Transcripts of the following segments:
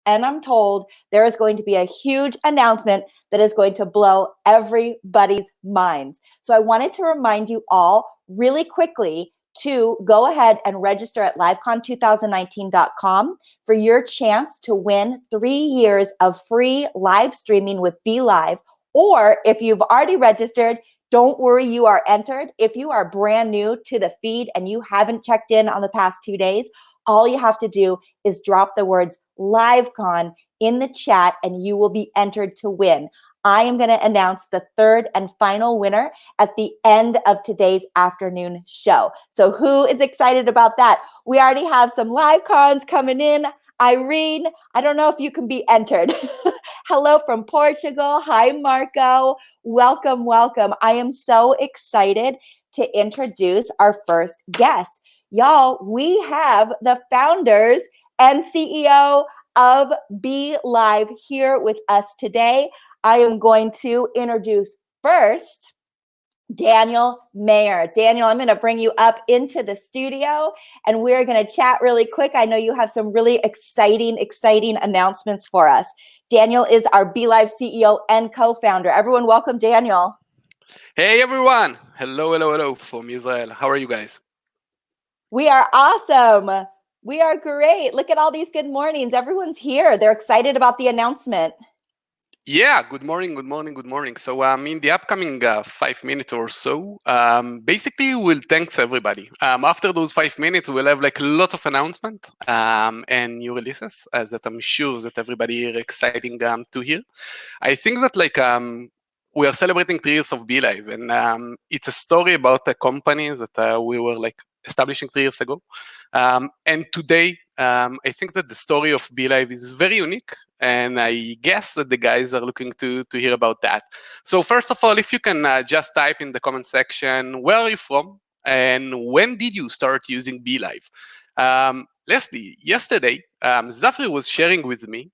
and I'm told there is going to be a huge announcement that is going to blow everybody's minds. So I wanted to remind you all really quickly to go ahead and register at livecon2019.com for your chance to win 3 years of free live streaming with BeLive. Or if you've already registered, don't worry, you are entered. If you are brand new to the feed and you haven't checked in on the past 2 days, all you have to do is drop the words LiveCon in the chat and you will be entered to win. I am going to announce the third and final winner at the end of today's afternoon show. So who is excited about that? We already have some LiveCons coming in. Irene, I don't know if you can be entered. Hello from Portugal. Hi, Marco. Welcome, welcome. I am so excited to introduce our first guest. Y'all, we have the founders and CEO of BeLive here with us today. I am going to introduce first Daniel Mayer. Daniel, I'm going to bring you up into the studio and we're going to chat really quick. I know you have some really exciting announcements for us. Daniel is our BeLive CEO and co-founder. Everyone, welcome Daniel. Hey everyone. Hello from Israel. How are you guys? We are awesome. We are great. Look at all these good mornings. Everyone's here. They're excited about the announcement. Yeah, good morning. So in the upcoming 5 minutes or so, basically we'll thanks everybody. After those 5 minutes, we'll have like lots of announcement and new releases that I'm sure that everybody is exciting to hear. I think that like we are celebrating 3 years of BeLive, and it's a story about a company that we were like establishing 3 years ago. And today, I think that the story of BeLive is very unique, and I guess that the guys are looking to hear about that. So first of all, if you can just type in the comment section, where are you from? And when did you start using BeLive? Leslie, yesterday, Zafir was sharing with me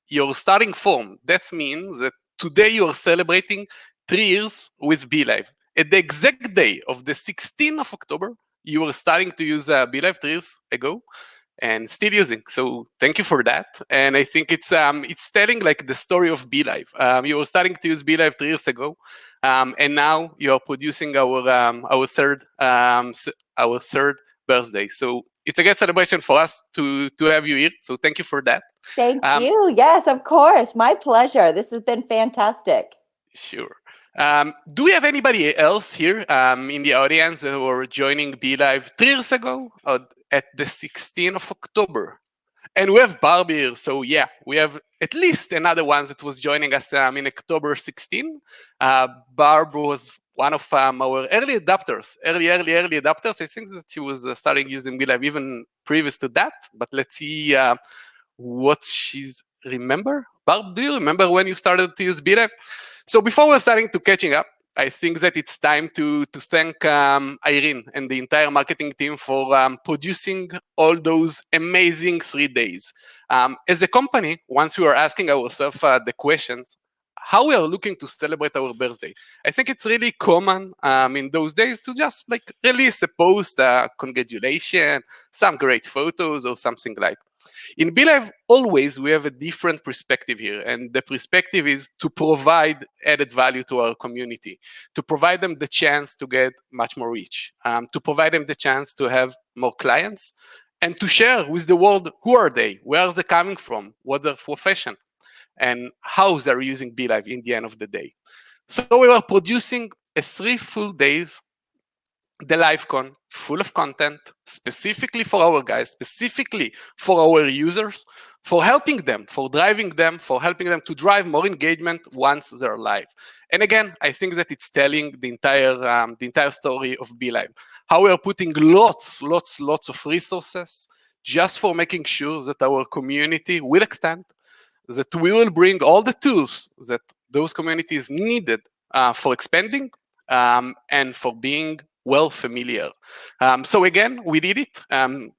your starting form. That means that today you are celebrating 3 years with BeLive. At the exact day of the 16th of October, you were starting to use BeLive 3 years ago and still using. So thank you for that. And I think it's telling like the story of BeLive. You were starting to use BeLive 3 years ago, and now you are producing our third birthday. So it's a great celebration for us to have you here. So thank you for that. Thank you. Yes, of course. My pleasure. This has been fantastic. Sure. Do we have anybody else here in the audience who were joining BeLive 3 years ago at the 16th of October? And we have Barb here. So yeah, we have at least another one that was joining us in October 16. Barb was one of our early adopters. I think that she was starting using BeLive even previous to that. But let's see what she's remember. Barb, do you remember when you started to use BeLive? So before we're starting to catching up, I think that it's time to thank Irene and the entire marketing team for producing all those amazing 3 days. As a company, once we were asking ourselves the questions, how we are looking to celebrate our birthday. I think it's really common in those days to just like release a post, congratulations, some great photos or something like. In BeLive, always we have a different perspective here, and the perspective is to provide added value to our community, to provide them the chance to get much more reach, to provide them the chance to have more clients, and to share with the world who are they, where are they coming from, what their profession, and how they're using BeLive in the end of the day. So we are producing 3 full days, the LiveCon, full of content, specifically for our guys, specifically for our users, for helping them, for driving them, for helping them to drive more engagement once they're live. And again, I think that it's telling the entire story of BeLive, how we are putting lots of resources just for making sure that our community will extend, that we will bring all the tools that those communities needed for expanding and for being well familiar. So again, we did it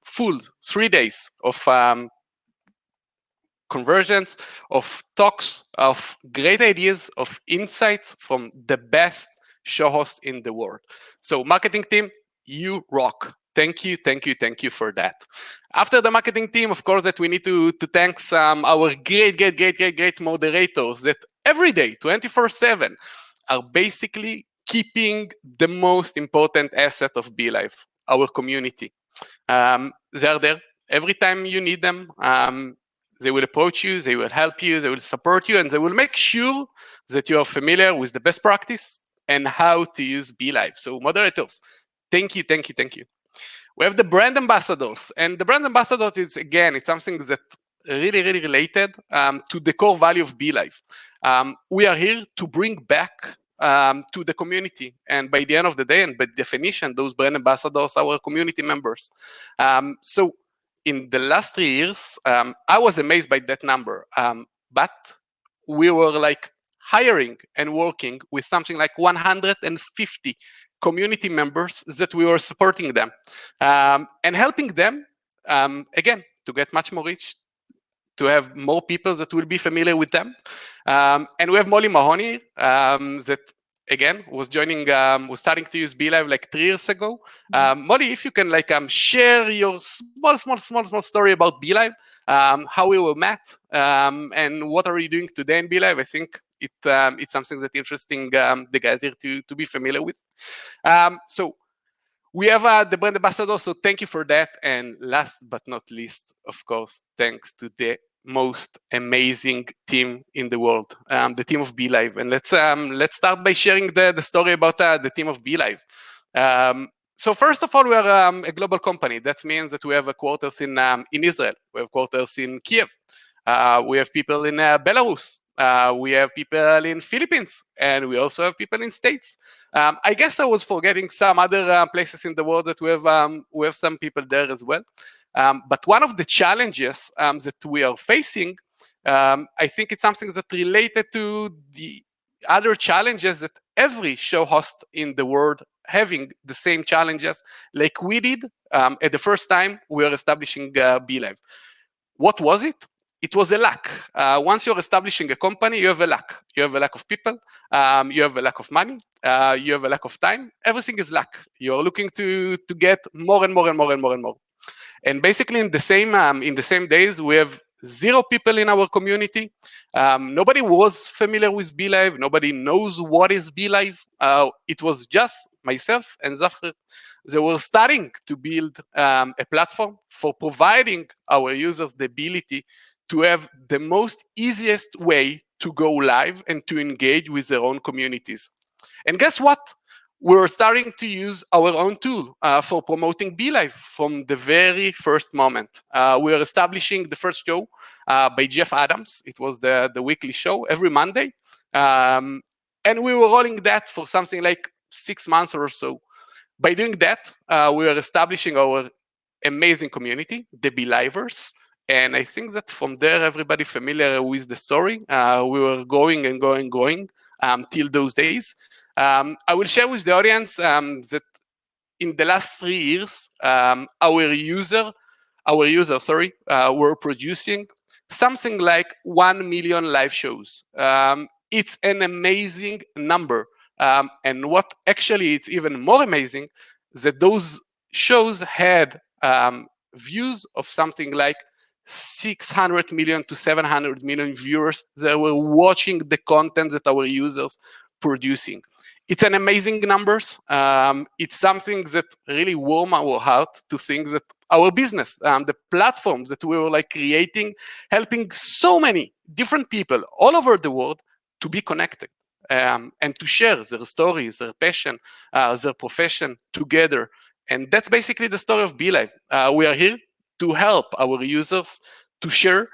full 3 days of conversions, of talks, of great ideas, of insights from the best show host in the world. So marketing team, you rock. Thank you for that. After the marketing team, of course, that we need to thank our great moderators that every day, 24/7, are basically keeping the most important asset of BeLive, our community. They are there every time you need them. They will approach you, they will help you, they will support you, and they will make sure that you are familiar with the best practice and how to use BeLive. So moderators, thank you. We have the brand ambassadors, and the brand ambassadors is, again, it's something that really related to the core value of BeLive. We are here to bring back to the community, and by the end of the day, and by definition, those brand ambassadors are our community members. So in the last 3 years, I was amazed by that number, but we were like hiring and working with something like 150 community members that we were supporting them and helping them, again, to get much more reach, to have more people that will be familiar with them. And we have Molly Mahoney that, again, was starting to use BeLive like 3 years ago. Molly, if you can share your small story about BeLive, how we were met, and what are you doing today in BeLive? I think it's something that's interesting the guys here to be familiar with. So we have the brand ambassador, so thank you for that. And last but not least, of course, thanks to the most amazing team in the world, the team of BeLive. And let's start by sharing the story about the team of BeLive. So first of all, we are a global company. That means that we have quarters in Israel. We have quarters in Kiev. We have people in Belarus. We have people in Philippines, and we also have people in States. I guess I was forgetting some other places in the world that we have some people there as well. But one of the challenges that we are facing, I think it's something that related to the other challenges that every show host in the world having the same challenges like we did at the first time we were establishing BeLive. What was it? It was a lack. Once you're establishing a company, you have a lack. You have a lack of people. You have a lack of money. You have a lack of time. Everything is lack. You're looking to get more and more. And basically, in the same days, we have 0 people in our community. Nobody was familiar with BeLive. Nobody knows what is BeLive. It was just myself and Zafir. They were starting to build a platform for providing our users the ability to have the most easiest way to go live and to engage with their own communities. And guess what? We're starting to use our own tool for promoting BeLive from the very first moment. We are establishing the first show by Jeff Adams. It was the weekly show every Monday. And we were rolling that for something like 6 months or so. By doing that, we are establishing our amazing community, the BeLivers. And I think that from there, everybody familiar with the story. We were going till those days. I will share with the audience that in the last 3 years, our users were producing something like 1 million live shows. It's an amazing number. And what actually it's even more amazing, that those shows had views of something like 600 million to 700 million viewers that were watching the content that our users producing. It's an amazing numbers. It's something that really warm our heart to think that our business, the platforms that we were creating, helping so many different people all over the world to be connected and to share their stories, their passion, their profession together. And that's basically the story of BeLive. We are here to help our users to share,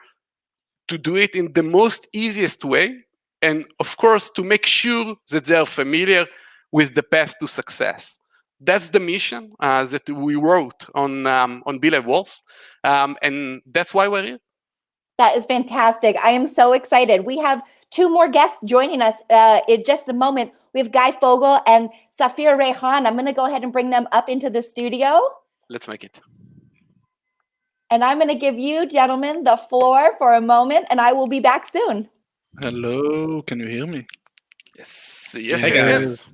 to do it in the most easiest way, and of course, to make sure that they are familiar with the path to success. That's the mission that we wrote on BeLive Walls, and that's why we're here. That is fantastic. I am so excited. We have 2 more guests joining us in just a moment. We have Guy Fogel and Safir Rehan. I'm going to go ahead and bring them up into the studio. Let's make it. And I'm going to give you, gentlemen, the floor for a moment, and I will be back soon. Hello, can you hear me? Yes. Hey, guys.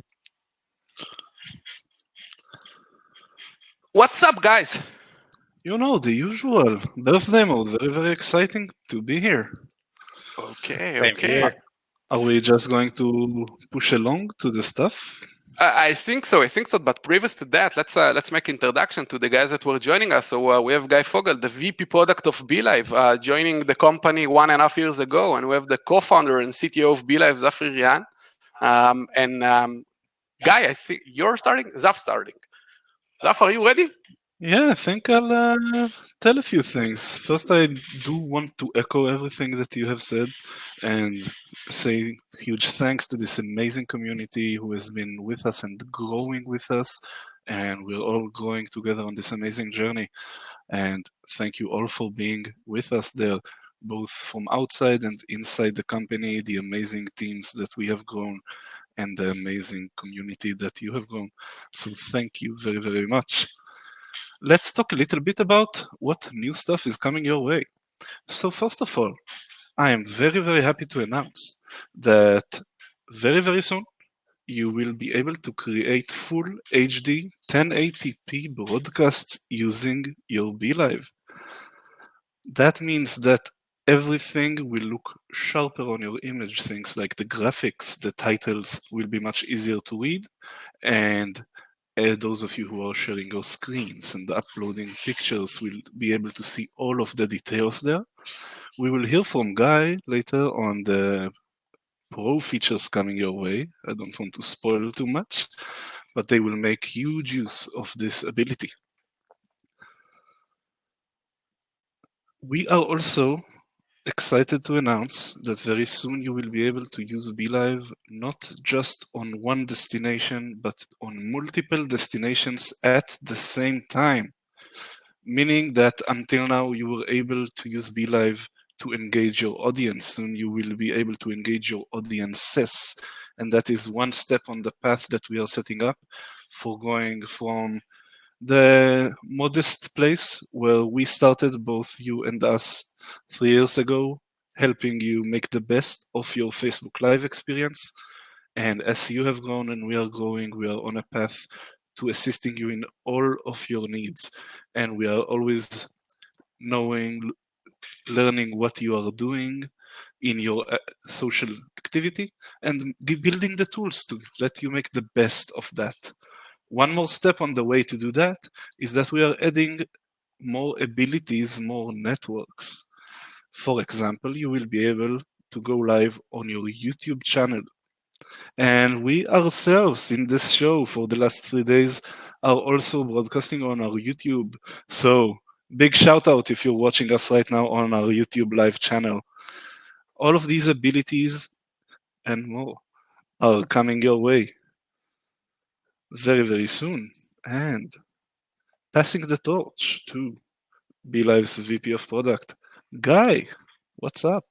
What's up, guys? You know, the usual birthday mode. Very, very exciting to be here. Okay, Same okay. here. Are we just going to push along to the stuff? I think so. I think so. But previous to that, let's make introduction to the guys that were joining us. So we have Guy Fogel, the VP product of BeLive, joining the company 1.5 years ago, and we have the co-founder and CTO of BeLive, Zafir Rian. Guy, I think you're starting. Zaf starting. Zaf, are you ready? Yeah, I think I'll tell a few things. First, I do want to echo everything that you have said and say huge thanks to this amazing community who has been with us and growing with us. And we're all growing together on this amazing journey. And thank you all for being with us there, both from outside and inside the company, the amazing teams that we have grown, and the amazing community that you have grown. So thank you very, very much. Let's talk a little bit about what new stuff is coming your way. So first of all, I am very, very happy to announce that very, very soon you will be able to create full HD 1080p broadcasts using your BeLive. That means that everything will look sharper on your image. Things like the graphics, the titles will be much easier to read, and those of you who are sharing your screens and uploading pictures will be able to see all of the details there. We will hear from Guy later on the pro features coming your way. I don't want to spoil too much, but they will make huge use of this ability. We are also excited to announce that very soon you will be able to use BeLive not just on one destination, but on multiple destinations at the same time. Meaning that until now you were able to use BeLive to engage your audience. Soon you will be able to engage your audiences. And that is one step on the path that we are setting up for going from the modest place where we started, both you and us, 3 years ago, helping you make the best of your Facebook Live experience. And as you have grown and we are growing, we are on a path to assisting you in all of your needs. And we are always learning what you are doing in your social activity and building the tools to let you make the best of that. One more step on the way to do that is that we are adding more abilities, more networks. For example, you will be able to go live on your YouTube channel. And we ourselves in this show for the last 3 days are also broadcasting on our YouTube. So big shout out if you're watching us right now on our YouTube live channel. All of these abilities and more are coming your way very, very soon. And passing the torch to BeLive's VP of Product, Guy, what's up?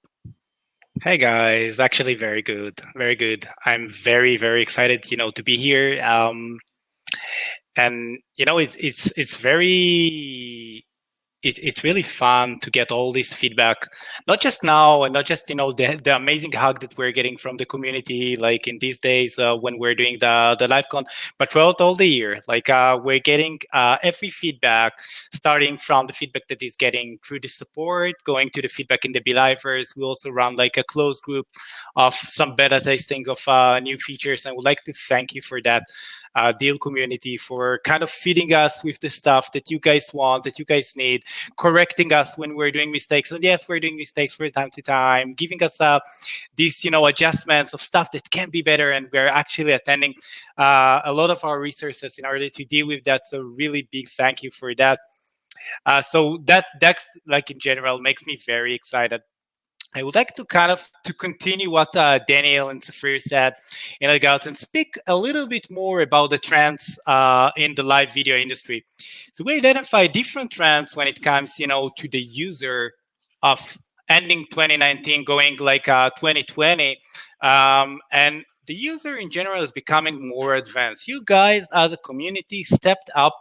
Hey guys, actually very good, very good. I'm very, very excited, to be here. And it's very it's really fun to get all this feedback, not just now and not just the amazing hug that we're getting from the community, like in these days when we're doing the LiveCon, but throughout all the year, like we're getting every feedback, starting from the feedback that is getting through the support, going to the feedback in the BeLivers. We also run like a closed group of some beta testing of new features, and I would like to thank you for that. Deal community for kind of feeding us with the stuff that you guys want, that you guys need, correcting us when we're doing mistakes. And yes, we're doing mistakes from time to time, giving us these adjustments of stuff that can be better. And we're actually attending a lot of our resources in order to deal with that. So really big thank you for that. So that's like in general makes me very excited. I would like to kind of to continue what Daniel and Safir said in regards and speak a little bit more about the trends in the live video industry. So we identify different trends when it comes, to the user of ending 2019, going like 2020, and the user in general is becoming more advanced. You guys, as a community, stepped up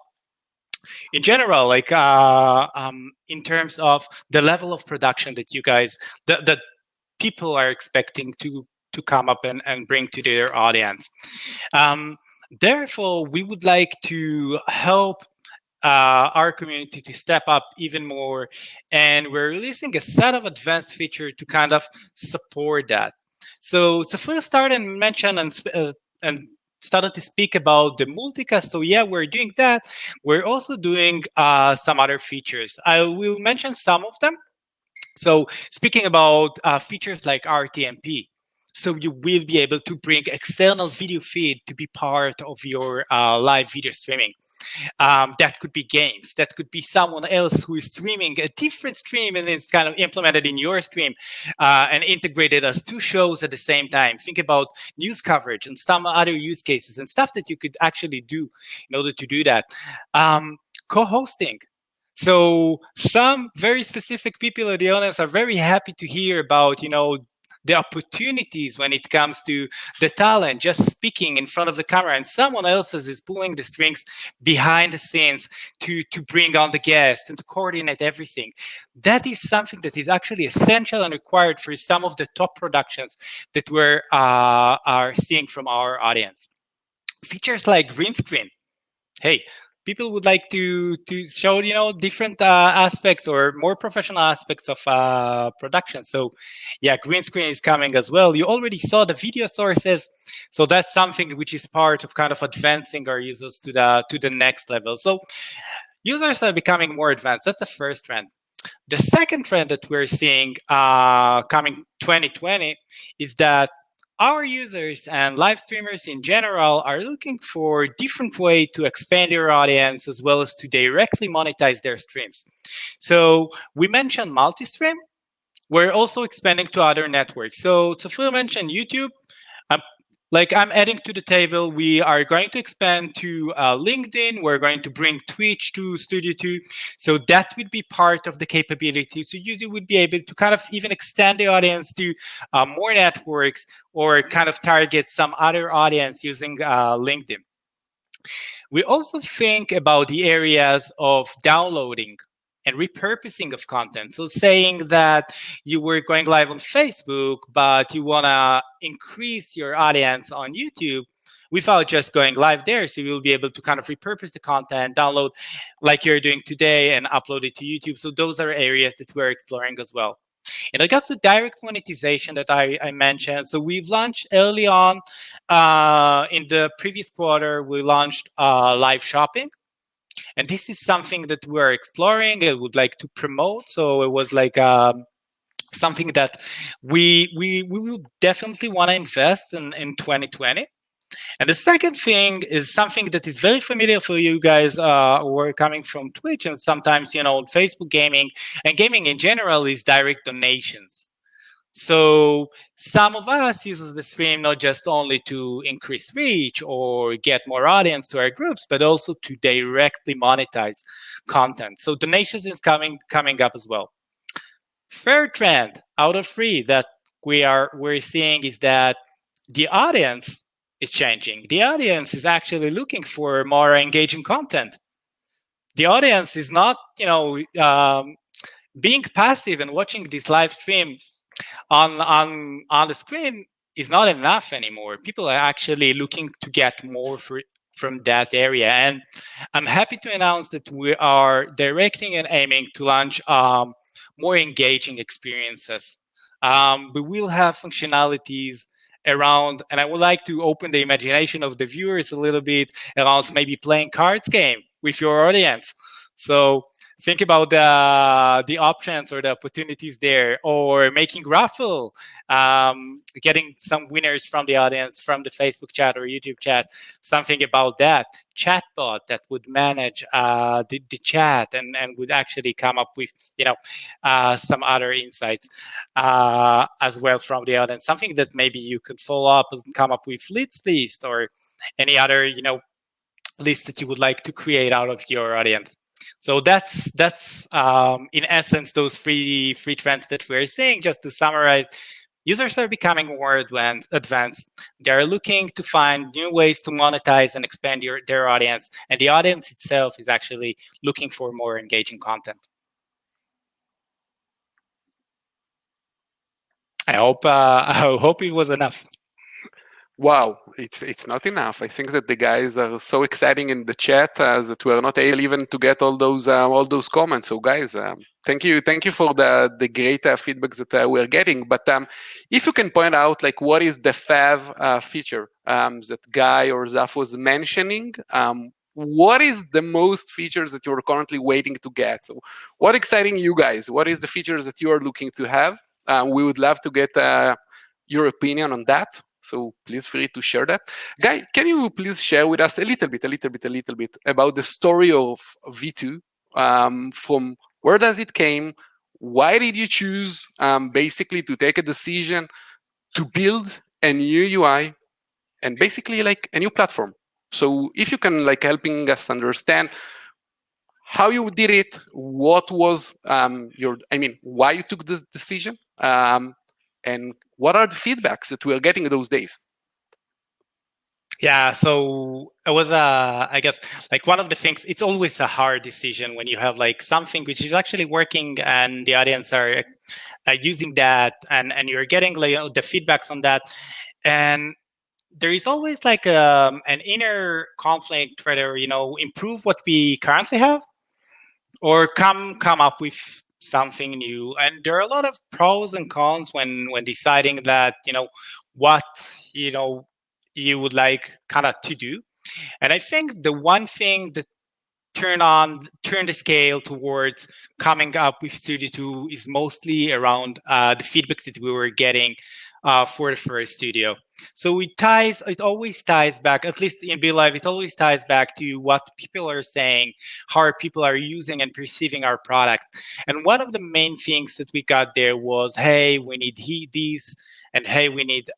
in general, like in terms of the level of production that you guys, that people are expecting to come up and bring to their audience. Therefore, we would like to help our community to step up even more. And we're releasing a set of advanced features to kind of support that. So first start and mention and started to speak about the multicast. So yeah, we're doing that. We're also doing some other features. I will mention some of them. So speaking about features like RTMP, so you will be able to bring external video feed to be part of your live video streaming. That could be games. That could be someone else who is streaming a different stream and it's kind of implemented in your stream and integrated as two shows at the same time. Think about news coverage and some other use cases and stuff that you could actually do in order to do that. Co-hosting. So some very specific people in the audience are very happy to hear about, the opportunities when it comes to the talent just speaking in front of the camera and someone else is pulling the strings behind the scenes to bring on the guest and to coordinate everything. That is something that is actually essential and required for some of the top productions that we're are seeing from our audience. Features like green screen. Hey, people would like to show different aspects or more professional aspects of production. So yeah, green screen is coming as well. You already saw the video sources, so that's something which is part of kind of advancing our users to the next level. So users are becoming more advanced. That's the first trend. The second trend that we're seeing coming 2020 is that our users and live streamers in general are looking for different way to expand their audience as well as to directly monetize their streams. So we mentioned multi-stream. We're also expanding to other networks. So Phil mentioned YouTube. I'm adding to the table, we are going to expand to LinkedIn. We're going to bring Twitch to Studio 2. So that would be part of the capability. So user would be able to kind of even extend the audience to more networks or kind of target some other audience using LinkedIn. We also think about the areas of downloading and repurposing of content. So saying that you were going live on Facebook, but you want to increase your audience on YouTube without just going live there. So you'll be able to kind of repurpose the content, download like you're doing today and upload it to YouTube. So those are areas that we're exploring as well. In regards to direct monetization that I mentioned, so we've launched early on in the previous quarter, we launched live shopping. And this is something that we're exploring and would like to promote. So it was like something that we will definitely want to invest in 2020. And the second thing is something that is very familiar for you guys who are coming from Twitch and sometimes, Facebook gaming and gaming in general is direct donations. So some of us uses the stream not just only to increase reach or get more audience to our groups, but also to directly monetize content. So donations is coming up as well. Third trend out of three that we're seeing is that the audience is changing. The audience is actually looking for more engaging content. The audience is not, being passive and watching this live stream on the screen is not enough anymore. People are actually looking to get more from that area. And I'm happy to announce that we are directing and aiming to launch more engaging experiences. We will have functionalities around, and I would like to open the imagination of the viewers a little bit around maybe playing cards game with your audience. So think about the options or the opportunities there, or making raffle, getting some winners from the audience, from the Facebook chat or YouTube chat, something about that. Chatbot that would manage the chat and would actually come up with, some other insights as well from the audience. Something that maybe you could follow up and come up with leads list or any other, list that you would like to create out of your audience. So that's in essence those three trends that we're seeing. Just to summarize, users are becoming more advanced. They're looking to find new ways to monetize and expand their audience, and the audience itself is actually looking for more engaging content. I hope it was enough. Wow, it's not enough. I think that the guys are so exciting in the chat that we are not able even to get all those comments. So guys, thank you for the great feedback that we are getting. But if you can point out like what is the fav feature that Guy or Zaf was mentioning, what is the most features that you're currently waiting to get? So what exciting you guys? What is the features that you are looking to have? We would love to get your opinion on that. So please free to share that. Guy, can you please share with us a little bit about the story of V2? From where does it came? Why did you choose basically to take a decision to build a new UI and basically like a new platform? So if you can like helping us understand how you did it, what was why you took this decision, and what are the feedbacks that we are getting those days? Yeah, so it was I guess like one of the things, it's always a hard decision when you have like something which is actually working and the audience are using that and you're getting like the feedbacks on that. And there is always like an inner conflict whether, improve what we currently have or come up with something new. And there are a lot of pros and cons when deciding that, what, you would like kind of to do. And I think the one thing that turn the scale towards coming up with Studio 2 is mostly around the feedback that we were getting for the first studio. So it always ties back, at least in BeLive, it always ties back to what people are saying, how people are using and perceiving our product. And one of the main things that we got there was, hey, we need this, and hey, we need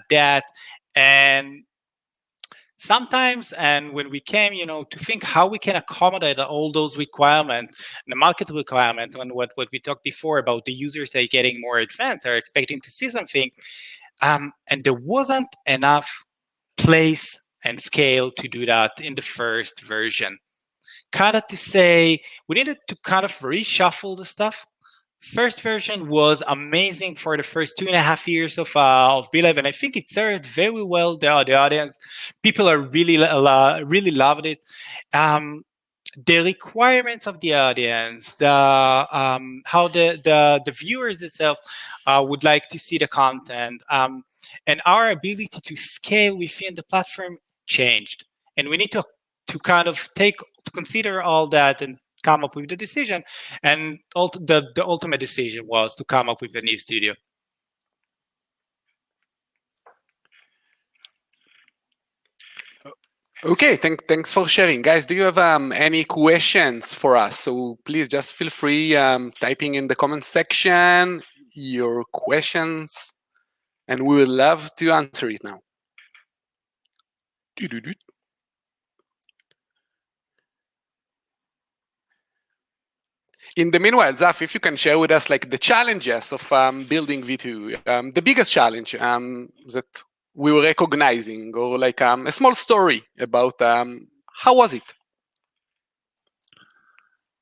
that. And sometimes, and when we came, to think how we can accommodate all those requirements, the market requirements, and what we talked before about the users are getting more advanced, are expecting to see something, and there wasn't enough place and scale to do that in the first version. Kind of to say, we needed to kind of reshuffle the stuff. First version was amazing for the first 2.5 years of BeLive, and I think it served very well the audience. People are really loved it. The requirements of the audience, the how the viewers itself would like to see the content, and our ability to scale within the platform changed, and we need to kind of consider all that and come up with the decision. And the ultimate decision was to come up with a new studio. Okay, thanks for sharing. Guys, do you have any questions for us? So please just feel free typing in the comment section your questions, and we will love to answer it now. In the meanwhile, Zaf, if you can share with us like the challenges of building V2, the biggest challenge that we were recognizing, or like a small story about how was it?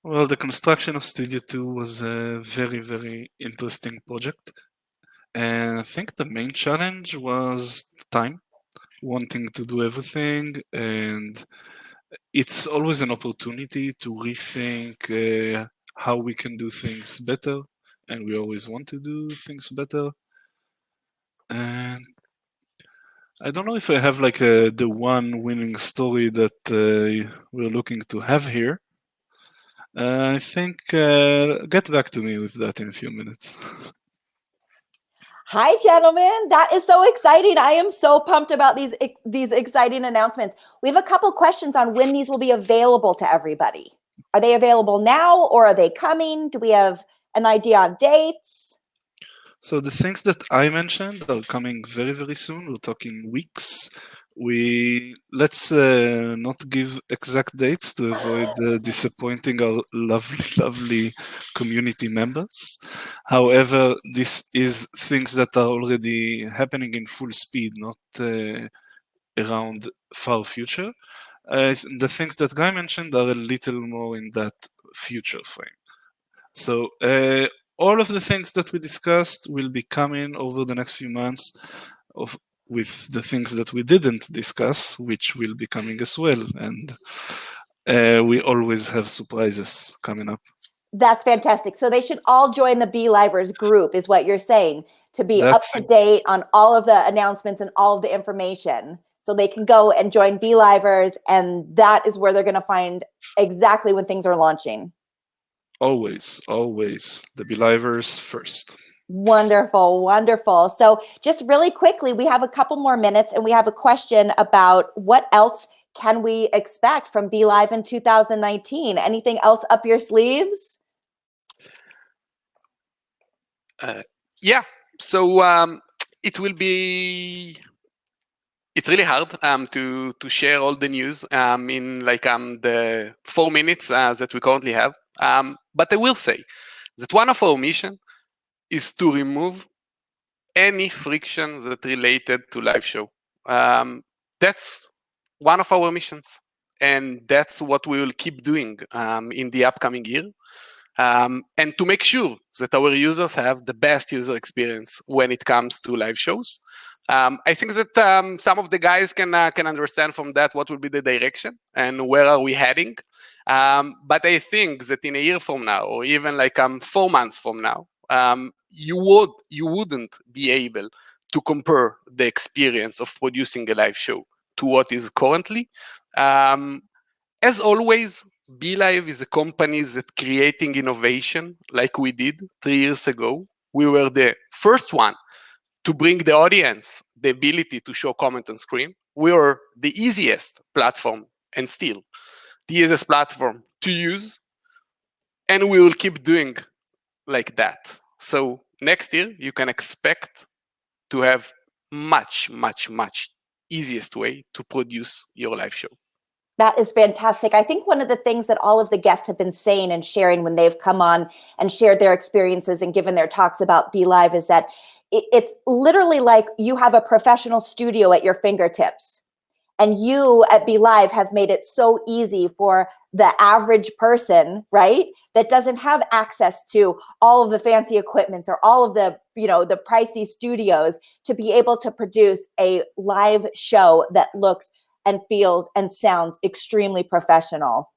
Well, the construction of Studio 2 was a very, very interesting project. And I think the main challenge was time, wanting to do everything. And it's always an opportunity to rethink how we can do things better. And we always want to do things better. And I don't know if I have like the one winning story that we're looking to have here. I think get back to me with that in a few minutes. Hi, gentlemen. That is so exciting. I am so pumped about these exciting announcements. We have a couple questions on when these will be available to everybody. Are they available now or are they coming? Do we have an idea on dates? So the things that I mentioned are coming very, very soon. We're talking weeks. Let's not give exact dates to avoid disappointing our lovely, lovely community members. However, this is things that are already happening in full speed, not around far future. The things that Guy mentioned are a little more in that future frame. So all of the things that we discussed will be coming over the next few months. with the things that we didn't discuss, which will be coming as well. And we always have surprises coming up. That's fantastic. So they should all join the BeLivers group, is what you're saying, to be up That's to date on all of the announcements and all of the information. So they can go and join BeLivers, and that is where they're going to find exactly when things are launching. always the BeLivers first. Wonderful, wonderful. So just really quickly, we have a couple more minutes, and we have a question about what else can we expect from BeLive in 2019? Anything else up your sleeves? Yeah. So it will be. It's really hard to share all the news in the 4 minutes that we currently have. But I will say that one of our mission is to remove any friction that related to live show. That's one of our missions, and that's what we will keep doing in the upcoming year. And to make sure that our users have the best user experience when it comes to live shows. I think that some of the guys can understand from that what will be the direction and where are we heading. But I think that in a year from now, or even 4 months from now, you wouldn't be able to compare the experience of producing a live show to what is currently. As always, BeLive is a company that creating innovation like we did 3 years ago. We were the first one to bring the audience the ability to show comment on screen. We are the easiest platform, and still the easiest platform to use, and we will keep doing like that. So next year you can expect to have much easiest way to produce your live show. That is fantastic. I think one of the things that all of the guests have been saying and sharing when they've come on and shared their experiences and given their talks about BeLive is that it's literally like you have a professional studio at your fingertips. And you at BeLive have made it so easy for the average person, right, that doesn't have access to all of the fancy equipment or all of the, the pricey studios to be able to produce a live show that looks and feels and sounds extremely professional.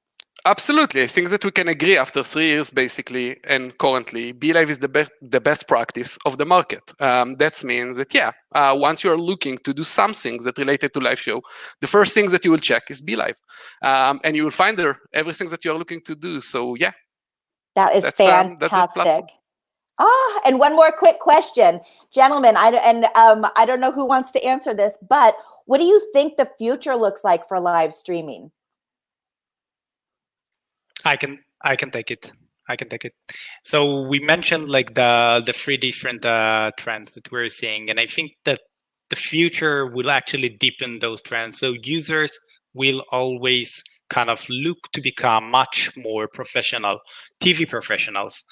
Absolutely. I think that we can agree after 3 years, basically, and currently, BeLive is the best practice of the market. That means that, once you're looking to do something that related to live show, the first thing that you will check is BeLive. And you will find there everything that you're looking to do. So, that is fantastic. And one more quick question. Gentlemen, I don't know who wants to answer this, but what do you think the future looks like for live streaming? I can take it. So we mentioned the 3 different trends that we're seeing, and I think that the future will actually deepen those trends. So users will always kind of look to become much more professional, TV professionals.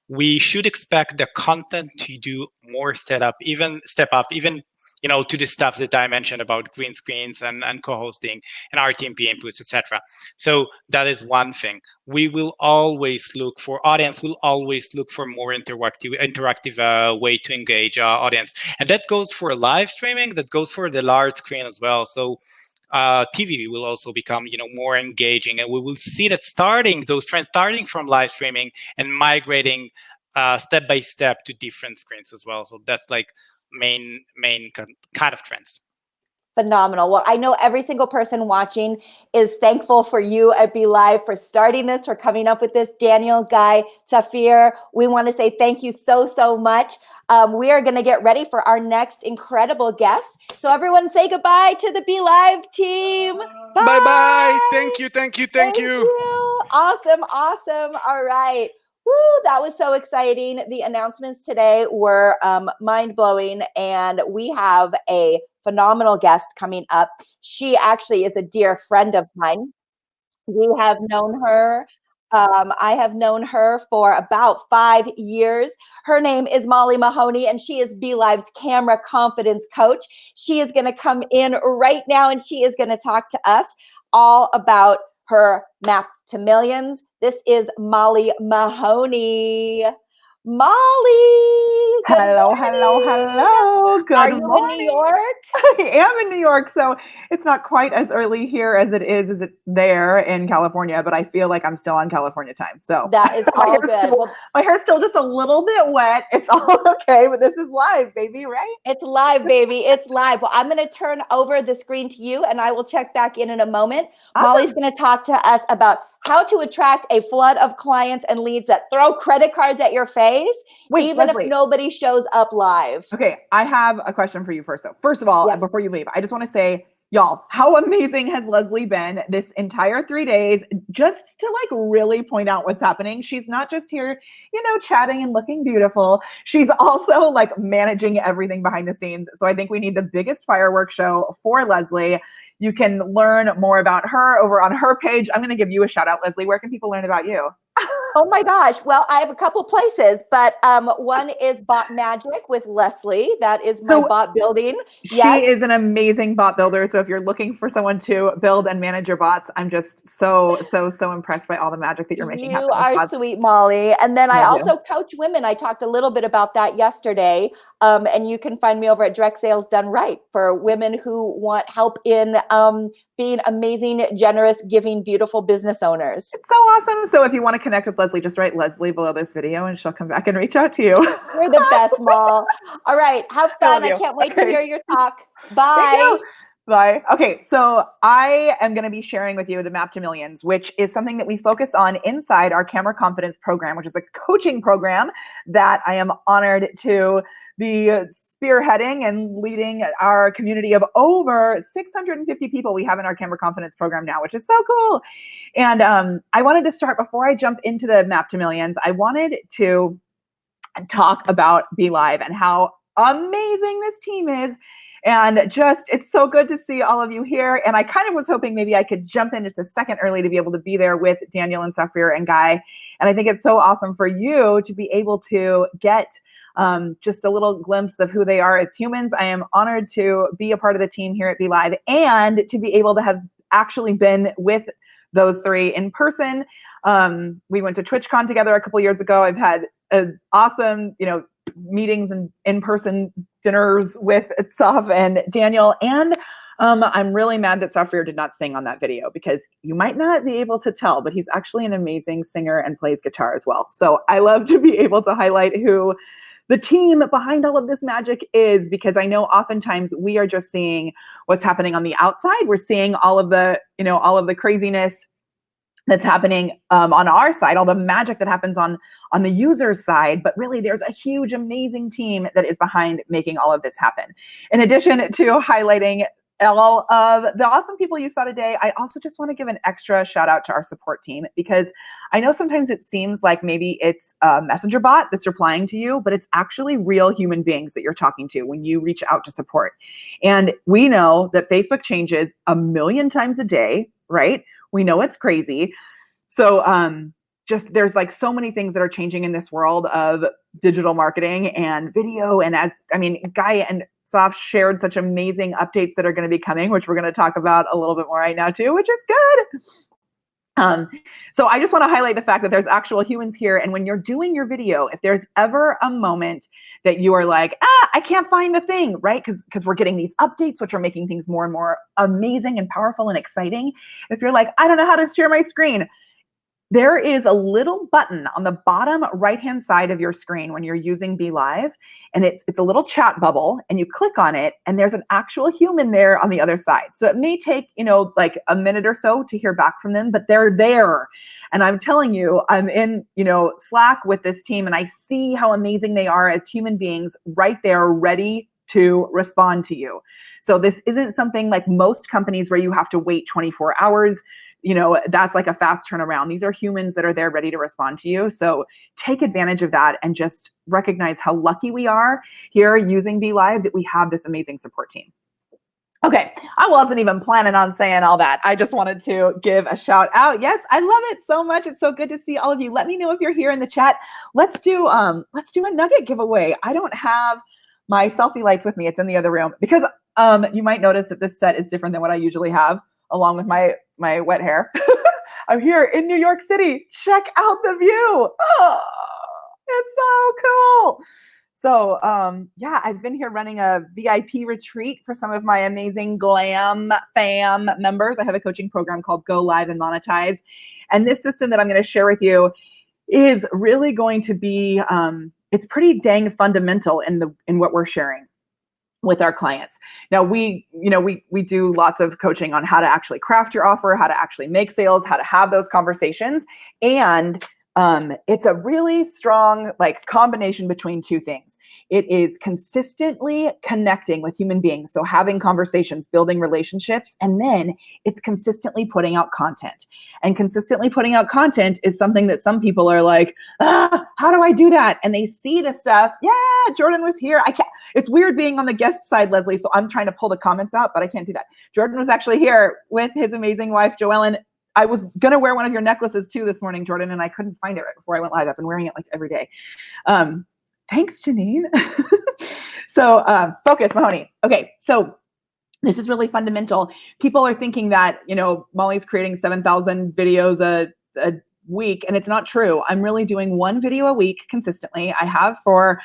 We should expect the content to do more step up, even to the stuff that I mentioned about green screens and co-hosting and RTMP inputs, etc. So that is one thing. We will always look for more interactive way to engage our audience. And that goes for live streaming, that goes for the large screen as well. So TV will also become more engaging, and we will see that those trends starting from live streaming and migrating step by step to different screens as well. So that's main kind of trends. Phenomenal. Well, I know every single person watching is thankful for you at BeLive for starting this, for coming up with this. Daniel, Guy, Tafir, we want to say thank you so much. We are going to get ready for our next incredible guest. So everyone say goodbye to the BeLive team. Bye. Thank you. Awesome. All right. Woo, that was so exciting. The announcements today were mind-blowing, and we have a phenomenal guest coming up. She actually is a dear friend of mine. We have known her. I have known her for about 5 years. Her name is Molly Mahoney, and she is BeLive's camera confidence coach. She is going to come in right now, and she is going to talk to us all about her map to millions. This is Molly Mahoney. Molly, Hello, hello, hello. Good Are you morning. in New York? I am in New York, so it's not quite as early here as it there in California, but I feel like I'm still on California time. So That is all good. My hair's still just a little bit wet. It's all okay, but this is live, baby, right? It's live, baby. It's live. Well, I'm going to turn over the screen to you, and I will check back in a moment. Awesome. Molly's going to talk to us about how to attract a flood of clients and leads that throw credit cards at your face, even Leslie, if nobody shows up live. Okay, I have a question for you first, though. First of all, Yes. Before you leave, I just want to say, y'all, how amazing has Leslie been this entire 3 days just to like really point out what's happening. She's not just here, chatting and looking beautiful. She's also like managing everything behind the scenes. So I think we need the biggest fireworks show for Leslie. You can learn more about her over on her page. I'm going to give you a shout out, Leslie. Where can people learn about you? Oh my gosh. Well, I have a couple places, but one is Bot Magic with Leslie. That is my bot building. She is an amazing bot builder. So if you're looking for someone to build and manage your bots, I'm just so impressed by all the magic that you're making happen. You are sweet, Molly. And then I also coach women. I talked a little bit about that yesterday. And you can find me over at Direct Sales Done Right for women who want help in being amazing, generous, giving, beautiful business owners. It's so awesome. So if you want to connect with Leslie, just write Leslie below this video and she'll come back and reach out to you. You're the best, Mal. All right. Have fun. I can't wait to hear your talk. Bye. Bye. Okay, so I am going to be sharing with you the Map to Millions, which is something that we focus on inside our Camera Confidence program, which is a coaching program that I am honored to be spearheading and leading our community of over 650 people we have in our Camera Confidence program now, which is so cool. And I wanted to start, before I jump into the Map to Millions, I wanted to talk about BeLive and how amazing this team is. And just, it's so good to see all of you here. And I kind of was hoping maybe I could jump in just a second early to be able to be there with Daniel and Safir and Guy. And I think it's so awesome for you to be able to get just a little glimpse of who they are as humans. I am honored to be a part of the team here at BeLive and to be able to have actually been with those three in person. We went to TwitchCon together a couple years ago. I've had an awesome, meetings and in-person dinners with Saf and Daniel. And I'm really mad that Safir did not sing on that video, because you might not be able to tell, but he's actually an amazing singer and plays guitar as well. So I love to be able to highlight who the team behind all of this magic is, because I know oftentimes we are just seeing what's happening on the outside. We're seeing all of the, all of the craziness that's happening on our side, all the magic that happens on the user's side, but really there's a huge, amazing team that is behind making all of this happen. In addition to highlighting all of the awesome people you saw today, I also just want to give an extra shout out to our support team, because I know sometimes it seems like maybe it's a messenger bot that's replying to you, but it's actually real human beings that you're talking to when you reach out to support. And we know that Facebook changes 1 million times a day, right? We know it's crazy. So just there's like so many things that are changing in this world of digital marketing and video. And Guy and Saf shared such amazing updates that are going to be coming, which we're going to talk about a little bit more right now too, which is good. So I just want to highlight the fact that there's actual humans here. And when you're doing your video, if there's ever a moment that you are like, I can't find the thing, right? Because we're getting these updates, which are making things more and more amazing and powerful and exciting. If you're like, I don't know how to share my screen, there is a little button on the bottom right-hand side of your screen when you're using BeLive, and it's a little chat bubble, and you click on it, and there's an actual human there on the other side. So it may take, like a minute or so to hear back from them, but they're there. And I'm telling you, I'm in, Slack with this team, and I see how amazing they are as human beings right there, ready to respond to you. So this isn't something like most companies where you have to wait 24 hours. That's like a fast turnaround. These are humans that are there ready to respond to you. So take advantage of that and just recognize how lucky we are here using BeLive that we have this amazing support team. Okay, I wasn't even planning on saying all that. I just wanted to give a shout out. Yes, I love it so much. It's so good to see all of you. Let me know if you're here in the chat. Let's do a nugget giveaway. I don't have my selfie lights with me. It's in the other room, because you might notice that this set is different than what I usually have, along with my wet hair. I'm here in New York City. Check out the view. Oh, it's so cool. So yeah, I've been here running a VIP retreat for some of my amazing Glam Fam members. I have a coaching program called Go Live and Monetize. And this system that I'm going to share with you is really going to be, it's pretty dang fundamental in what we're sharing with our clients. Now we do lots of coaching on how to actually craft your offer, how to actually make sales, how to have those conversations. And it's a really strong combination between two things. It is consistently connecting with human beings. So having conversations, building relationships, and then it's consistently putting out content. And consistently putting out content is something that some people are like, how do I do that? And they see the stuff. Yeah, Jordan was here. I can't. It's weird being on the guest side, Leslie. So I'm trying to pull the comments out, but I can't do that. Jordan was actually here with his amazing wife, Joellen. I was going to wear one of your necklaces too this morning, Jordan, and I couldn't find it right before I went live. I've been wearing it like every day. Thanks, Janine. So focus, Mahoney. Okay, so this is really fundamental. People are thinking that, Molly's creating 7,000 videos a week, and it's not true. I'm really doing one video a week consistently. I have for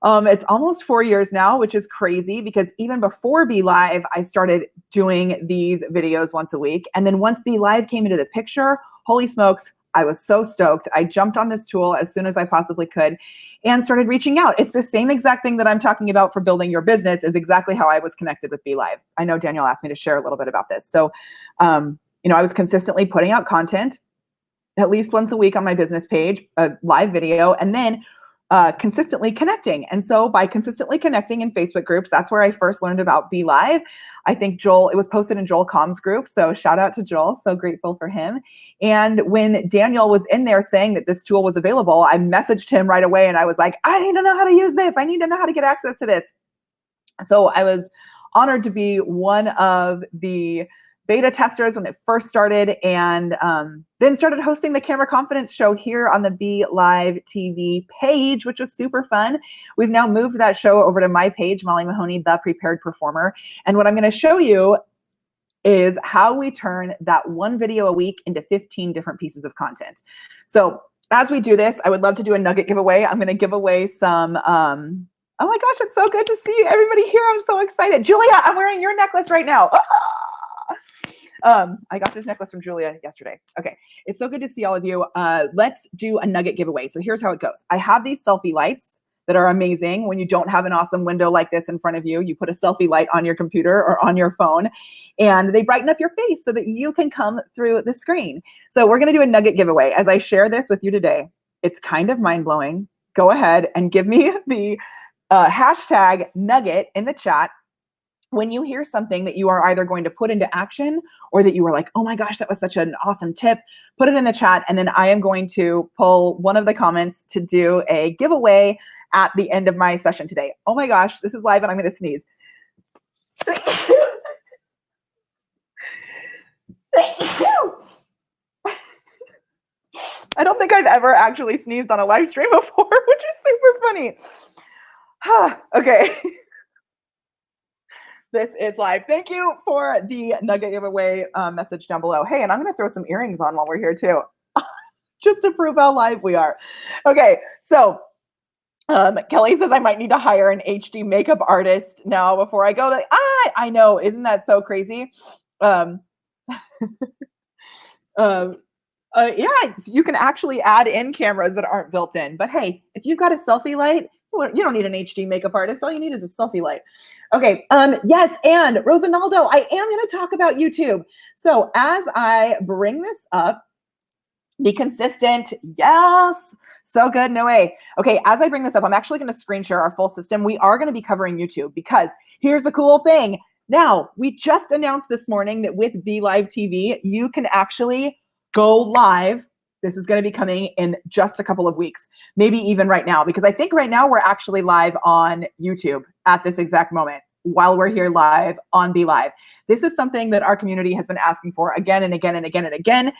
it's almost 4 years now, which is crazy because even before BeLive, I started doing these videos once a week. And then once BeLive came into the picture, holy smokes, I was so stoked. I jumped on this tool as soon as I possibly could and started reaching out. It's the same exact thing that I'm talking about for building your business is exactly how I was connected with BeLive. I know Daniel asked me to share a little bit about this. So, I was consistently putting out content at least once a week on my business page, a live video, and then consistently connecting. And so by consistently connecting in Facebook groups, that's where I first learned about BeLive. I think Joel, it was posted in Joel Com's group. So shout out to Joel. So grateful for him. And when Daniel was in there saying that this tool was available, I messaged him right away and I was like, I need to know how to use this. I need to know how to get access to this. So I was honored to be one of the beta testers when it first started, and then started hosting the Camera Confidence show here on the BeLive TV page, which was super fun. We've now moved that show over to my page, Molly Mahoney, The Prepared Performer. And what I'm going to show you is how we turn that one video a week into 15 different pieces of content. So as we do this, I would love to do a nugget giveaway. I'm going to give away some, oh my gosh, it's so good to see everybody here. I'm so excited. Julia, I'm wearing your necklace right now. I got this necklace from Julia yesterday. Okay, it's so good to see all of you. Let's do a nugget giveaway. So here's how it goes. I have these selfie lights that are amazing. When you don't have an awesome window like this in front of you, you put a selfie light on your computer or on your phone, and they brighten up your face so that you can come through the screen. So we're gonna do a nugget giveaway. As I share this with you today, it's kind of mind-blowing. Go ahead and give me the hashtag nugget in the chat when you hear something that you are either going to put into action or that you were like, oh my gosh, that was such an awesome tip. Put it in the chat, and then I am going to pull one of the comments to do a giveaway at the end of my session today. Oh my gosh, this is live and I'm going to sneeze. I don't think I've ever actually sneezed on a live stream before, which is super funny. Okay. This is live. Thank you for the nugget giveaway message down below. Hey, and I'm going to throw some earrings on while we're here too, just to prove how live we are. Okay, so Kelly says I might need to hire an HD makeup artist now before I go. I know, isn't that so crazy? Yeah, you can actually add in cameras that aren't built in. But hey, if you've got a selfie light, you don't need an HD makeup artist. All you need is a selfie light. Okay, yes, and Rosanaldo, I am going to talk about YouTube. So as I bring this up, be consistent. Yes, so good, no way. Okay, as I bring this up, I'm actually going to screen share our full system. We are going to be covering YouTube because here's the cool thing. Now, we just announced this morning that with BeLive TV, you can actually go live. This is going to be coming in just a couple of weeks, maybe even right now, because I think right now we're actually live on YouTube at this exact moment while we're here live on BeLive. This is something that our community has been asking for again and again and again and again.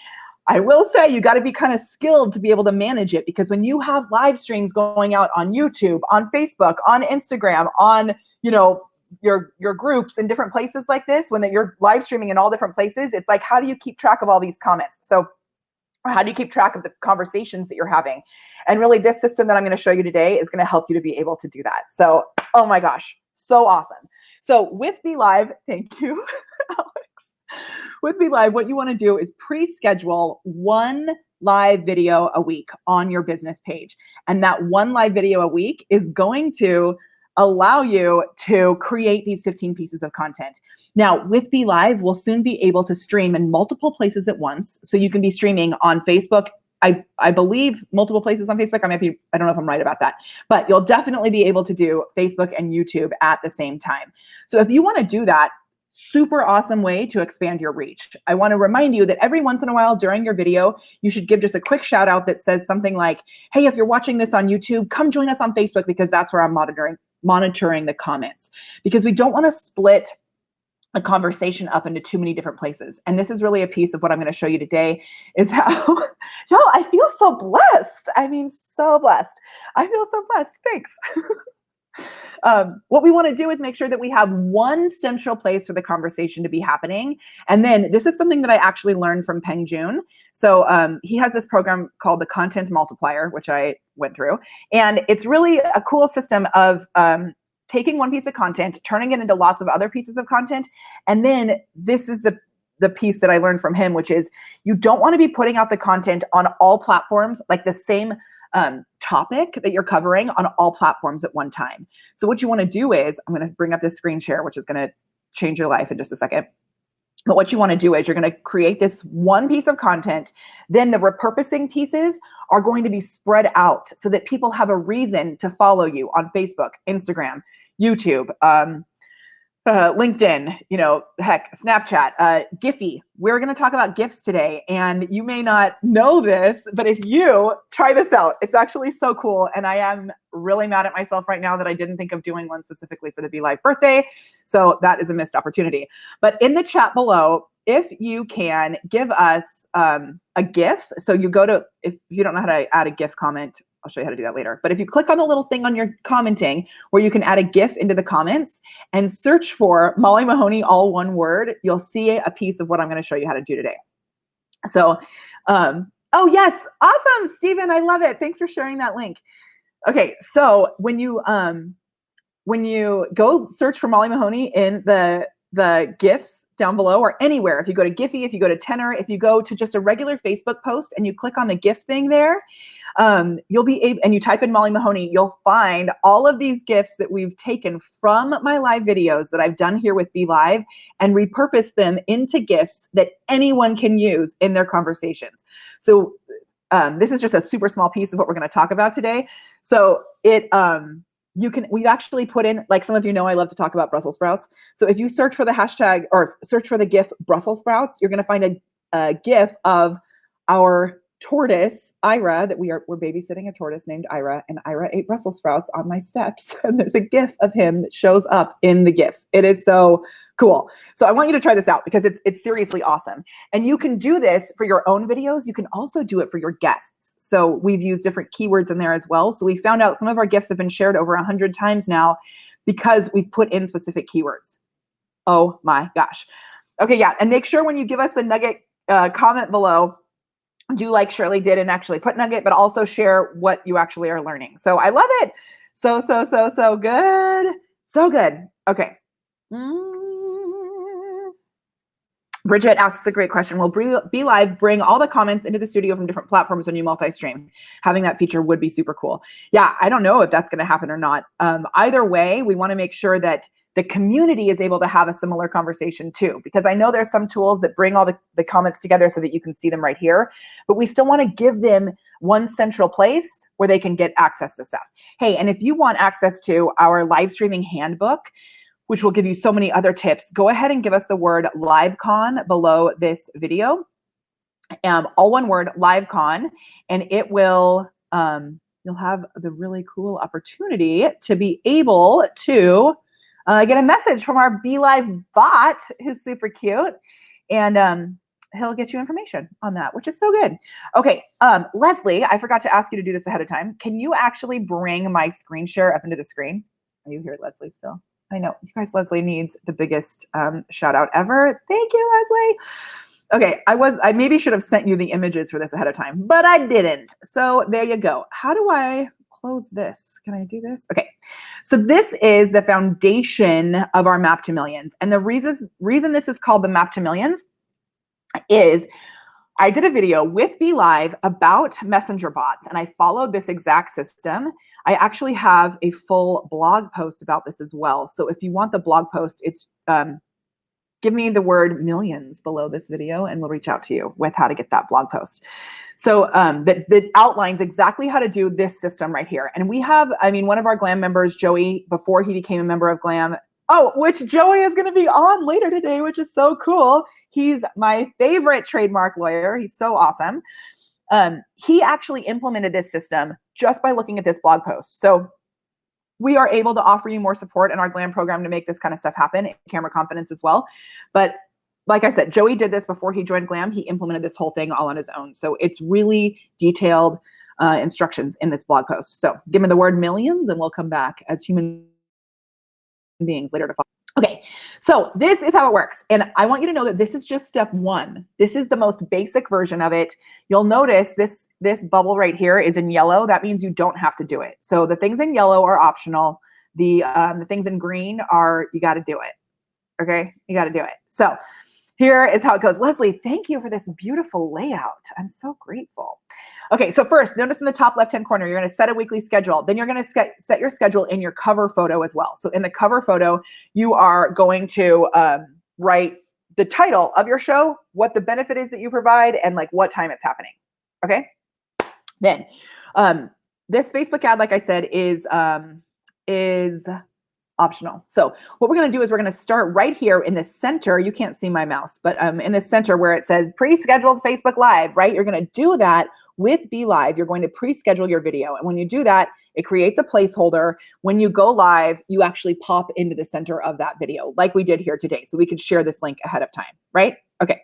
I will say you got to be kind of skilled to be able to manage it, because when you have live streams going out on YouTube, on Facebook, on Instagram, on, your groups in different places like this, when you're live streaming in all different places, it's like, how do you keep track of all these comments? So Or how do you keep track of the conversations that you're having? And really this system that I'm going to show you today is going to help you to be able to do that. So, oh my gosh, so awesome. So with BeLive, thank you, Alex. With BeLive, what you want to do is pre-schedule one live video a week on your business page. And that one live video a week is going to allow you to create these 15 pieces of content. Now, with BeLive, we'll soon be able to stream in multiple places at once. So you can be streaming on Facebook. I believe multiple places on Facebook. I don't know if I'm right about that, but you'll definitely be able to do Facebook and YouTube at the same time. So if you want to do that, super awesome way to expand your reach. I want to remind you that every once in a while during your video, you should give just a quick shout out that says something like, hey, if you're watching this on YouTube, come join us on Facebook because that's where I'm monitoring the comments, because we don't want to split a conversation up into too many different places. And this is really a piece of what I'm going to show you today is how, y'all, I feel so blessed. I mean, so blessed. I feel so blessed. Thanks. What we want to do is make sure that we have one central place for the conversation to be happening. And then this is something that I actually learned from Peng Joon. So he has this program called the Content Multiplier, which I went through. And it's really a cool system of taking one piece of content, turning it into lots of other pieces of content. And then this is the piece that I learned from him, which is you don't want to be putting out the content on all platforms, like the same topic that you're covering on all platforms at one time. So what you want to do is, I'm going to bring up this screen share, which is going to change your life in just a second. But what you want to do is you're going to create this one piece of content. Then the repurposing pieces are going to be spread out so that people have a reason to follow you on Facebook, Instagram, YouTube, LinkedIn, heck, Snapchat, Giphy. We're going to talk about GIFs today. And you may not know this, but if you try this out, it's actually so cool. And I am really mad at myself right now that I didn't think of doing one specifically for the BeLive birthday. So that is a missed opportunity. But in the chat below, if you can give us a GIF. So you go to, if you don't know how to add a GIF comment, I'll show you how to do that later. But if you click on the little thing on your commenting where you can add a GIF into the comments and search for Molly Mahoney, all one word, you'll see a piece of what I'm going to show you how to do today. So, oh yes, awesome, Stephen, I love it. Thanks for sharing that link. Okay, so when you go search for Molly Mahoney in the GIFs down below or anywhere, if you go to Giphy, if you go to Tenor, if you go to just a regular Facebook post and you click on the GIF thing there, you'll be able, and you type in Molly Mahoney, you'll find all of these GIFs that we've taken from my live videos that I've done here with BeLive and repurposed them into GIFs that anyone can use in their conversations. So this is just a super small piece of what we're going to talk about today. So we actually put in, like some of you know, I love to talk about Brussels sprouts. So if you search for the hashtag or search for the GIF Brussels sprouts, you're going to find a GIF of our tortoise, Ira, that we're babysitting a tortoise named Ira, and Ira ate Brussels sprouts on my steps. And there's a GIF of him that shows up in the GIFs. It is so cool. So I want you to try this out because it's seriously awesome. And you can do this for your own videos. You can also do it for your guests. So we've used different keywords in there as well. So we found out some of our GIFs have been shared over 100 times now because we've put in specific keywords. Oh my gosh. Okay, yeah. And make sure when you give us the nugget comment below, do like Shirley did and actually put nugget, but also share what you actually are learning. So I love it. So good. So good. Okay. Bridget asks a great question. Will BeLive bring all the comments into the studio from different platforms when you multi-stream? Having that feature would be super cool. Yeah, I don't know if that's going to happen or not. Either way, we want to make sure that the community is able to have a similar conversation too, because I know there's some tools that bring all the comments together so that you can see them right here, but we still want to give them one central place where they can get access to stuff. Hey, and if you want access to our live streaming handbook, which will give you so many other tips, go ahead and give us the word LiveCon below this video. All one word, LiveCon, and it will, you'll have the really cool opportunity to be able to get a message from our BeLive bot, who's super cute, and he'll get you information on that, which is so good. Okay, Leslie, I forgot to ask you to do this ahead of time. Can you actually bring my screen share up into the screen? Are you here, Leslie, still? I know, you guys, Leslie needs the biggest shout out ever. Thank you, Okay, I maybe should have sent you the images for this ahead of time, but I didn't. So there you go. How do I close this? Can I do this? Okay, so this is the foundation of our Map to Millions. And the reason this is called the Map to Millions is I did a video with BeLive about messenger bots, and I followed this exact system. I actually have a full blog post about this as well. So if you want the blog post, it's give me the word millions below this video and we'll reach out to you with how to get that blog post. So that outlines exactly how to do this system right here. And we have, I mean, one of our GLAM members, Joey, before he became a member of GLAM, which Joey is going to be on later today, which is so cool. He's my favorite trademark lawyer. He's so awesome. He actually implemented this system just by looking at this blog post. So we are able to offer you more support in our GLAM program to make this kind of stuff happen, camera confidence as well. But like I said, Joey did this before he joined GLAM. He implemented this whole thing all on his own. So it's really detailed instructions in this blog post. So give me the word millions and we'll come back as human beings later to follow. Okay, so this is how it works. And I want you to know that this is just step one. This is the most basic version of it. You'll notice this bubble right here is in yellow. That means you don't have to do it. So the things in yellow are optional. The things in green are, you got to do it. Okay, you got to do it. So here is how it goes. Leslie, thank you for this beautiful layout. I'm so grateful. Okay, so first, notice in the top left-hand corner, you're going to set a weekly schedule. Then you're going to set your schedule in your cover photo as well. So in the cover photo, you are going to write the title of your show, what the benefit is that you provide, and like what time it's happening. Okay. Then this Facebook ad, like I said, is optional. So what we're going to do is we're going to start right here in the center. You can't see my mouse, but in the center where it says pre-scheduled Facebook Live, right? You're going to do that with BeLive. You're going to pre-schedule your video. And when you do that, it creates a placeholder. When you go live, you actually pop into the center of that video like we did here today. So we could share this link ahead of time, right? Okay.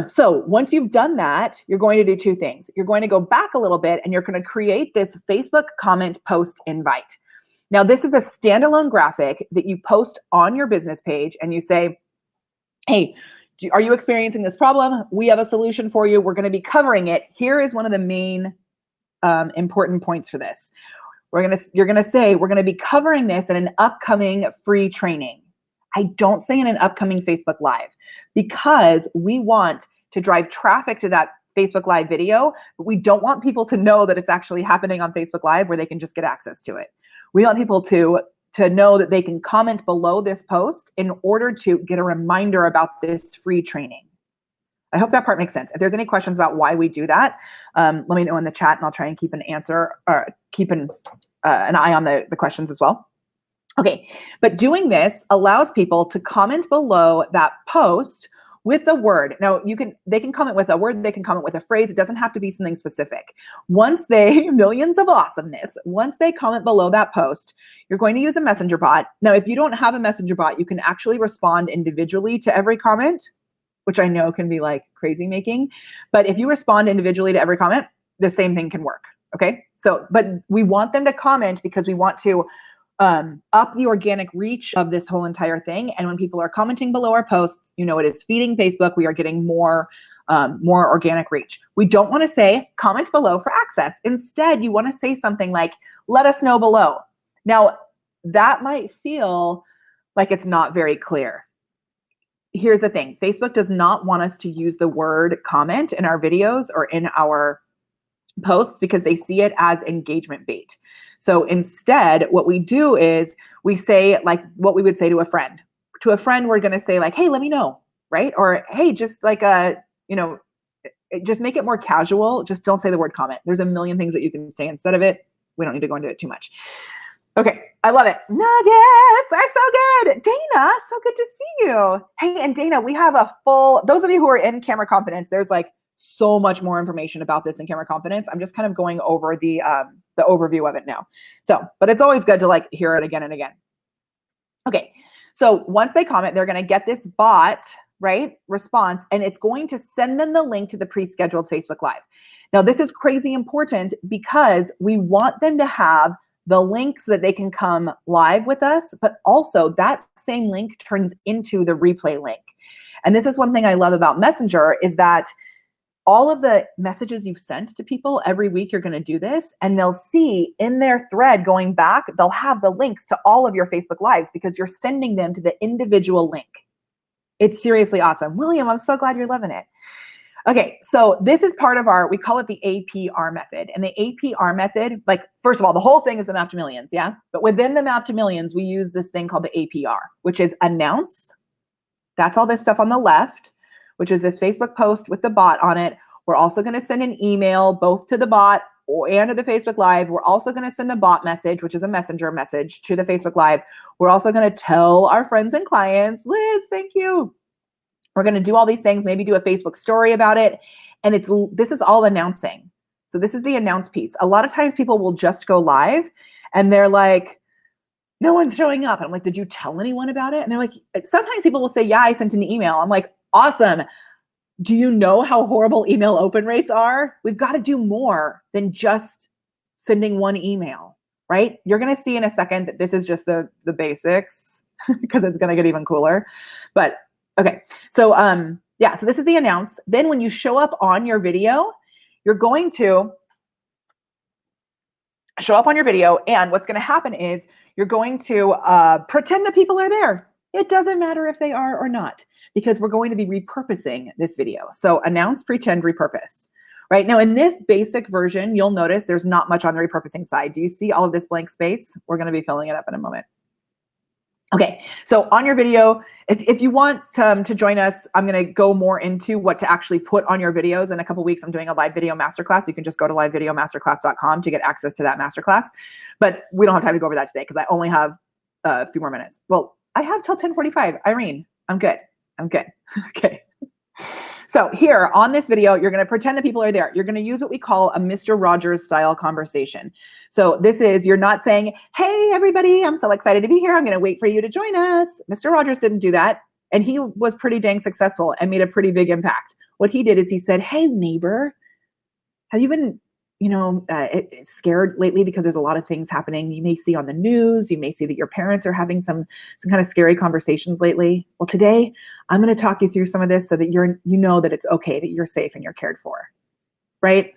So once you've done that, you're going to do two things. You're going to go back a little bit and you're going to create this Facebook comment post invite. Now, this is a standalone graphic that you post on your business page and you say, hey, are you experiencing this problem? We have a solution for you. We're going to be covering it. Here is one of the main important points for this. You're going to say, we're going to be covering this in an upcoming free training. I don't say in an upcoming Facebook Live because we want to drive traffic to that Facebook Live video, but we don't want people to know that it's actually happening on Facebook Live where they can just get access to it. We want people to know that they can comment below this post in order to get a reminder about this free training. I hope that part makes sense. If there's any questions about why we do that, let me know in the chat and I'll try and keep an answer or keep an eye on the questions as well. Okay, but doing this allows people to comment below that post with a word. Now they can comment with a word, they can comment with a phrase. It doesn't have to be something specific. Once millions of awesomeness, once they comment below that post, you're going to use a messenger bot. Now, if you don't have a messenger bot, you can actually respond individually to every comment, which I know can be like crazy making. But if you respond individually to every comment, the same thing can work. Okay. So, but we want them to comment because we want to up the organic reach of this whole entire thing. And when people are commenting below our posts, you know, it is feeding Facebook. We are getting more organic reach. We don't want to say comment below for access. Instead, you want to say something like, let us know below. Now, that might feel like it's not very clear. Here's the thing. Facebook does not want us to use the word comment in our videos or in our posts because they see it as engagement bait. So instead, what we do is we say like what we would say to a friend. To a friend, we're going to say like, hey, let me know, right? Or hey, just like just make it more casual. Just don't say the word comment. There's a million things that you can say instead of it. We don't need to go into it too much. Okay, I love it. Nuggets are so good. Dana, so good to see you. Hey, and Dana, we have a full, those of you who are in Camera Confidence, there's like so much more information about this in Camera Confidence. I'm just kind of going over the overview of it now. So, but it's always good to like hear it again and again. Okay, so once they comment, they're going to get this bot, right, response, and it's going to send them the link to the pre-scheduled Facebook Live. Now, this is crazy important because we want them to have the link so that they can come live with us, but also that same link turns into the replay link. And this is one thing I love about Messenger is that all of the messages you've sent to people every week, you're going to do this, and they'll see in their thread going back, they'll have the links to all of your Facebook Lives because you're sending them to the individual link. It's seriously awesome. William, I'm so glad you're loving it. Okay, so this is part of we call it the APR method. And the APR method, like, first of all, the whole thing is the Map to Millions, yeah? But within the Map to Millions, we use this thing called the APR, which is announce. That's all this stuff on the left, which is this Facebook post with the bot on it. We're also going to send an email both to the bot and to the Facebook Live. We're also going to send a bot message, which is a messenger message, to the Facebook Live. We're also going to tell our friends and clients, Liz, thank you. We're going to do all these things, maybe do a Facebook story about it. And this is all announcing. So this is the announce piece. A lot of times people will just go live and they're like, no one's showing up. And I'm like, did you tell anyone about it? And they're like, sometimes people will say, yeah, I sent an email. I'm like, awesome. Do you know how horrible email open rates are? We've got to do more than just sending one email, right? You're going to see in a second that this is just the basics because it's going to get even cooler. But okay, so yeah, so this is the announce. Then when you show up on your video, you're going to show up on your video, and what's going to happen is you're going to pretend that people are there. It doesn't matter if they are or not, because we're going to be repurposing this video. So announce, pretend, repurpose. Right now in this basic version, you'll notice there's not much on the repurposing side. Do you see all of this blank space? We're going to be filling it up in a moment. Okay, so on your video, if you want to join us, I'm going to go more into what to actually put on your videos. In a couple weeks, I'm doing a live video masterclass. You can just go to livevideomasterclass.com to get access to that masterclass. But we don't have time to go over that today because I only have a few more minutes. Well, I have till 10:45. Irene, I'm good. I'm good. Okay. So here on this video, you're going to pretend that people are there. You're going to use what we call a Mr. Rogers style conversation. So this is, you're not saying, hey, everybody, I'm so excited to be here. I'm going to wait for you to join us. Mr. Rogers didn't do that. And he was pretty dang successful and made a pretty big impact. What he did is he said, hey, neighbor, have you been, scared lately because there's a lot of things happening? You may see on the news, you may see that your parents are having some kind of scary conversations lately. Well, today I'm going to talk you through some of this so that you know that it's okay, that you're safe and you're cared for, right?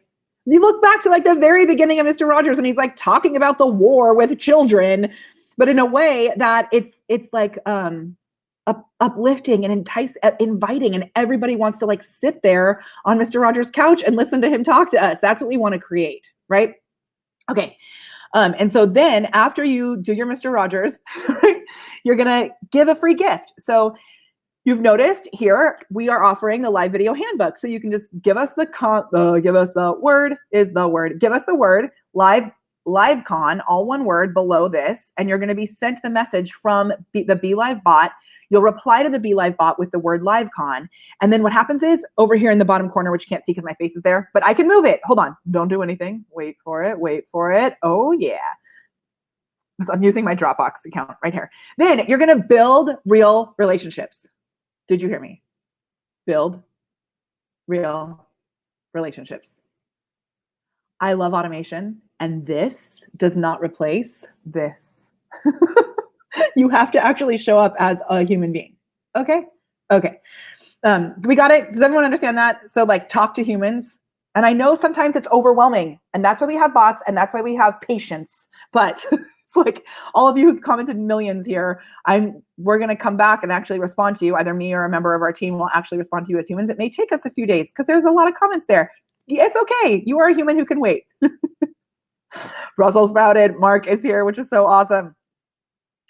You look back to like the very beginning of Mr. Rogers and he's like talking about the war with children, but in a way that it's like uplifting and inviting, and everybody wants to like sit there on Mr. Rogers' couch and listen to him talk to us. That's what we want to create, right? Okay. And so then after you do your Mr. Rogers, you're going to give a free gift. So you've noticed here, we are offering the live video handbook. So you can just give us the word LiveCon, all one word below this, and you're going to be sent the message from the BeLive bot. You'll reply to the BeLive bot with the word LiveCon. And then what happens is over here in the bottom corner, which you can't see because my face is there, but I can move it. Hold on. Don't do anything. Wait for it. Wait for it. Oh, yeah. So I'm using my Dropbox account right here. Then you're going to build real relationships. Did you hear me? Build real relationships. I love automation, and this does not replace this. You have to actually show up as a human being. Okay? Okay. We got it? Does everyone understand that? So like talk to humans. And I know sometimes it's overwhelming, and that's why we have bots, and that's why we have patience. But it's like all of you who commented millions here, we're going to come back and actually respond to you. Either me or a member of our team will actually respond to you as humans. It may take us a few days because there's a lot of comments there. It's okay. You are a human who can wait. Russell sprouted. Mark is here, which is so awesome.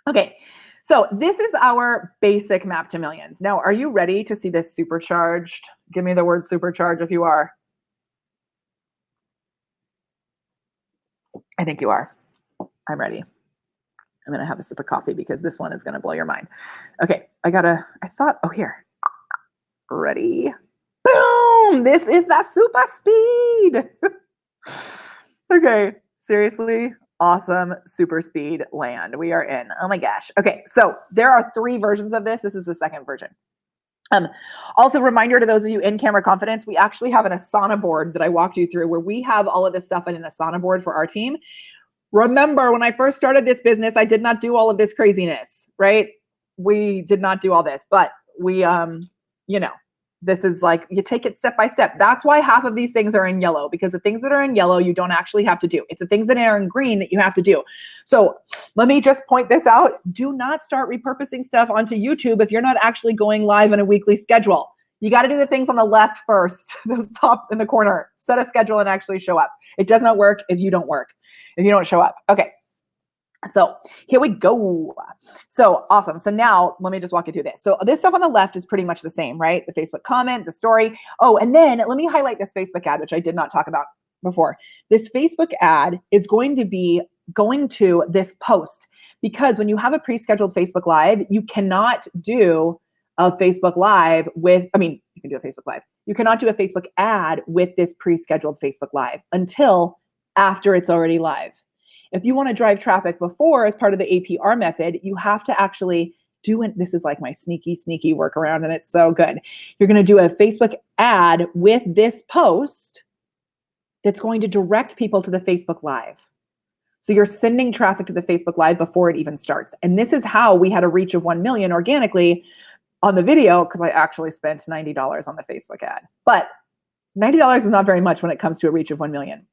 Okay, so this is our basic Map to Millions. Now, are you ready to see this supercharged? Give me the word supercharged if you are. I think you are. I'm ready. I'm going to have a sip of coffee because this one is going to blow your mind. Okay, here. Ready? Boom! This is that super speed. Okay, seriously. Awesome super speed land. We are in. Oh my gosh. Okay, so there are 3 versions of this. This is the second version. Also, reminder to those of you in Camera Confidence, we actually have an Asana board that I walked you through where we have all of this stuff in an Asana board for our team. Remember, when I first started this business, I did not do all of this craziness, right? We did not do all this, but we you know, this is like, you take it step by step. That's why half of these things are in yellow, because the things that are in yellow, you don't actually have to do. It's the things that are in green that you have to do. So let me just point this out. Do not start repurposing stuff onto YouTube if you're not actually going live on a weekly schedule. You got to do the things on the left first, those top in the corner. Set a schedule and actually show up. It does not work if you don't work, if you don't show up. Okay. So here we go. So awesome. So now let me just walk you through this. So this stuff on the left is pretty much the same, right? The Facebook comment, the story. Oh, and then let me highlight this Facebook ad, which I did not talk about before. This Facebook ad is going to be going to this post, because when you have a pre-scheduled Facebook Live, you cannot do a Facebook Live with, I mean, you can do a Facebook Live. You cannot do a Facebook ad with this pre-scheduled Facebook Live until after it's already live. If you want to drive traffic before as part of the APR method, you have to actually do it. This is like my sneaky workaround, and it's so good. You're going to do a Facebook ad with this post that's going to direct people to the Facebook Live. So you're sending traffic to the Facebook Live before it even starts. And this is how we had a reach of 1 million organically on the video, because I actually spent $90 on the Facebook ad. But $90 is not very much when it comes to a reach of 1 million.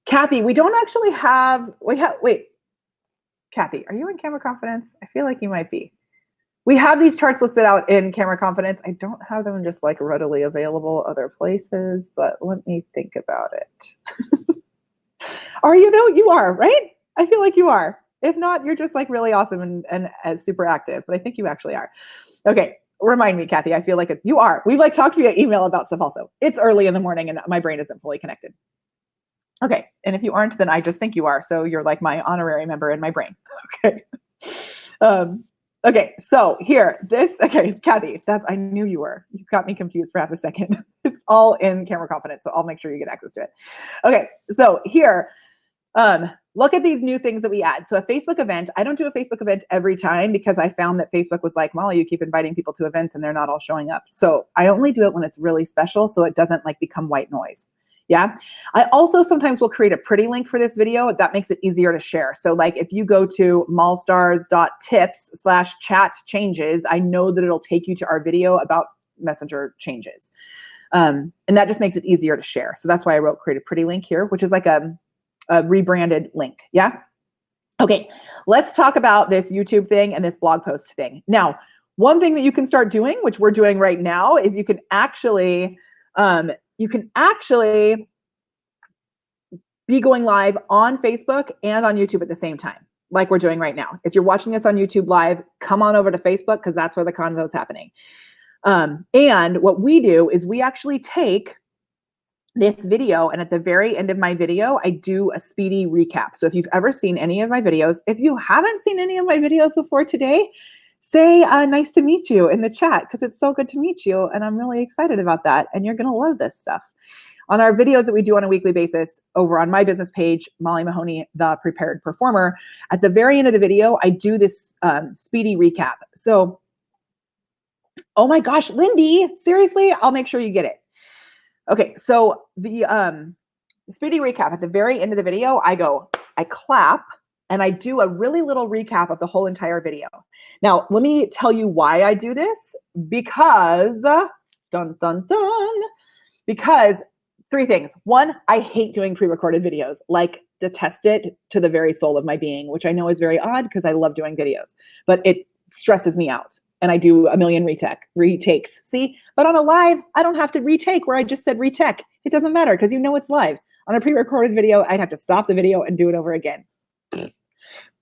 Kathy, we don't actually have, wait, Kathy, are you in Camera Confidence? I feel like you might be. We have these charts listed out in Camera Confidence. I don't have them just like readily available other places, but let me think about it. Are you though? You are, right? I feel like you are. If not, you're just like really awesome and super active, but I think you actually are. Okay, remind me, Kathy, I feel like you are. We've like talked via email about stuff also. It's early in the morning and my brain isn't fully connected. Okay, and if you aren't, then I just think you are. So you're like my honorary member in my brain. Okay. Okay, so here, okay, Kathy, I knew you were. You got me confused for half a second. It's all in Camera Confidence, so I'll make sure you get access to it. Okay, so here, look at these new things that we add. So a Facebook event, I don't do a Facebook event every time because I found that Facebook was like, Molly, you keep inviting people to events and they're not all showing up. So I only do it when it's really special so it doesn't like become white noise. Yeah. I also sometimes will create a pretty link for this video. That makes it easier to share. So like if you go to mallstars.tips/chat changes, I know that it'll take you to our video about messenger changes. And that just makes it easier to share. So that's why I wrote create a pretty link here, which is like a rebranded link. Yeah. Okay. Let's talk about this YouTube thing and this blog post thing. Now, one thing that you can start doing, which we're doing right now, is you can actually be going live on Facebook and on YouTube at the same time, like we're doing right now. If you're watching this on YouTube live, come on over to Facebook because that's where the convo is happening. And what we do is we actually take this video, and at the very end of my video, I do a speedy recap. So if you've ever seen any of my videos, if you haven't seen any of my videos before today, say nice to meet you in the chat because it's so good to meet you. And I'm really excited about that. And you're going to love this stuff. On our videos that we do on a weekly basis over on my business page, Molly Mahoney, The Prepared Performer, at the very end of the video, I do this speedy recap. So, oh my gosh, Lindy, seriously, I'll make sure you get it. Okay, so the speedy recap at the very end of the video, I clap, and I do a really little recap of the whole entire video. Now, let me tell you why I do this, because, because three things. One, I hate doing pre-recorded videos, like detest it to the very soul of my being, which I know is very odd because I love doing videos, but it stresses me out. And I do a million retakes. See, but on a live, I don't have to retake where I just said retake. It doesn't matter because you know it's live. On a pre-recorded video, I'd have to stop the video and do it over again.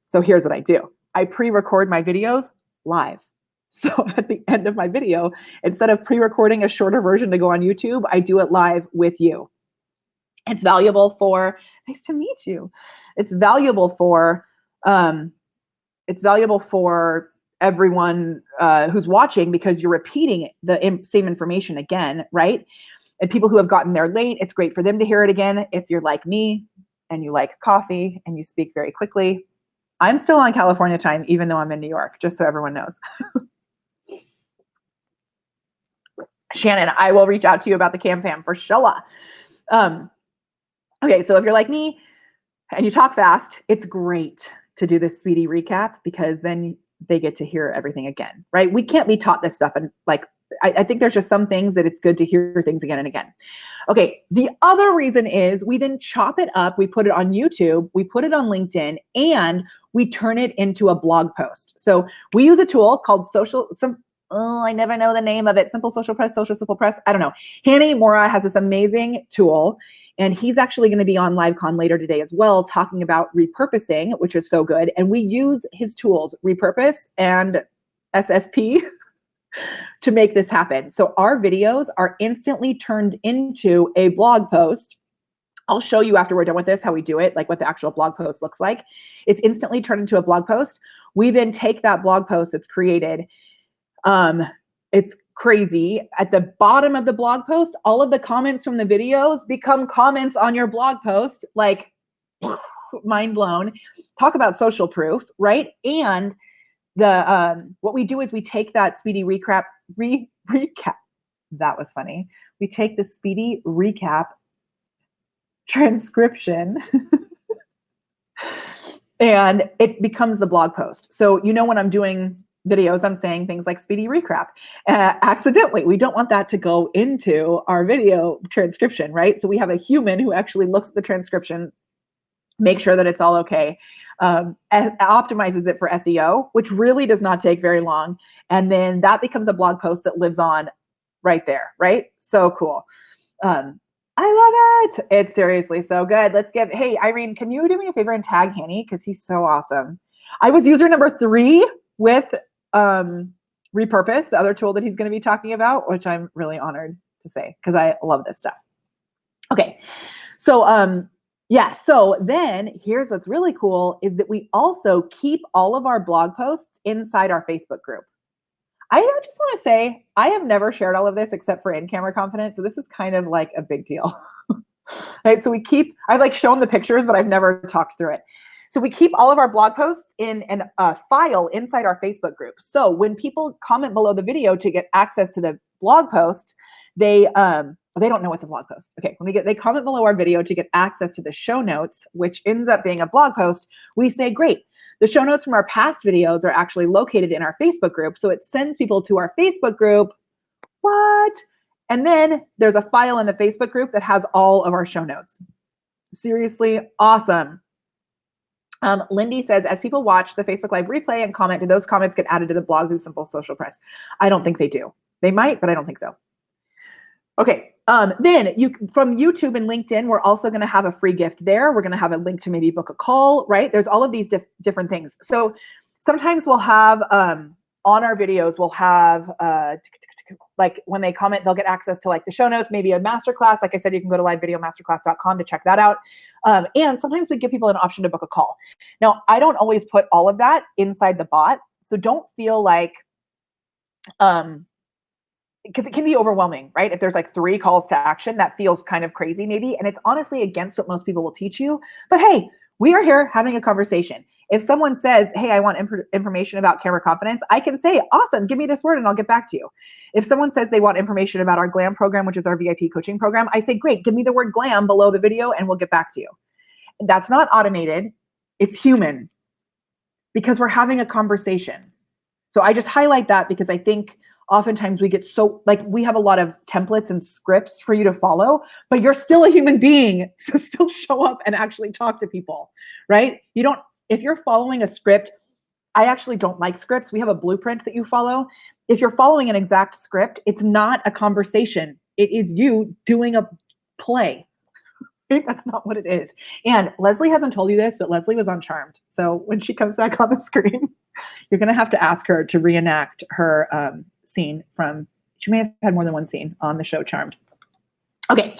So here's what I do. I pre-record my videos live. So at the end of my video, instead of pre-recording a shorter version to go on YouTube, I do it live with you. It's valuable for, nice to meet you. It's valuable for everyone who's watching because you're repeating the same information again, right? And people who have gotten there late, it's great for them to hear it again. If you're like me and you like coffee and you speak very quickly, I'm still on California time, even though I'm in New York, just so everyone knows. Shannon, I will reach out to you about the campaign for sure. Okay, so if you're like me and you talk fast, it's great to do this speedy recap because then they get to hear everything again, right? We can't be taught this stuff. And like, I think there's just some things that it's good to hear things again and again. Okay, the other reason is we then chop it up, we put it on YouTube, we put it on LinkedIn, and we turn it into a blog post. So we use a tool called I never know the name of it, Simple Social Press, Social Simple Press, I don't know. Hanny Mora has this amazing tool, and he's actually going to be on LiveCon later today as well, talking about repurposing, which is so good. And we use his tools, Repurpose and SSP, to make this happen. So our videos are instantly turned into a blog post. I'll show you after we're done with this how we do it, like what the actual blog post looks like. It's instantly turned into a blog post. We then take that blog post that's created. It's crazy. At the bottom of the blog post, all of the comments from the videos become comments on your blog post, like mind blown. Talk about social proof, right? And what we do is we take that speedy recap. That was funny. We take the speedy recap transcription and it becomes the blog post. So, when I'm doing videos, I'm saying things like speedy recap accidentally. We don't want that to go into our video transcription, right? So we have a human who actually looks at the transcription, make sure that it's all okay, and optimizes it for SEO, which really does not take very long. And then that becomes a blog post that lives on right there, right? So cool. I love it. It's seriously so good. Hey, Irene, can you do me a favor and tag Hanny? Because he's so awesome. I was user number 3 with Repurpose, the other tool that he's going to be talking about, which I'm really honored to say because I love this stuff. Okay, so yeah, so then here's what's really cool is that we also keep all of our blog posts inside our Facebook group. I just want to say, I have never shared all of this except for in-camera confidence, so this is kind of like a big deal. Right, so I've like shown the pictures, but I've never talked through it. So we keep all of our blog posts in a file inside our Facebook group. So when people comment below the video to get access to the blog post, they don't know what's a blog post. Okay, they comment below our video to get access to the show notes, which ends up being a blog post, we say, great. The show notes from our past videos are actually located in our Facebook group. So it sends people to our Facebook group. What? And then there's a file in the Facebook group that has all of our show notes. Seriously awesome. Lindy says, as people watch the Facebook Live replay and comment, do those comments get added to the blog through Simple Social Press? I don't think they do. They might, but I don't think so. Okay, then from YouTube and LinkedIn, we're also going to have a free gift there. We're going to have a link to maybe book a call, right? There's all of these different things. So sometimes we'll have, on our videos, we'll have, like when they comment, they'll get access to like the show notes, maybe a masterclass. Like I said, you can go to livevideomasterclass.com to check that out. And sometimes we give people an option to book a call. Now, I don't always put all of that inside the bot. So don't feel like, because it can be overwhelming, right? If there's like 3 calls to action, that feels kind of crazy maybe. And it's honestly against what most people will teach you. But hey, we are here having a conversation. If someone says, hey, I want information about camera confidence, I can say, awesome, give me this word and I'll get back to you. If someone says they want information about our GLAM program, which is our VIP coaching program, I say, great, give me the word GLAM below the video and we'll get back to you. That's not automated, it's human because we're having a conversation. So I just highlight that because I think oftentimes we get so, like we have a lot of templates and scripts for you to follow, but you're still a human being. So still show up and actually talk to people, right? If you're following a script, I actually don't like scripts. We have a blueprint that you follow. If you're following an exact script, it's not a conversation. It is you doing a play. That's not what it is. And Leslie hasn't told you this, but Leslie was on Charmed. So when she comes back on the screen, you're going to have to ask her to reenact her scene she may have had more than one scene on the show Charmed. Okay.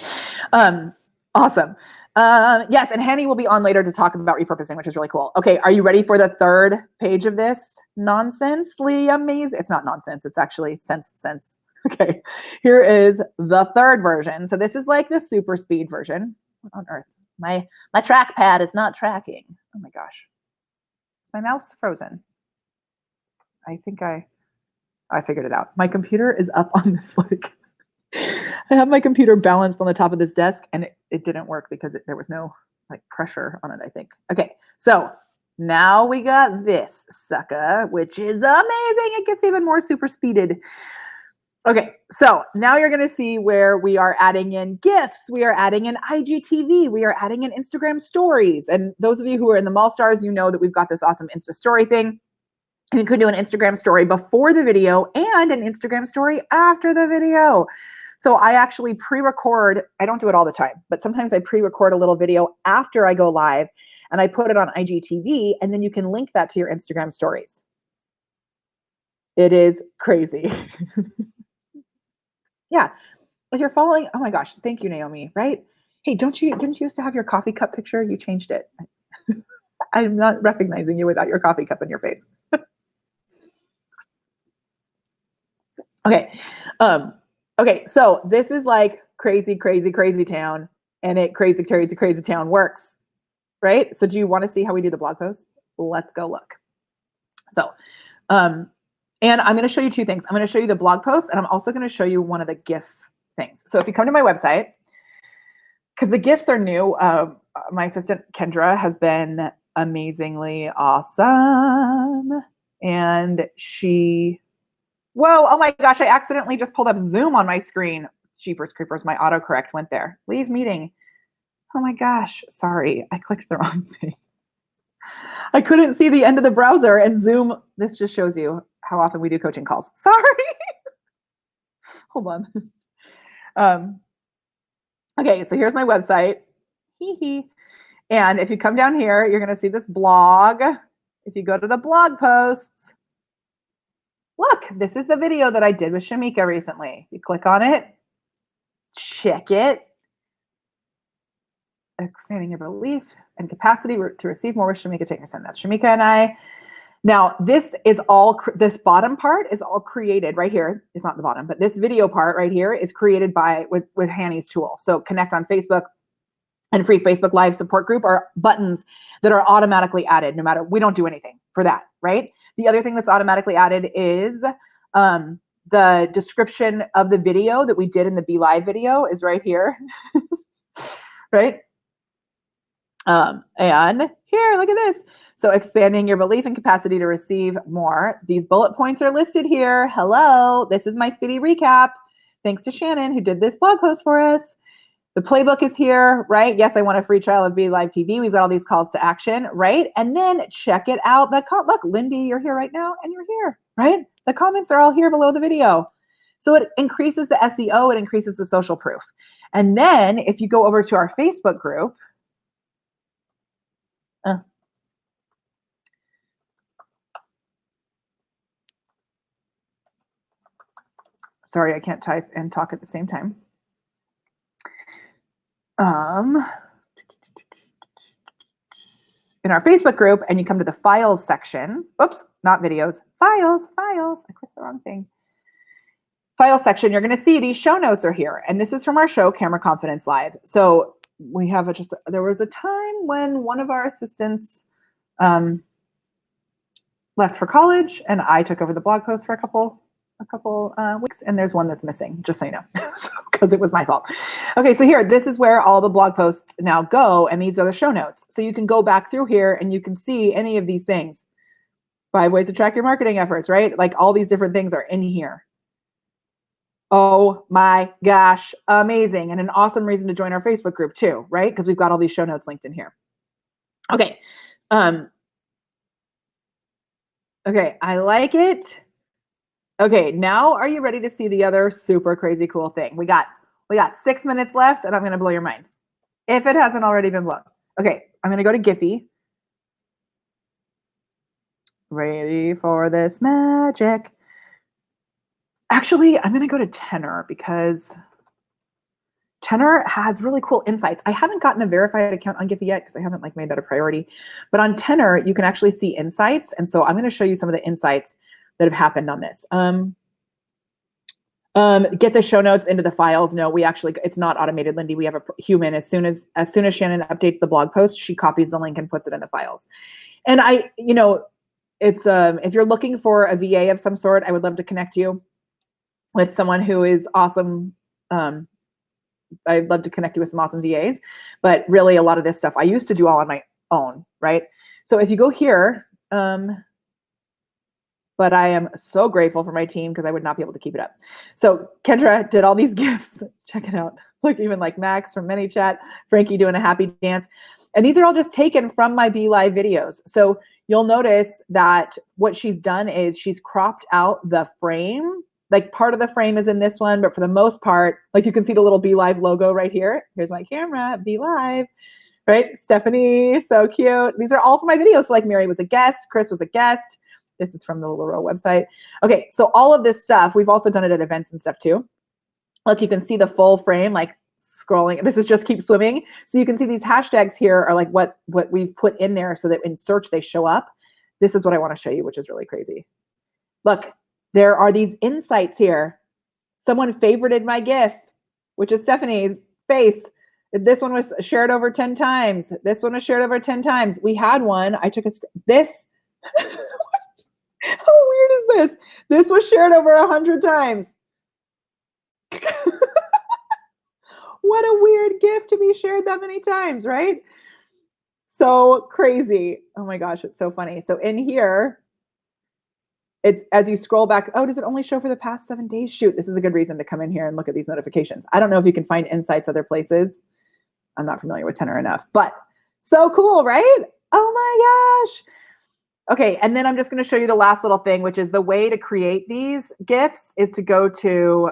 Awesome. Yes, and Hanny will be on later to talk about repurposing, which is really cool. Okay, are you ready for the 3rd page of this nonsensely amazing? It's not nonsense, it's actually sense. Okay, here is the 3rd version. So this is like the super speed version. What on earth? My trackpad is not tracking. Oh my gosh. Is my mouse frozen? I think I figured it out. My computer is up on this like I have my computer balanced on the top of this desk and it didn't work because there was no like pressure on it, I think. Okay, so now we got this sucker, which is amazing. It gets even more super speeded. Okay, so now you're going to see where we are adding in GIFs, we are adding in IGTV, we are adding in Instagram stories. And those of you who are in the Mall Stars, you know that we've got this awesome Insta story thing. You could do an Instagram story before the video and an Instagram story after the video. So I actually pre-record, I don't do it all the time, but sometimes I pre-record a little video after I go live and I put it on IGTV, and then you can link that to your Instagram stories. It is crazy. Yeah, if you're following, oh my gosh, thank you, Naomi, right? Hey, didn't you used to have your coffee cup picture? You changed it. I'm not recognizing you without your coffee cup in your face. Okay. Okay, so this is like crazy, crazy, crazy town, and it crazy, crazy, crazy town works, right? So do you want to see how we do the blog posts? Let's go look. So, and I'm going to show you two things. I'm going to show you the blog post, and I'm also going to show you one of the GIF things. So if you come to my website, because the GIFs are new, my assistant Kendra has been amazingly awesome. And she, whoa, oh my gosh, I accidentally just pulled up Zoom on my screen. Jeepers creepers, my autocorrect went there. Leave meeting. Oh my gosh, sorry, I clicked the wrong thing. I couldn't see the end of the browser, and Zoom, this just shows you how often we do coaching calls. Sorry. Hold on. Okay, so here's my website. And if you come down here, you're going to see this blog. If you go to the blog posts, look, this is the video that I did with Shamika recently. You click on it, check it. Expanding your belief and capacity to receive more with Shamika Tankerson. That's Shamika and I. Now, this is all, this bottom part is all created right here. It's not the bottom, but this video part right here is created with Hanny's tool. So connect on Facebook and free Facebook Live support group are buttons that are automatically added no matter, we don't do anything for that, right? The other thing that's automatically added is the description of the video that we did in the BeLive video is right here, right? And here, look at this. So expanding your belief and capacity to receive more. These bullet points are listed here. Hello, this is my speedy recap. Thanks to Shannon who did this blog post for us. The playbook is here, right? Yes, I want a free trial of BeLive TV. We've got all these calls to action, right? And then check it out. Look, Lindy, you're here right now and you're here, right? The comments are all here below the video. So it increases the SEO, it increases the social proof. And then if you go over to our Facebook group, sorry, I can't type and talk at the same time. In our Facebook group, and you come to the files section. Oops, not videos. Files. I clicked the wrong thing. Files section, you're going to see these show notes are here. And this is from our show, Camera Confidence Live. So we have there was a time when one of our assistants left for college, and I took over the blog post for a couple weeks, and there's one that's missing, just so you know, because it was my fault. Okay, so here, this is where all the blog posts now go, and these are the show notes. So you can go back through here and you can see any of these things. 5 ways to track your marketing efforts, right? Like all these different things are in here. Oh my gosh, amazing. And an awesome reason to join our Facebook group too, right? Because we've got all these show notes linked in here. Okay. Okay, I like it. Okay, now are you ready to see the other super crazy cool thing? We got 6 minutes left, and I'm going to blow your mind if it hasn't already been blown. Okay, I'm going to go to Giphy. Ready for this magic. Actually, I'm going to go to Tenor because Tenor has really cool insights. I haven't gotten a verified account on Giphy yet because I haven't made that a priority. But on Tenor, you can actually see insights, and so I'm going to show you some of the insights that have happened on this. Get the show notes into the files. No, it's not automated, Lindy. We have a human. As soon as Shannon updates the blog post, she copies the link and puts it in the files. And it's if you're looking for a VA of some sort, I would love to connect you with someone who is awesome. I'd love to connect you with some awesome VAs, but really a lot of this stuff I used to do all on my own, right? So if you go here, but I am so grateful for my team because I would not be able to keep it up. So Kendra did all these GIFs. Check it out. Look, even like Max from ManyChat, Frankie doing a happy dance. And these are all just taken from my BeLive videos. So you'll notice that what she's done is she's cropped out the frame. Like part of the frame is in this one, but for the most part, like you can see the little BeLive logo right here. Here's my camera, BeLive, right? Stephanie, so cute. These are all from my videos. So like Mary was a guest, Chris was a guest. This is from the LaRoe website. Okay, so all of this stuff, we've also done it at events and stuff too. Look, you can see the full frame, like scrolling. This is just keep swimming. So you can see these hashtags here are like what we've put in there so that in search they show up. This is what I want to show you, which is really crazy. Look, there are these insights here. Someone favorited my GIF, which is Stephanie's face. This one was shared over 10 times. This one was shared over 10 times. We had one. I took this. How weird is this? This was shared over 100 times. What a weird GIF to be shared that many times, right? So crazy. Oh my gosh, it's so funny. So in here, it's as you scroll back, oh, does it only show for the past 7 days? Shoot, this is a good reason to come in here and look at these notifications. I don't know if you can find insights other places. I'm not familiar with Tenor enough, but so cool, right? Oh my gosh. Okay, and then I'm just going to show you the last little thing, which is the way to create these GIFs is to go to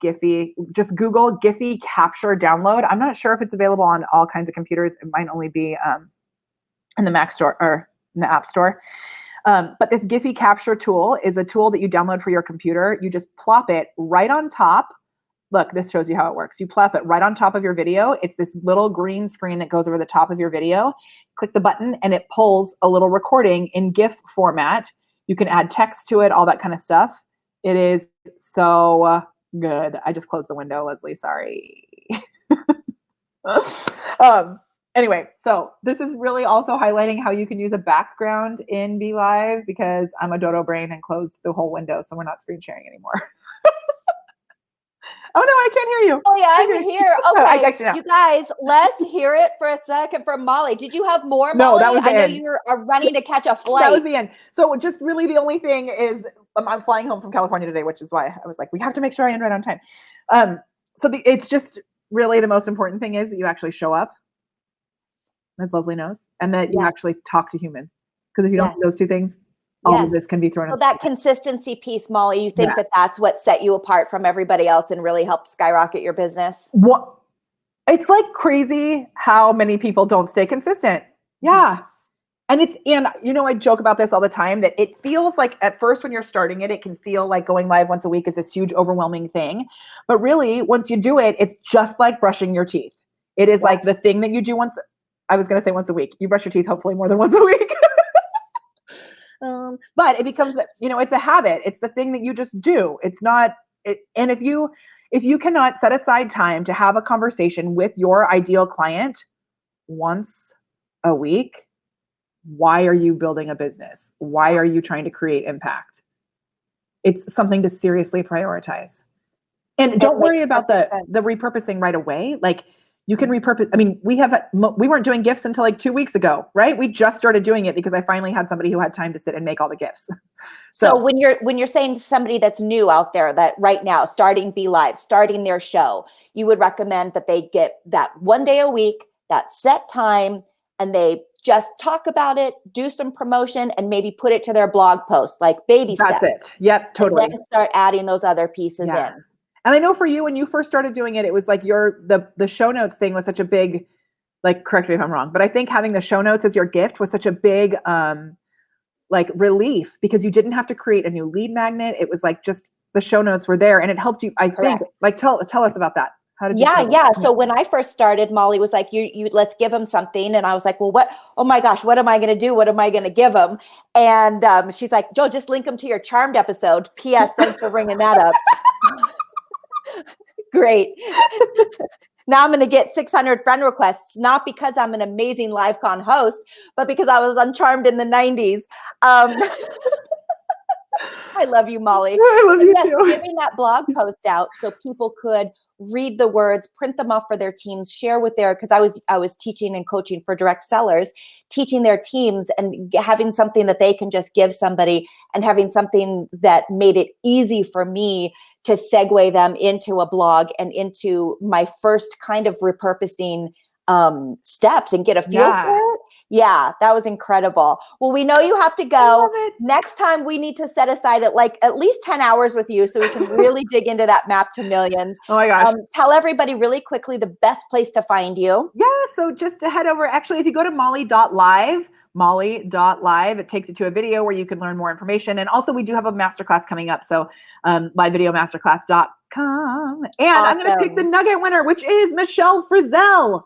Giphy. Just Google Giphy Capture Download. I'm not sure if it's available on all kinds of computers. It might only be in the Mac store or in the App Store. But this Giphy Capture tool is a tool that you download for your computer. You just plop it right on top. Look, this shows you how it works. You plop it right on top of your video. It's this little green screen that goes over the top of your video. Click the button and it pulls a little recording in GIF format. You can add text to it, all that kind of stuff. It is so good. I just closed the window, Leslie, sorry. Anyway, so this is really also highlighting how you can use a background in BeLive because I'm a dodo brain and closed the whole window, so we're not screen sharing anymore. Oh no, I can't hear you. Oh yeah, I'm here. Okay, I got you now. You guys, let's hear it for a second from Molly. Did you have more, No, Molly? that was the I know end. you are running to catch a flight. That was the end. So just really the only thing is I'm flying home from California today, which is why I was like, we have to make sure I end right on time. So it's just really the most important thing is that you actually show up, as Leslie knows, and that you actually talk to humans. Because if you don't do those two things, all of this can be thrown. So that consistency piece, Molly, you think that that's what set you apart from everybody else and really helped skyrocket your business? What? It's like crazy how many people don't stay consistent. Yeah. And I joke about this all the time that it feels like at first when you're starting it can feel like going live once a week is this huge overwhelming thing. But really, once you do it, it's just like brushing your teeth. It is like the thing that you do once a week. You brush your teeth hopefully more than once a week. But it becomes, it's a habit. It's the thing that you just do. It's not, and if you cannot set aside time to have a conversation with your ideal client once a week, why are you building a business? Why are you trying to create impact? It's something to seriously prioritize. And don't worry about the repurposing right away. Like you can repurpose. I mean, we weren't doing GIFs until like 2 weeks ago, right? We just started doing it because I finally had somebody who had time to sit and make all the GIFs. So when you're saying to somebody that's new out there that right now starting BeLive, starting their show, you would recommend that they get that 1 day a week, that set time, and they just talk about it, do some promotion, and maybe put it to their blog post, like baby steps. That's it. Yep, totally. And then start adding those other pieces in. And I know for you, when you first started doing it, it was like the show notes thing was such a big, like, correct me if I'm wrong, but I think having the show notes as your gift was such a big, like relief because you didn't have to create a new lead magnet. It was like just the show notes were there and it helped you, I think, like, tell us about that. How did you So when I first started, Molly was like, you let's give them something. And I was like, well, oh my gosh, what am I going to do? What am I going to give them? And she's like, Joe, just link them to your Charmed episode. P.S. Thanks for bringing that up. Great. Now I'm going to get 600 friend requests, not because I'm an amazing LiveCon host, but because I was on Charmed in the 90s. I love you, Molly. I love you Yes, too. giving that blog post out so people could read the words, print them off for their teams, share with their, because I was teaching and coaching for direct sellers, teaching their teams and having something that they can just give somebody, and having something that made it easy for me to segue them into a blog and into my first kind of repurposing steps and get a feel for it. Yeah, that was incredible. Well, we know you have to go. Next time we need to set aside at least 10 hours with you so we can really dig into that map to millions. Oh my gosh. Tell everybody really quickly the best place to find you. Yeah, so just to head over, actually, if you go to molly.live, it takes you to a video where you can learn more information. And also we do have a masterclass coming up. So livevideomasterclass.com. And awesome. I'm going to pick the nugget winner, which is Michelle Frizzell.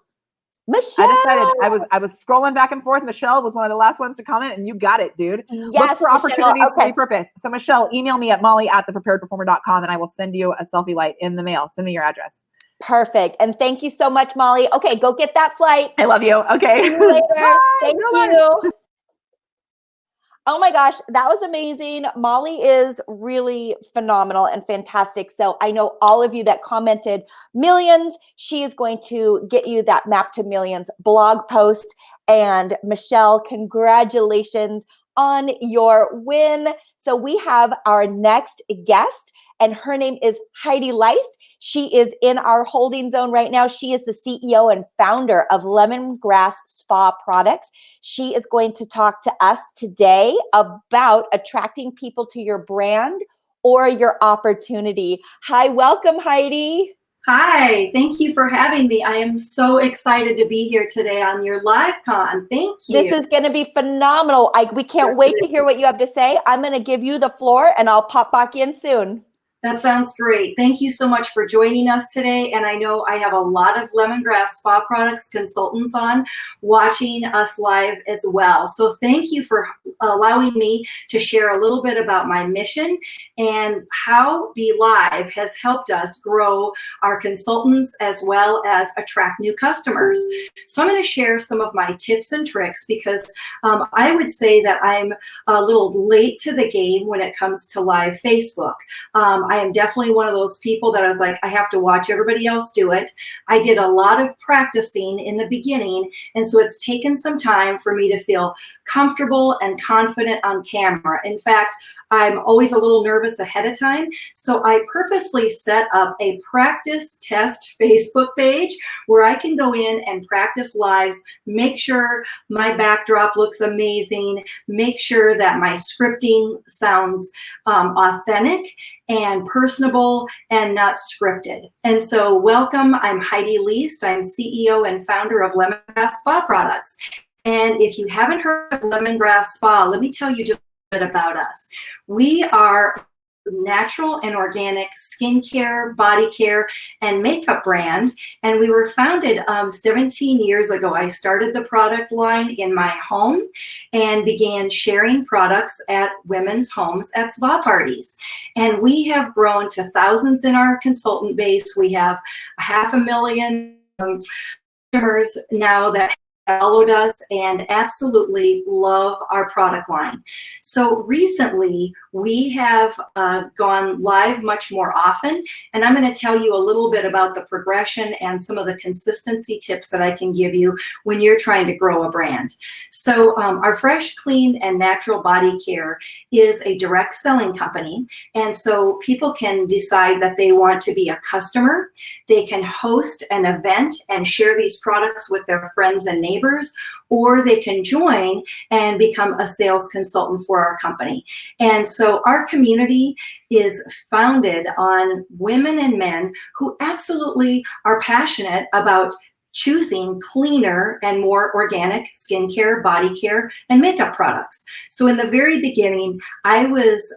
Michelle, I decided I was scrolling back and forth. Michelle was one of the last ones to comment, and you got it, dude. Yes, look for opportunities for repurpose. So Michelle, email me at molly@thepreparedperformer.com, and I will send you a selfie light in the mail. Send me your address. Perfect. And thank you so much, Molly. Okay, go get that flight. I love you. Okay. See you later. Bye. Thank you. Oh my gosh, that was amazing. Molly is really phenomenal and fantastic. So I know all of you that commented millions, she is going to get you that Map to Millions blog post. And Michelle, congratulations on your win. So we have our next guest, and her name is Heidi Leist. She is in our holding zone right now. She is the CEO and founder of Lemongrass Spa Products. She is going to talk to us today about attracting people to your brand or your opportunity. Hi, welcome, Heidi. Hi, thank you for having me. I am so excited to be here today on your LiveCon. Thank you. This is going to be phenomenal. We can't wait to hear what you have to say. I'm going to give you the floor, and I'll pop back in soon. That sounds great. Thank you so much for joining us today. And I know I have a lot of Lemongrass Spa Products consultants on watching us live as well. So thank you for allowing me to share a little bit about my mission and how BeLive has helped us grow our consultants as well as attract new customers. So I'm going to share some of my tips and tricks because I would say that I'm a little late to the game when it comes to live Facebook. I am definitely one of those people that I was like, I have to watch everybody else do it. I did a lot of practicing in the beginning, and so it's taken some time for me to feel comfortable and confident on camera. In fact, I'm always a little nervous ahead of time, so I purposely set up a practice test Facebook page where I can go in and practice lives, make sure my backdrop looks amazing, make sure that my scripting sounds authentic and personable and not scripted. And so welcome, I'm Heidi Leist. I'm CEO and founder of Lemongrass Spa Products. And if you haven't heard of Lemongrass Spa, let me tell you just a bit about us. We are natural and organic skincare, body care, and makeup brand. And we were founded 17 years ago. I started the product line in my home and began sharing products at women's homes at spa parties. And we have grown to thousands in our consultant base. We have 500,000 customers now that followed us and absolutely love our product line. So recently we have gone live much more often, and I'm going to tell you a little bit about the progression and some of the consistency tips that I can give you when you're trying to grow a brand. So our Fresh, Clean, and Natural Body Care is a direct selling company, and so people can decide that they want to be a customer. They can host an event and share these products with their friends and neighbors, or they can join and become a sales consultant for our company. And so our community is founded on women and men who absolutely are passionate about choosing cleaner and more organic skincare, body care, and makeup products. So in the very beginning, I was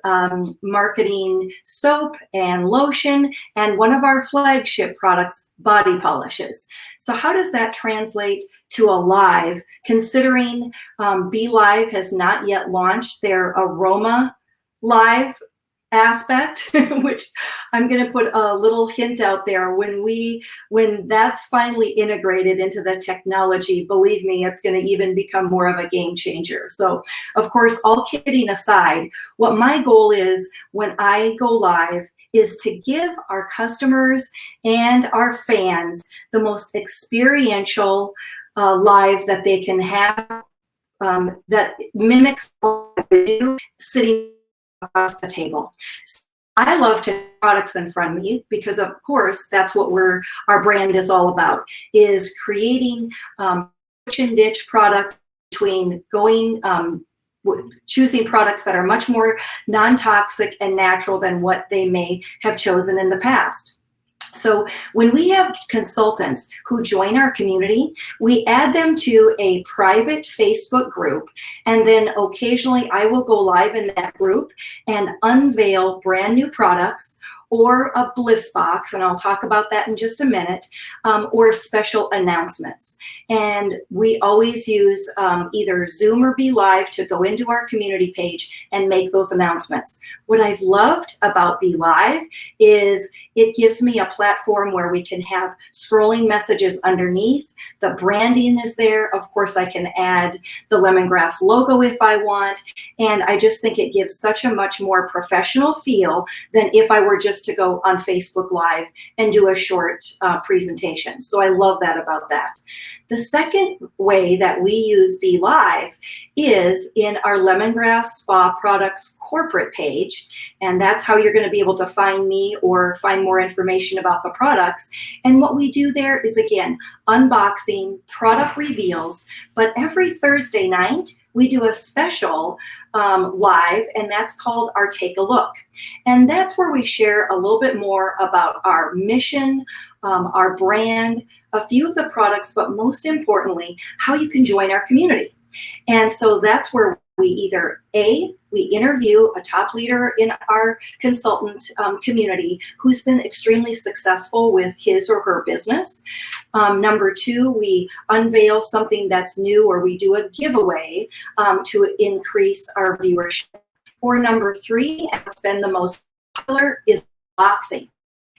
marketing soap and lotion and one of our flagship products, body polishes. So how does that translate to a live, considering BeLive has not yet launched their aroma live aspect, which I'm going to put a little hint out there. When that's finally integrated into the technology, believe me, it's going to even become more of a game changer. So, of course, all kidding aside, what my goal is when I go live is to give our customers and our fans the most experiential live that they can have, that mimics what they do sitting across the table. I love to have products in front of me because, of course, that's what our brand is all about, is creating ditch and ditch products between choosing products that are much more non-toxic and natural than what they may have chosen in the past. So when we have consultants who join our community, we add them to a private Facebook group, and then occasionally I will go live in that group and unveil brand new products or a bliss box, and I'll talk about that in just a minute, or special announcements. And we always use either Zoom or BeLive to go into our community page and make those announcements. What I've loved about BeLive is it gives me a platform where we can have scrolling messages underneath. The branding is there. Of course, I can add the lemongrass logo if I want. And I just think it gives such a much more professional feel than if I were just to go on Facebook Live and do a short presentation. So I love that about that. The second way that we use BeLive is in our Lemongrass Spa Products corporate page. And that's how you're going to be able to find me or find more information about the products. And what we do there is, again, unboxing, product reveals. But every Thursday night, we do a special live, and that's called our Take a Look. And that's where we share a little bit more about our mission, our brand, a few of the products, but most importantly, how you can join our community. And so that's where we either we interview a top leader in our consultant community who's been extremely successful with his or her business. Number two, we unveil something that's new, or we do a giveaway to increase our viewership. Or number three, and it's been the most popular, is unboxing.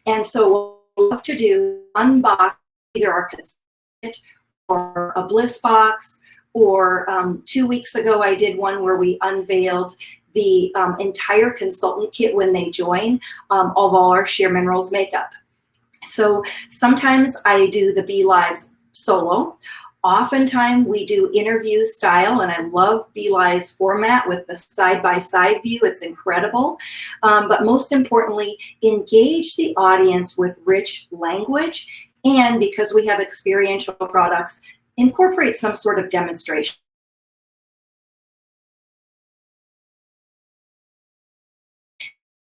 And so what we love to do, unbox either our consultant or a bliss box, or 2 weeks ago, I did one where we unveiled the entire consultant kit when they join of all our Sheer Minerals makeup. So sometimes I do the BeLives solo. Oftentimes we do interview style, and I love BeLive's format with the side-by-side view. It's incredible. But most importantly, engage the audience with rich language, and because we have experiential products, incorporate some sort of demonstration.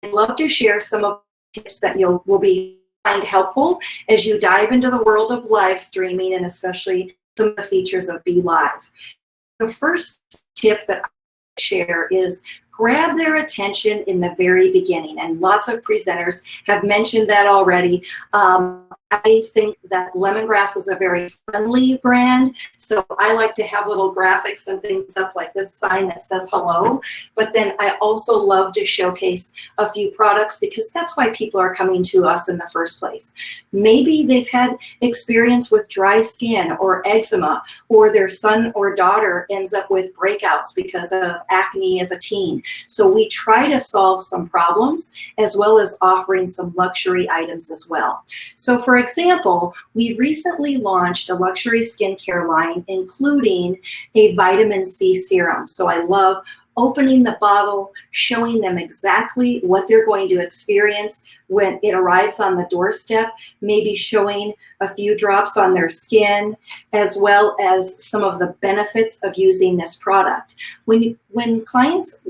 I'd love to share some of the tips that you will find helpful as you dive into the world of live streaming, and especially some of the features of BeLive. The first tip that I share is grab their attention in the very beginning, and lots of presenters have mentioned that already. I think that lemongrass is a very friendly brand, so I like to have little graphics and things up like this sign that says hello. But then I also love to showcase a few products, because that's why people are coming to us in the first place. Maybe they've had experience with dry skin or eczema, or their son or daughter ends up with breakouts because of acne as a teen. So we try to solve some problems as well as offering some luxury items as well. So for example, we recently launched a luxury skincare line, including a vitamin C serum. So I love opening the bottle, showing them exactly what they're going to experience when it arrives on the doorstep, maybe showing a few drops on their skin, as well as some of the benefits of using this product. When clients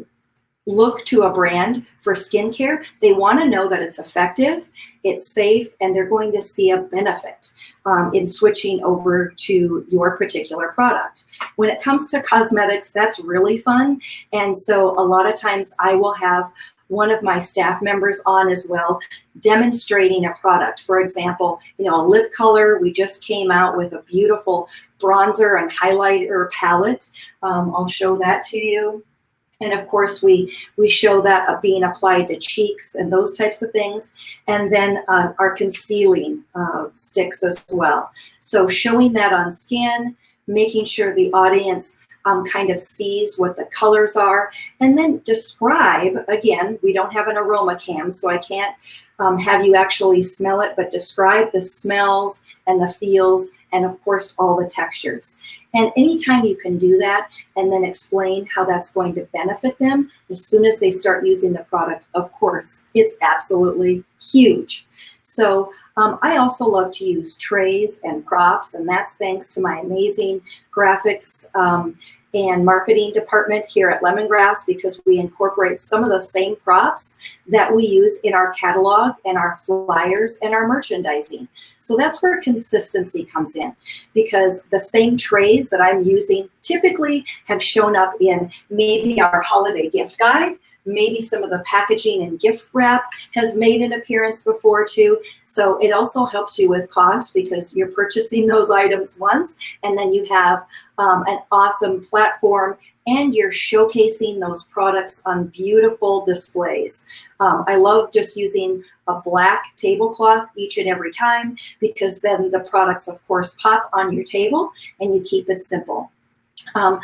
look to a brand for skincare, they want to know that it's effective, it's safe, and they're going to see a benefit in switching over to your particular product. When it comes to cosmetics, that's really fun. And so a lot of times I will have one of my staff members on as well, demonstrating a product. For example, a lip color. We just came out with a beautiful bronzer and highlighter palette. I'll show that to you. And of course, we show that being applied to cheeks and those types of things. And then our concealing sticks as well. So showing that on skin, making sure the audience kind of sees what the colors are, and then describe, again, we don't have an aroma cam, so I can't have you actually smell it, but describe the smells and the feels, and of course, all the textures. And anytime you can do that and then explain how that's going to benefit them as soon as they start using the product, of course, it's absolutely huge. So I also love to use trays and props, and that's thanks to my amazing graphics and marketing department here at Lemongrass, because we incorporate some of the same props that we use in our catalog and our flyers and our merchandising. So that's where consistency comes in, because the same trays that I'm using typically have shown up in maybe our holiday gift guide. Maybe some of the packaging and gift wrap has made an appearance before too. So it also helps you with cost, because you're purchasing those items once, and then you have an awesome platform, and you're showcasing those products on beautiful displays. I love just using a black tablecloth each and every time, because then the products, of course, pop on your table and you keep it simple. I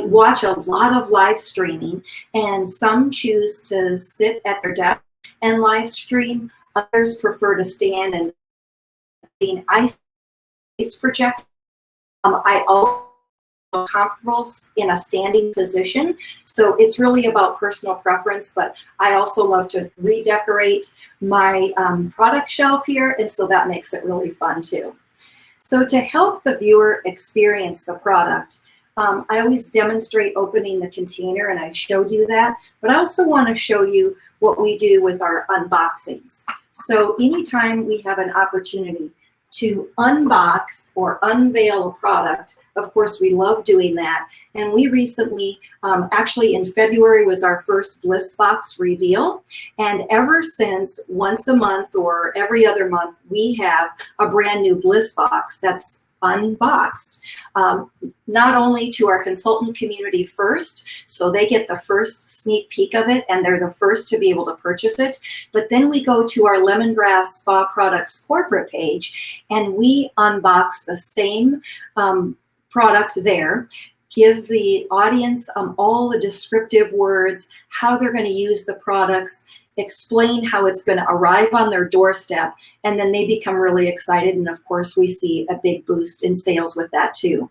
watch a lot of live streaming, and some choose to sit at their desk and live stream. Others prefer to stand and I face project. I also feel comfortable in a standing position, so it's really about personal preference. But I also love to redecorate my product shelf here, and so that makes it really fun too. So to help the viewer experience the product, I always demonstrate opening the container, and I showed you that, but I also want to show you what we do with our unboxings. So anytime we have an opportunity to unbox or unveil a product, of course, we love doing that. And we recently, actually in February was our first Bliss Box reveal. And ever since, once a month or every other month, we have a brand new Bliss Box that's unboxed, not only to our consultant community first, so they get the first sneak peek of it and they're the first to be able to purchase it, but then we go to our Lemongrass Spa Products corporate page and we unbox the same product there, give the audience all the descriptive words, how they're going to use the products, explain how it's going to arrive on their doorstep, and then they become really excited. And of course, we see a big boost in sales with that too.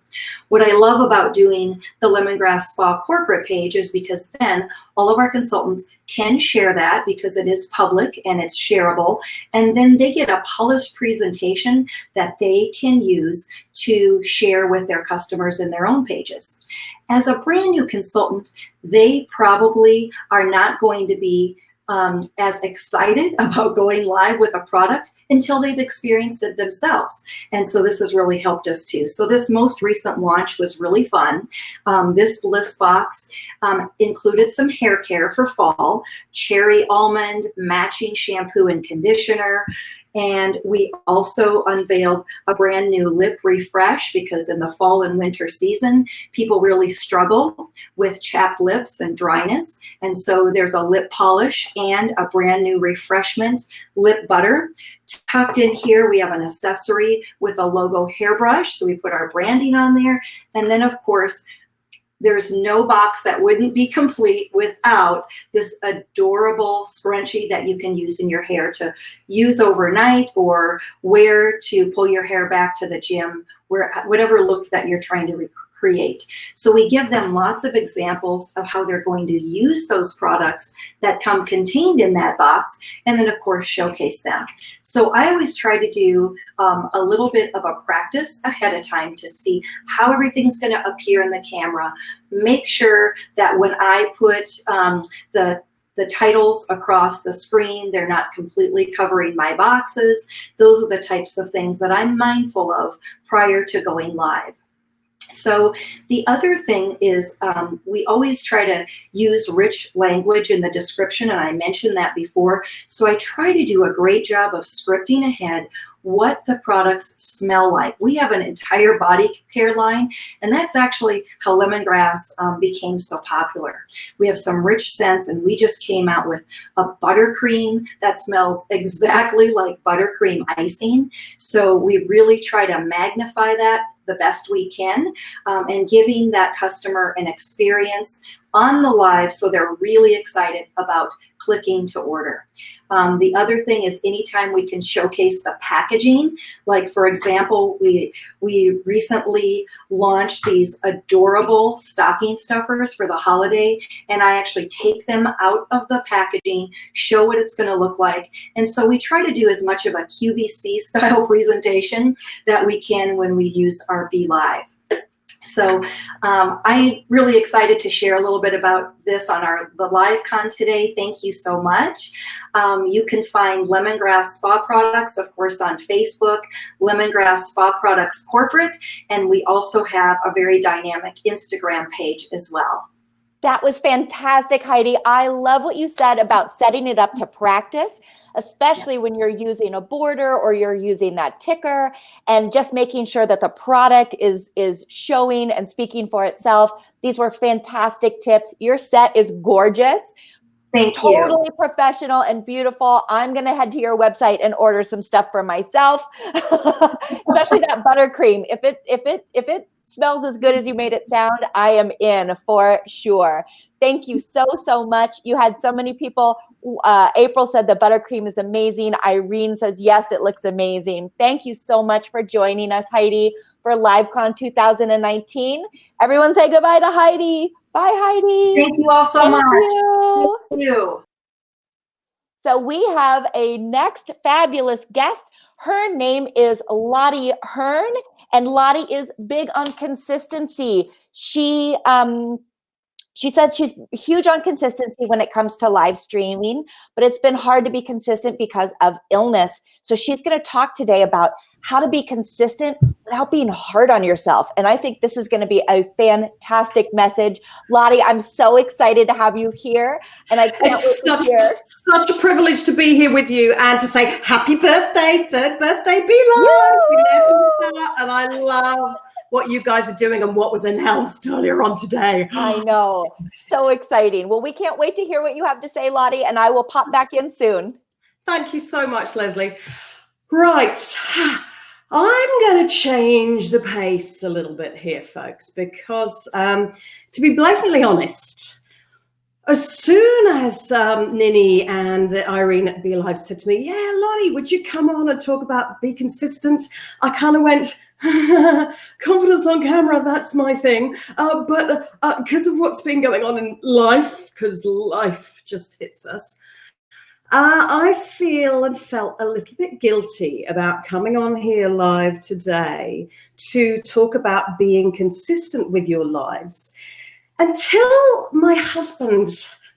What I love about doing the Lemongrass Spa corporate page is because then all of our consultants can share that, because it is public and it's shareable. And then they get a polished presentation that they can use to share with their customers in their own pages. As a brand new consultant, they probably are not going to be as excited about going live with a product until they've experienced it themselves. And so this has really helped us too. So this most recent launch was really fun. This Bliss Box included some hair care for fall, cherry almond, matching shampoo and conditioner. And we also unveiled a brand new lip refresh, because in the fall and winter season, people really struggle with chapped lips and dryness. And so there's a lip polish and a brand new refreshment lip butter. Tucked in here, we have an accessory with a logo hairbrush. So we put our branding on there. And then of course, there's no box that wouldn't be complete without this adorable scrunchie that you can use in your hair to use overnight or wear to pull your hair back to the gym, whatever look that you're trying to create. So we give them lots of examples of how they're going to use those products that come contained in that box, and then of course showcase them. So I always try to do a little bit of a practice ahead of time to see how everything's going to appear in the camera. Make sure that when I put the titles across the screen, they're not completely covering my boxes. Those are the types of things that I'm mindful of prior to going live. So the other thing is we always try to use rich language in the description, and I mentioned that before. So I try to do a great job of scripting ahead what the products smell like. We have an entire body care line, and that's actually how lemongrass became so popular. We have some rich scents, and we just came out with a buttercream that smells exactly like buttercream icing. So we really try to magnify that the best we can, and giving that customer an experience on the live so they're really excited about clicking to order. The other thing is anytime we can showcase the packaging, like for example, we recently launched these adorable stocking stuffers for the holiday, and I actually take them out of the packaging, show what it's going to look like. And so we try to do as much of a QVC style presentation that we can when we use our BeLive. So I'm really excited to share a little bit about this on the LiveCon today. Thank you so much. You can find Lemongrass Spa Products, of course, on Facebook, Lemongrass Spa Products Corporate, and we also have a very dynamic Instagram page as well. That was fantastic, Heidi. I love what you said about setting it up to practice, especially when you're using a border or you're using that ticker, and just making sure that the product is showing and speaking for itself. These were fantastic tips. Your set is gorgeous. Thank you. Totally professional and beautiful. I'm going to head to your website and order some stuff for myself, especially that buttercream. If it smells as good as you made it sound, I am in for sure. Thank you so much. You had so many people. April said the buttercream is amazing. Irene says, yes, it looks amazing. Thank you so much for joining us, Heidi, for LiveCon 2019. Everyone say goodbye to Heidi. Bye, Heidi. Thank you all so much. Thank you. So we have a next fabulous guest. Her name is Lottie Hearn, and Lottie is big on consistency. She says she's huge on consistency when it comes to live streaming, but it's been hard to be consistent because of illness. So she's going to talk today about how to be consistent without being hard on yourself. And I think this is going to be a fantastic message. Lottie, I'm so excited to have you here. And I can't wait to hear. Such a privilege to be here with you and to say happy birthday, third birthday, BeLive. And I love what you guys are doing and what was announced earlier on today. I know. So exciting. Well, we can't wait to hear what you have to say, Lottie, and I will pop back in soon. Thank you so much, Leslie. Right. I'm going to change the pace a little bit here, folks, because to be blatantly honest, as soon as Nini and Irene at BeLive said to me, yeah, Lottie, would you come on and talk about be consistent? I kind of went, confidence on camera, that's my thing. But because of what's been going on in life, because life just hits us, I feel and felt a little bit guilty about coming on here live today to talk about being consistent with your lives until my husband,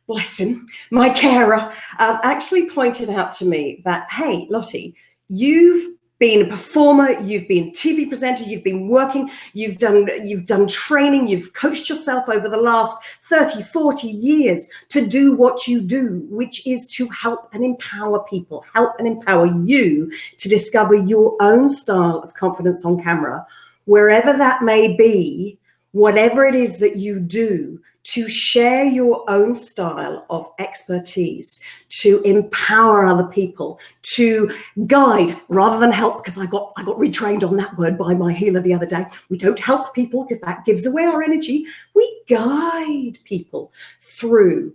bless him, my carer, actually pointed out to me that, hey, Lottie, you've been a performer, you've been a TV presenter, you've been working, you've done training, you've coached yourself over the last 30, 40 years to do what you do, which is to help and empower people, help and empower you to discover your own style of confidence on camera, wherever that may be, whatever it is that you do, to share your own style of expertise, to empower other people, to guide rather than help, because I got retrained on that word by my healer the other day. We don't help people because that gives away our energy. We guide people through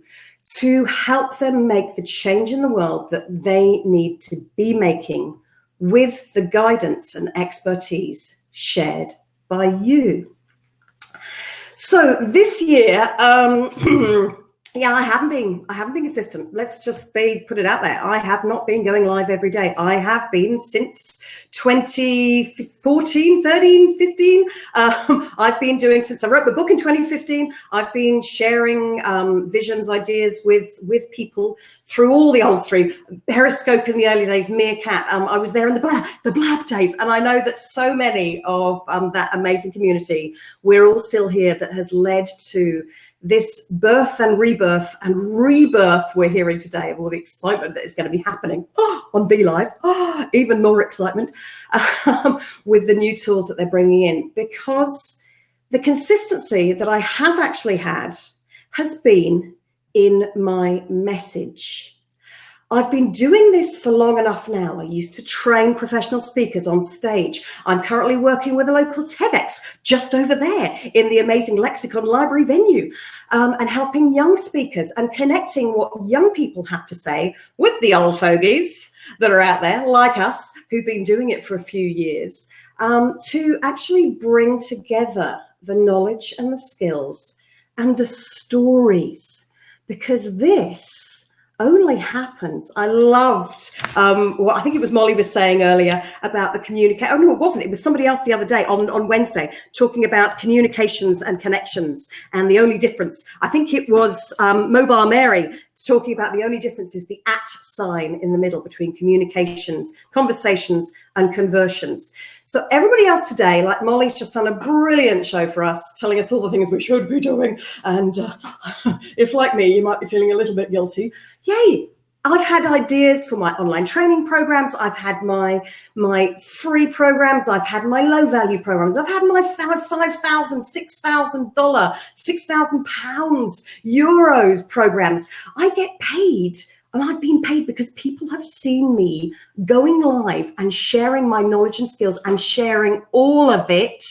to help them make the change in the world that they need to be making with the guidance and expertise shared by you. So this year, Yeah, I haven't been consistent. Let's just put it out there. I have not been going live every day. I have been since 2014, 13, 15. I've been doing, since I wrote the book in 2015, I've been sharing visions, ideas with people through all the old stream. Periscope in the early days, Meerkat. I was there in the blab days. And I know that so many of that amazing community, we're all still here, that has led to this birth and rebirth we're hearing today, of all the excitement that is going to be happening on BeLive, even more excitement with the new tools that they're bringing in, because the consistency that I have actually had has been in my message. I've been doing this for long enough now. I used to train professional speakers on stage. I'm currently working with a local TEDx just over there in the amazing Lexicon Library venue, and helping young speakers and connecting what young people have to say with the old fogies that are out there, like us, who've been doing it for a few years, to actually bring together the knowledge and the skills and the stories, because this only happens. I loved what I think it was Molly was saying earlier about the communication. Oh no, it wasn't. It was somebody else the other day on Wednesday talking about communications and connections, and the only difference. I think it was Mobile Mary talking about the only difference is the @ sign in the middle between communications, conversations, and conversions. So everybody else today, like Molly's just done a brilliant show for us, telling us all the things we should be doing. And if, like me, you might be feeling a little bit guilty, yay. I've had ideas for my online training programs. I've had my free programs. I've had my low value programs. I've had my $5,000, $6,000, £6,000, euros programs. I get paid, and I've been paid because people have seen me going live and sharing my knowledge and skills and sharing all of it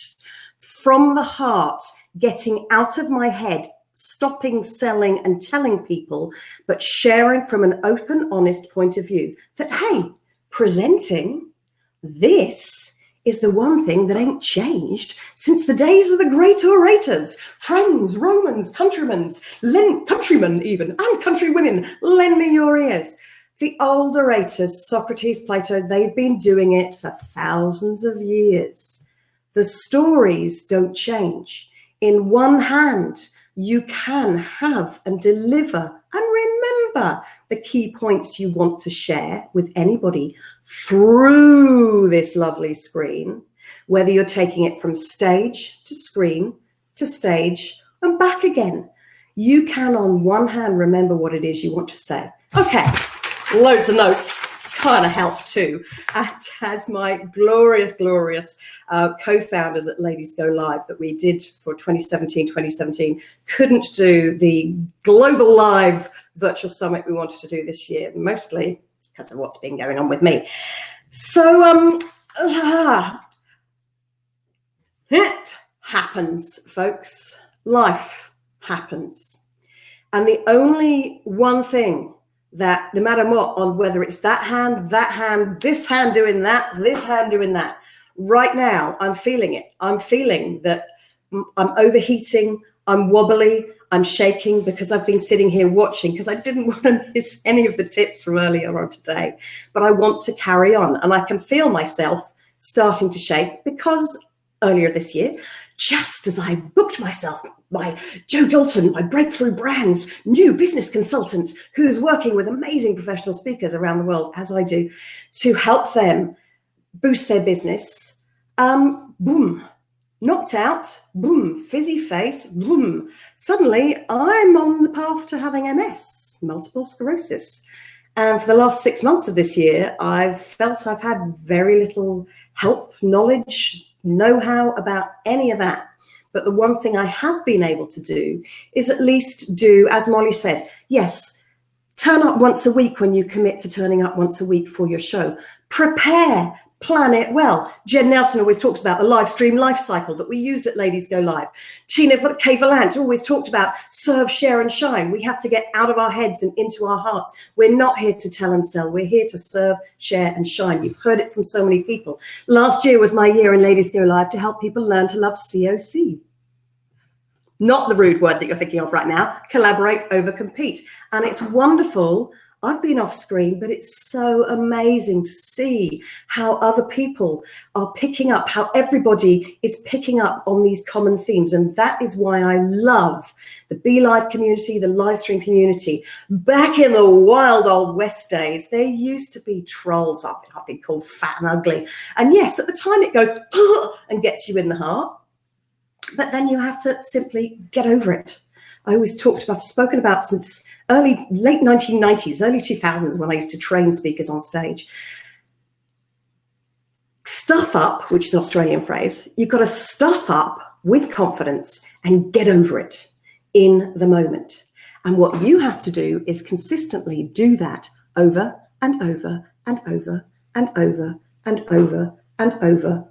from the heart, getting out of my head, stopping selling and telling people, but sharing from an open, honest point of view that, hey, presenting, this is the one thing that ain't changed since the days of the great orators, friends, Romans, countrymen even, and countrywomen, lend me your ears. The old orators, Socrates, Plato, they've been doing it for thousands of years. The stories don't change. In one hand, you can have and deliver and remember the key points you want to share with anybody through this lovely screen, whether you're taking it from stage to screen to stage and back again. You can, on one hand, remember what it is you want to say. Okay, loads of notes. Kind of help too, and as my glorious co-founders at Ladies Go Live that we did for 2017 couldn't do the global live virtual summit we wanted to do this year, mostly because of what's been going on with me. So it happens, folks. Life happens, and the only one thing that, no matter what, on whether it's that hand, this hand doing that, this hand doing that, right now, I'm feeling it. I'm feeling that I'm overheating, I'm wobbly, I'm shaking because I've been sitting here watching because I didn't want to miss any of the tips from earlier on today. But I want to carry on, and I can feel myself starting to shake because earlier this year, just as I booked myself by Joe Dalton, my Breakthrough Brands new business consultant, who's working with amazing professional speakers around the world, as I do, to help them boost their business. Boom, knocked out, boom, fizzy face, boom. Suddenly, I'm on the path to having MS, multiple sclerosis. And for the last 6 months of this year, I've felt I've had very little help, knowledge, know-how about any of that. But the one thing I have been able to do is at least do, as Molly said, yes, turn up once a week when you commit to turning up once a week for your show. Prepare, plan it well. Jen Nelson always talks about the live stream life cycle that we used at Ladies Go Live. Tina K. Valant always talked about serve, share, and shine. We have to get out of our heads and into our hearts. We're not here to tell and sell. We're here to serve, share, and shine. You've heard it from so many people. Last year was my year in Ladies Go Live to help people learn to love COC. not the rude word that you're thinking of right now, collaborate over compete. And it's wonderful. I've been off screen, but it's so amazing to see how other people are picking up, how everybody is picking up on these common themes. And that is why I love the BeLive community, the live stream community. Back in the wild old West days, there used to be trolls. I've been called fat and ugly. And yes, at the time it goes and gets you in the heart. But then you have to simply get over it. I always spoken about since late 1990s, early 2000s, when I used to train speakers on stage. Stuff up, which is an Australian phrase, you've got to stuff up with confidence and get over it in the moment. And what you have to do is consistently do that over and over and over and over and over and over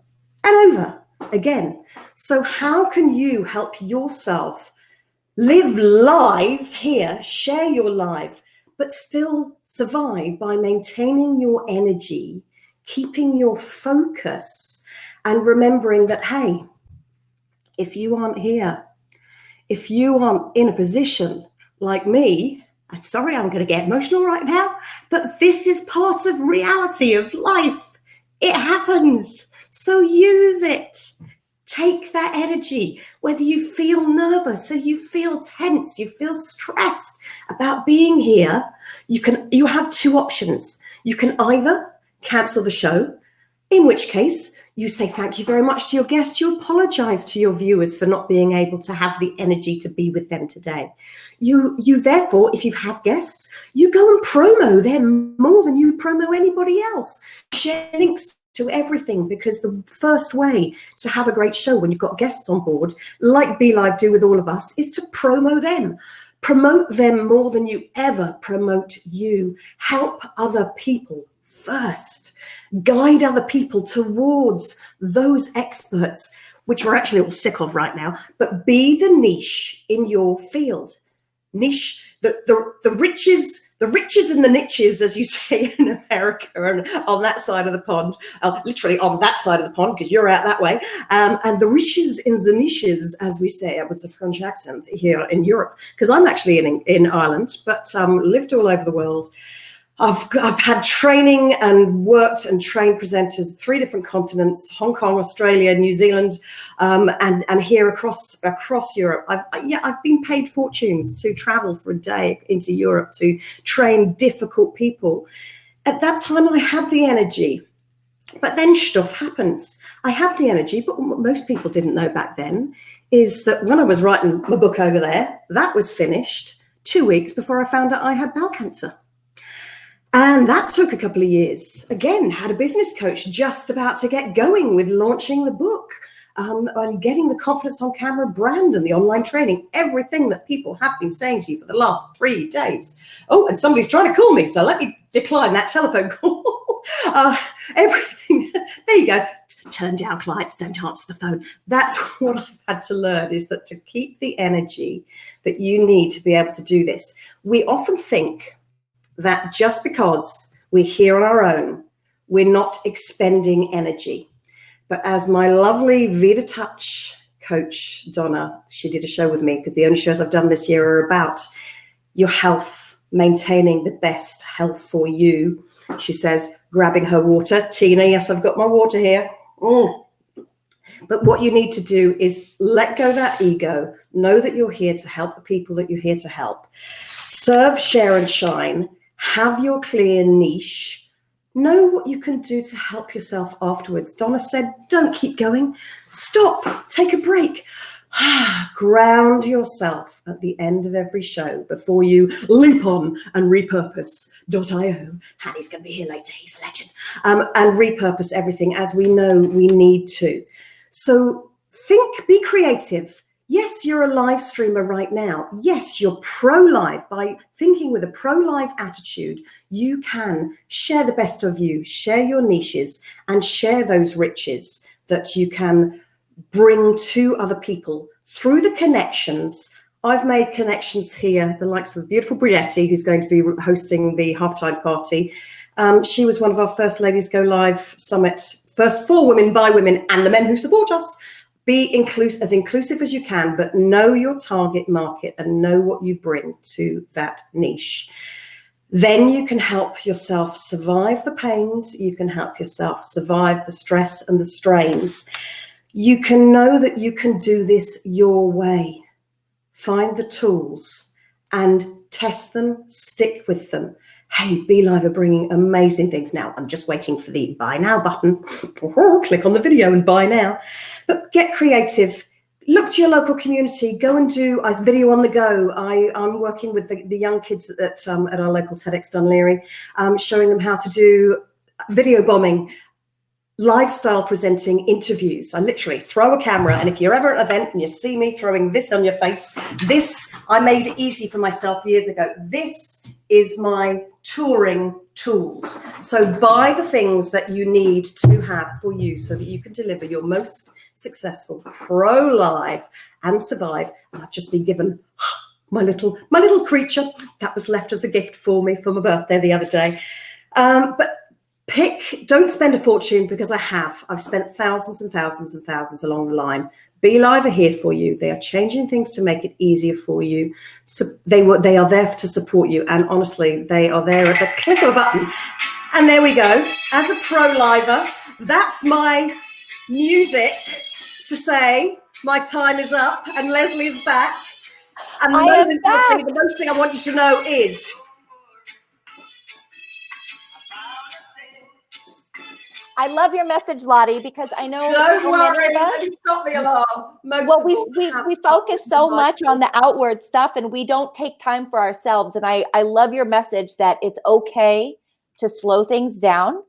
and over again. So how can you help yourself live live here, share your life, but still survive by maintaining your energy, keeping your focus, and remembering that, hey, if you aren't here, if you aren't in a position like me, I'm sorry, I'm going to get emotional right now, but this is part of reality of life. It happens. So use it. Take that energy, whether you feel nervous, or you feel tense, you feel stressed about being here. You have two options. You can either cancel the show, in which case you say thank you very much to your guest. You apologize to your viewers for not being able to have the energy to be with them today. You therefore, if you have guests, you go and promo them more than you promo anybody else. Share links to everything, because the first way to have a great show when you've got guests on board, like BeLive do with all of us, is to promo them. Promote them more than you ever promote you. Help other people first. Guide other people towards those experts, which we're actually all sick of right now, but be the niche in your field. Niche, the riches and the niches, as you say in America, and on that side of the pond, literally on that side of the pond, because you're out that way, and the riches in the niches, as we say, with a French accent here in Europe, because I'm actually in Ireland, but lived all over the world. I've had training and worked and trained presenters, 3 different continents: Hong Kong, Australia, New Zealand, and here across Europe. I've been paid fortunes to travel for a day into Europe to train difficult people. At that time, I had the energy, but then stuff happens. I had the energy, but what most people didn't know back then is that when I was writing my book over there, that was finished 2 weeks before I found out I had bowel cancer. And that took a couple of years. Again, had a business coach just about to get going with launching the book, and getting the Confidence on Camera brand and the online training, everything that people have been saying to you for the last 3 days. Oh, and somebody's trying to call me, so let me decline that telephone call. Everything, there you go. Turn down clients, don't answer the phone. That's what I've had to learn, is that to keep the energy that you need to be able to do this. We often think that just because we're here on our own, we're not expending energy. But as my lovely Vita Touch coach, Donna, she did a show with me, because the only shows I've done this year are about your health, maintaining the best health for you. She says, grabbing her water. Tina, yes, I've got my water here. But what you need to do is let go of that ego. Know that you're here to help the people that you're here to help. Serve, share, and shine. Have your clear niche. Know what you can do to help yourself afterwards. Donna said, don't keep going. Stop. Take a break. Ground yourself at the end of every show before you leap on and repurpose.io. Harry's going to be here later. He's a legend. And repurpose everything as we know we need to. So think, be creative. Yes, you're a live streamer right now. Yes, you're pro-live. By thinking with a pro-live attitude, you can share the best of you, share your niches, and share those riches that you can bring to other people through the connections. I've made connections here, the likes of the beautiful Brietti, who's going to be hosting the halftime party. She was one of our first Ladies Go Live Summit, first for women, by women, and the men who support us. Be as inclusive as you can, but know your target market and know what you bring to that niche. Then you can help yourself survive the pains. You can help yourself survive the stress and the strains. You can know that you can do this your way. Find the tools and test them, stick with them. Hey, BeLive are bringing amazing things. Now, I'm just waiting for the buy now button. Click on the video and buy now. But get creative. Look to your local community. Go and do a video on the go. I'm working with the young kids at our local TEDx Dunleary, showing them how to do video bombing, lifestyle presenting interviews. I literally throw a camera, and if you're ever at an event and you see me throwing this on your face, this I made easy for myself years ago. This is my touring tools. So buy the things that you need to have for you so that you can deliver your most successful pro live and survive. And I've just been given my little creature that was left as a gift for me for my birthday the other day. But don't spend a fortune, because I've spent thousands and thousands and thousands along the line. BeLive are here for you. They are changing things to make it easier for you. So they are there to support you. And honestly, they are there at the click of a button. And there we go. As a pro liver, that's my music to say my time is up and Leslie's back. And the most thing I want you to know is, I love your message, Lottie, because I know don't worry, let me stop the alarm. We focus so much on the outward stuff and we don't take time for ourselves. And I love your message that it's okay to slow things down.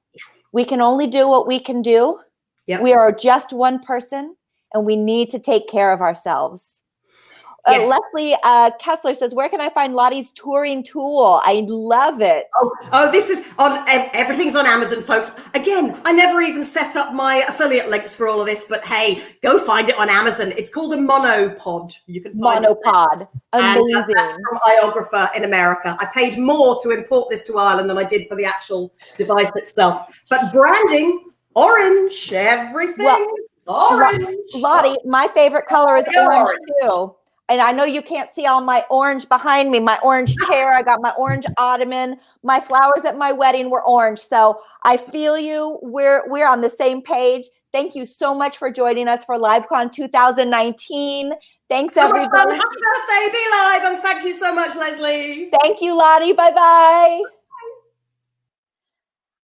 We can only do what we can do. Yep. We are just one person and we need to take care of ourselves. Yes. Leslie Kessler says, where can I find Lottie's touring tool? I love it. Oh, this is on, everything's on Amazon, folks. Again, I never even set up my affiliate links for all of this, but hey, go find it on Amazon. It's called a monopod. You can find monopod. Amazing. And that's from Iographer in America. I paid more to import this to Ireland than I did for the actual device itself. But branding, orange, everything. Well, orange. Lottie, my favorite color is orange too. And I know you can't see all my orange behind me, my orange chair. I got my orange ottoman. My flowers at my wedding were orange. So I feel you. We're on the same page. Thank you so much for joining us for LiveCon 2019. Thanks, everybody. Happy birthday, BeLive, and thank you so much, Leslie. Thank you, Lottie. Bye-bye.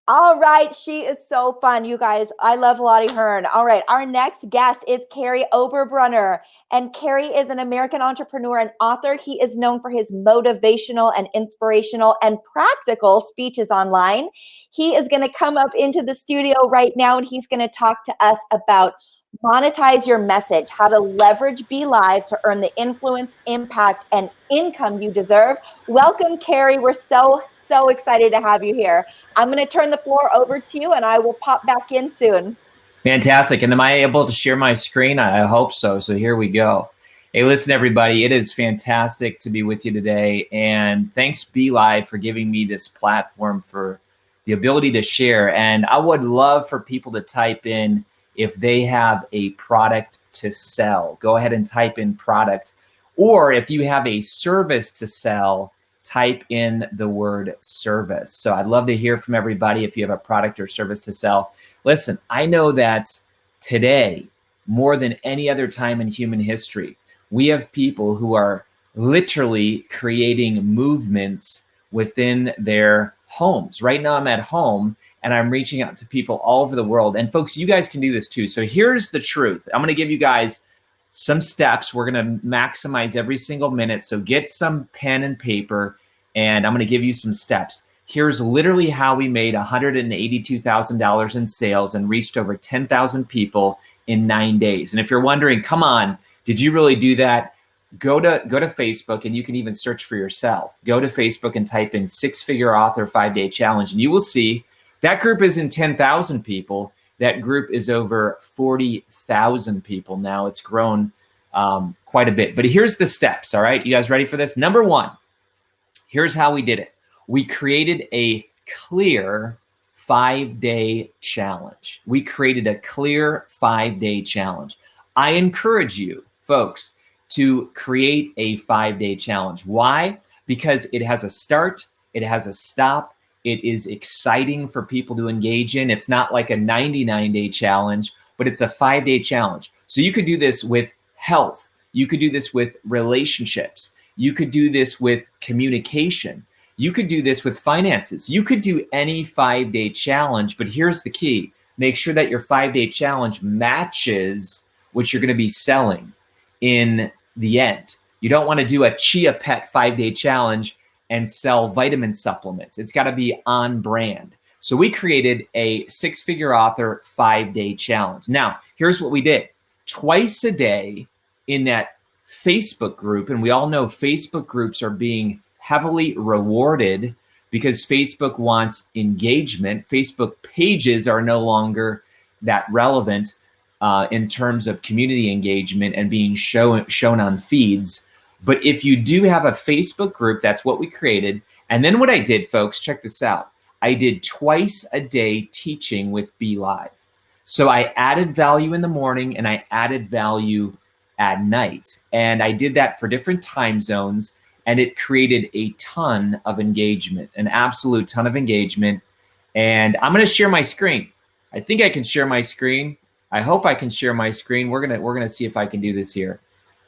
All right, she is so fun, you guys. I love Lottie Hearn. All right, our next guest is Carrie Oberbrunner. And Carrie is an American entrepreneur and author. He is known for his motivational and inspirational and practical speeches online. He is going to come up into the studio right now, and he's going to talk to us about monetize your message, how to leverage BeLive to earn the influence, impact, and income you deserve. Welcome, Carrie. We're so excited to have you here. I'm going to turn the floor over to you, and I will pop back in soon. Fantastic. And am I able to share my screen? I hope so. So here we go. Hey, listen, everybody. It is fantastic to be with you today. And thanks, BeLive, for giving me this platform for the ability to share. And I would love for people to type in if they have a product to sell. Go ahead and type in product. Or if you have a service to sell, type in the word service. So I'd love to hear from everybody if you have a product or service to sell. Listen, I know that today, more than any other time in human history, we have people who are literally creating movements within their homes. Right now I'm at home and I'm reaching out to people all over the world. And folks, you guys can do this too. So here's the truth. I'm going to give you guys some steps. We're going to maximize every single minute. So get some pen and paper, and I'm going to give you some steps. Here's literally how we made $182,000 in sales and reached over 10,000 people in 9 days. And if you're wondering, come on, did you really do that? Go to Facebook, and you can even search for yourself. Go to Facebook and type in 6-Figure Author 5-Day Challenge, and you will see that group isn't 10,000 people. That group is over 40,000 people now. It's grown quite a bit. But here's the steps, all right? You guys ready for this? Number one, here's how we did it. We created a clear 5-day challenge. We created a clear 5-day challenge. I encourage you, folks, to create a 5-day challenge. Why? Because it has a start, it has a stop, it is exciting for people to engage in. It's not like a 99-day challenge, but it's a 5-day challenge. So you could do this with health. You could do this with relationships. You could do this with communication. You could do this with finances. You could do any 5-day challenge, but here's the key. Make sure that your 5-day challenge matches what you're going to be selling in the end. You don't want to do a Chia Pet 5-day challenge and sell vitamin supplements. It's got to be on brand. So we created a 6-figure author 5-day challenge. Now, here's what we did. Twice a day in that Facebook group, and we all know Facebook groups are being heavily rewarded because Facebook wants engagement. Facebook pages are no longer that relevant in terms of community engagement and being shown on feeds. But if you do have a Facebook group, that's what we created. And then what I did, folks, check this out. I did twice a day teaching with BeLive. So I added value in the morning and I added value at night. And I did that for different time zones, and it created a ton of engagement, an absolute ton of engagement. And I'm going to share my screen. I think I can share my screen. I hope I can share my screen. We're gonna see if I can do this here,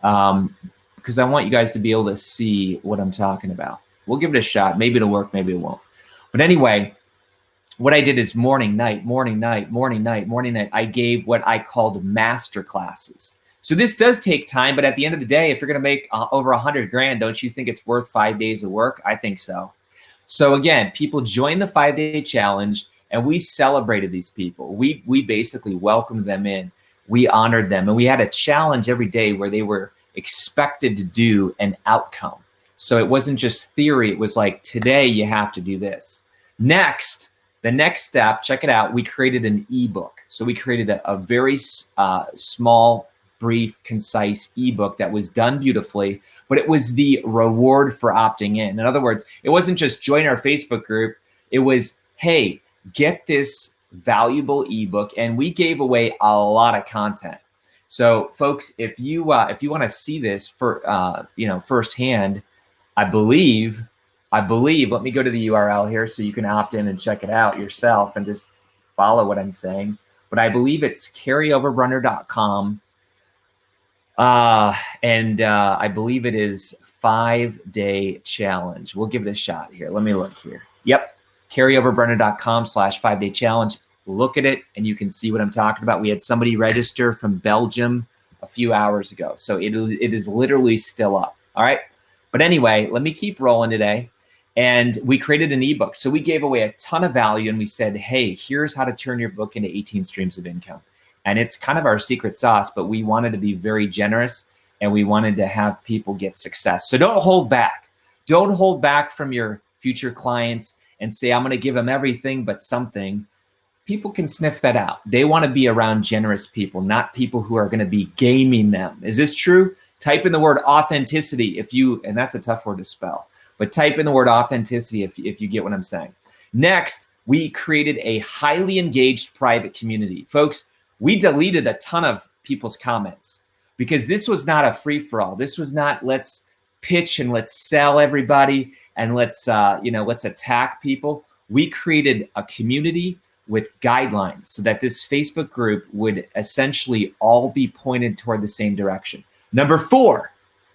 because I want you guys to be able to see what I'm talking about. We'll give it a shot. Maybe it'll work, maybe it won't. But anyway, what I did is morning, night, morning, night, morning, night, morning, night. I gave what I called master classes. So this does take time, but at the end of the day, if you're going to make over 100 grand, don't you think it's worth 5 days of work? I think so. So again, people joined the 5-day challenge, and we celebrated these people. We basically welcomed them in. We honored them, and we had a challenge every day where they were expected to do an outcome. So it wasn't just theory. It was like, today you have to do this. Next, the next step, check it out. We created an ebook. So we created a very small, brief, concise ebook that was done beautifully, but it was the reward for opting in. In other words, it wasn't just join our Facebook group. It was, hey, get this valuable ebook, and we gave away a lot of content. So, folks, if you want to see this for firsthand, I believe. Let me go to the URL here so you can opt in and check it out yourself and just follow what I'm saying. But I believe it's carryoverrunner.com. And I believe it is 5-day challenge. We'll give it a shot here. Let me look here. Yep. carryoverrunner.com/5-day challenge. Look at it and you can see what I'm talking about. We had somebody register from Belgium a few hours ago. So it is literally still up. All right. But anyway, let me keep rolling today. And we created an ebook. So we gave away a ton of value and we said, hey, here's how to turn your book into 18 streams of income. And it's kind of our secret sauce, but we wanted to be very generous and we wanted to have people get success. So don't hold back. Don't hold back from your future clients and say, I'm going to give them everything but something. People can sniff that out. They want to be around generous people, not people who are going to be gaming them. Is this true? Type in the word authenticity and that's a tough word to spell, but type in the word authenticity if you get what I'm saying. Next, we created a highly engaged private community. Folks, we deleted a ton of people's comments because this was not a free-for-all. This was not let's pitch and let's sell everybody and let's attack people. We created a community with guidelines so that this Facebook group would essentially all be pointed toward the same direction. Number four,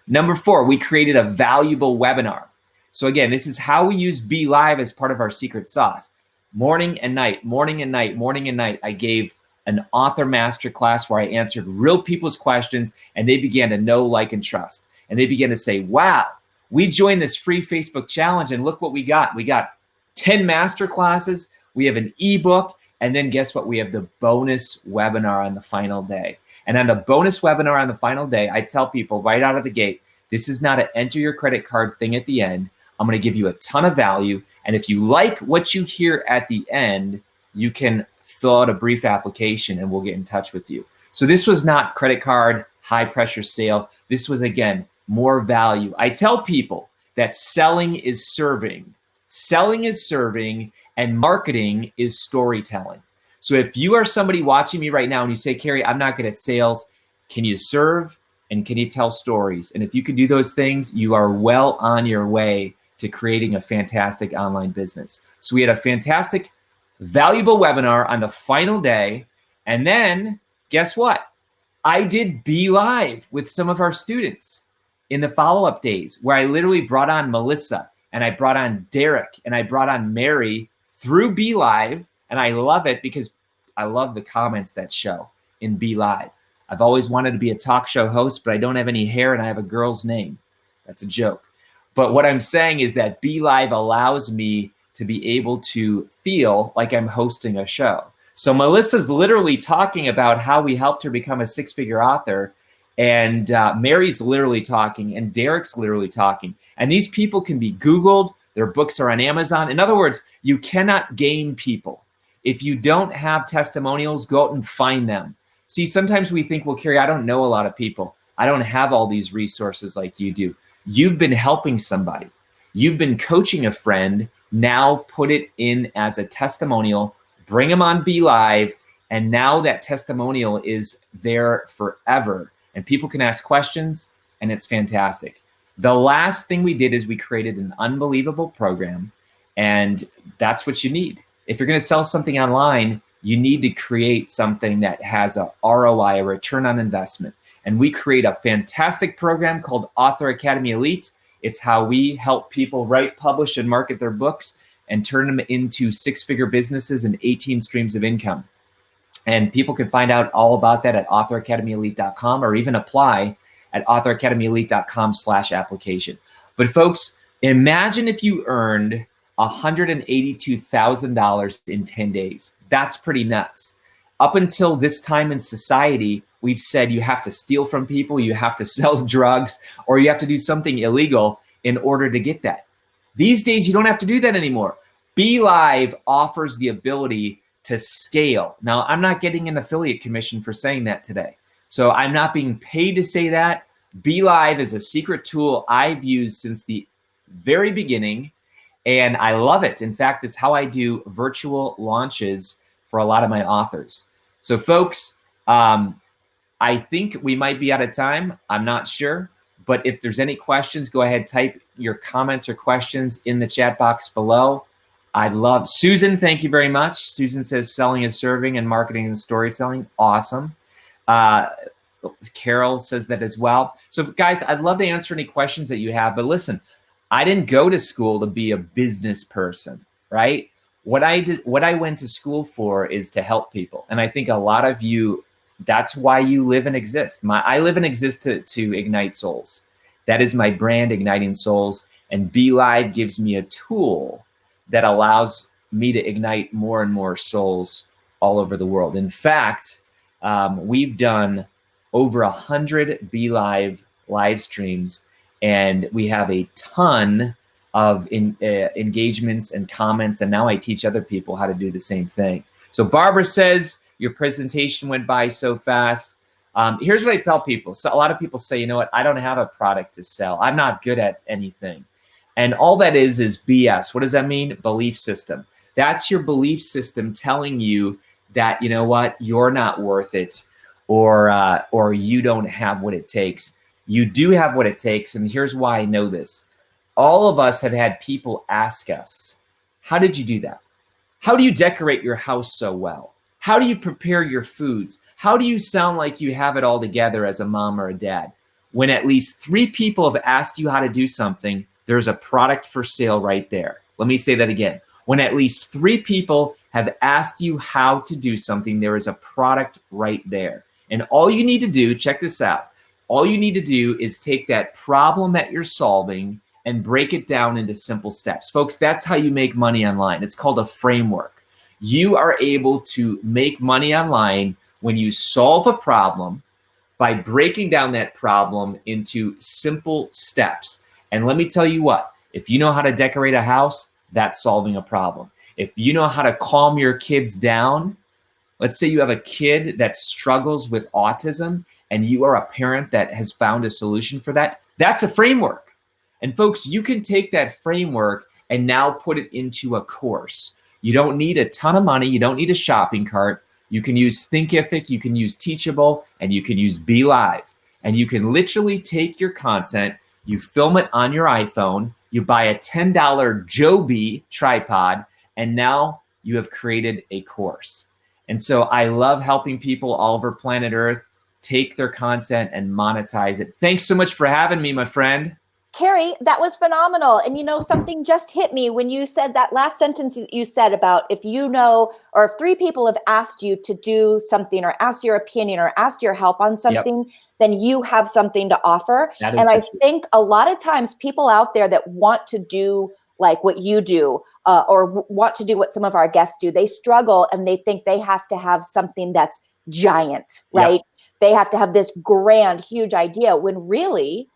we created a valuable webinar. So again, this is how we use BeLive as part of our secret sauce. Morning and night, morning and night, morning and night, I gave an author masterclass where I answered real people's questions and they began to know, like, and trust. And they began to say, wow, we joined this free Facebook challenge and look what we got. We got 10 masterclasses, we have an ebook, and then guess what? We have the bonus webinar on the final day. And on the bonus webinar on the final day, I tell people right out of the gate, this is not an enter your credit card thing at the end. I'm going to give you a ton of value. And if you like what you hear at the end, you can fill out a brief application and we'll get in touch with you. So this was not credit card, high pressure sale. This was, again, more value. I tell people that selling is serving. Selling is serving and marketing is storytelling. So if you are somebody watching me right now and you say, Carrie, I'm not good at sales, Can you serve? And can you tell stories? And if you can do those things, you are well on your way to creating a fantastic online business. So we had a fantastic, valuable webinar on the final day. And then guess what? I did BeLive with some of our students in the follow-up days, where I literally brought on Melissa, and I brought on Derek, and I brought on Mary through BeLive. And I love it because I love the comments that show in BeLive. I've always wanted to be a talk show host, but I don't have any hair and I have a girl's name. That's a joke. But what I'm saying is that BeLive allows me to be able to feel like I'm hosting a show. So Melissa's literally talking about how we helped her become a six-figure author. And Mary's literally talking, and Derek's literally talking. And these people can be Googled. Their books are on Amazon. In other words, you cannot game people. If you don't have testimonials, go out and find them. See, sometimes we think, well, Carrie, I don't know a lot of people. I don't have all these resources like you do. You've been helping somebody. You've been coaching a friend. Now put it in as a testimonial, bring them on BeLive, and now that testimonial is there forever. And people can ask questions, and it's fantastic. The last thing we did is we created an unbelievable program, and that's what you need. If you're going to sell something online, you need to create something that has a ROI, a return on investment. And we create a fantastic program called Author Academy Elite. It's how we help people write, publish, and market their books and turn them into six-figure businesses and 18 streams of income. And people can find out all about that at authoracademyelite.com, or even apply at authoracademyelite.com/application. But folks, imagine if you earned $182,000 in 10 days. That's pretty nuts. Up until this time in society, we've said you have to steal from people, you have to sell drugs, or you have to do something illegal in order to get that. These days, you don't have to do that anymore. BeLive offers the ability to scale. Now, I'm not getting an affiliate commission for saying that today. So I'm not being paid to say that. BeLive is a secret tool I've used since the very beginning, and I love it. In fact, it's how I do virtual launches for a lot of my authors. So folks, I think we might be out of time. I'm not sure. But if there's any questions, go ahead, type your comments or questions in the chat box below. I'd love, Susan, thank you very much. Susan says selling is serving and marketing and storytelling. Awesome. Carol says that as well. So guys, I'd love to answer any questions that you have, but listen, I didn't go to school to be a business person, right? What I went to school for is to help people. And I think a lot of you, that's why you live and exist. I live and exist to ignite souls. That is my brand, Igniting Souls. And BeLive gives me a tool that allows me to ignite more and more souls all over the world. In fact, we've done over 100 BeLive live streams, and we have a ton of engagements and comments, and now I teach other people how to do the same thing. So Barbara says, your presentation went by so fast. Here's what I tell people. So a lot of people say, you know what, I don't have a product to sell. I'm not good at anything. And all that is BS. What does that mean? Belief system. That's your belief system telling you that, you know what, you're not worth it, or you don't have what it takes. You do have what it takes, and here's why I know this. All of us have had people ask us, how did you do that? How do you decorate your house so well? How do you prepare your foods? How do you sound like you have it all together as a mom or a dad? When at least 3 people have asked you how to do something, there's a product for sale right there. Let me say that again. When at least 3 people have asked you how to do something, there is a product right there. And all you need to do, check this out, all you need to do is take that problem that you're solving and break it down into simple steps. Folks, that's how you make money online. It's called a framework. You are able to make money online when you solve a problem by breaking down that problem into simple steps. And let me tell you what, if you know how to decorate a house, that's solving a problem. If you know how to calm your kids down, let's say you have a kid that struggles with autism and you are a parent that has found a solution for that, that's a framework. And folks, you can take that framework and now put it into a course. You don't need a ton of money. You don't need a shopping cart. You can use Thinkific, you can use Teachable, and you can use BeLive. And you can literally take your content, you film it on your iPhone, you buy a $10 Joby tripod, and now you have created a course. And so I love helping people all over planet Earth take their content and monetize it. Thanks so much for having me, my friend. Carrie, that was phenomenal. And you know, something just hit me when you said that last sentence that you said about if you know, or if 3 people have asked you to do something or asked your opinion or asked your help on something, then you have something to offer. And I think a lot of times people out there that want to do like what you do or want to do what some of our guests do, they struggle and they think they have to have something that's giant, right? They have to have this grand, huge idea when really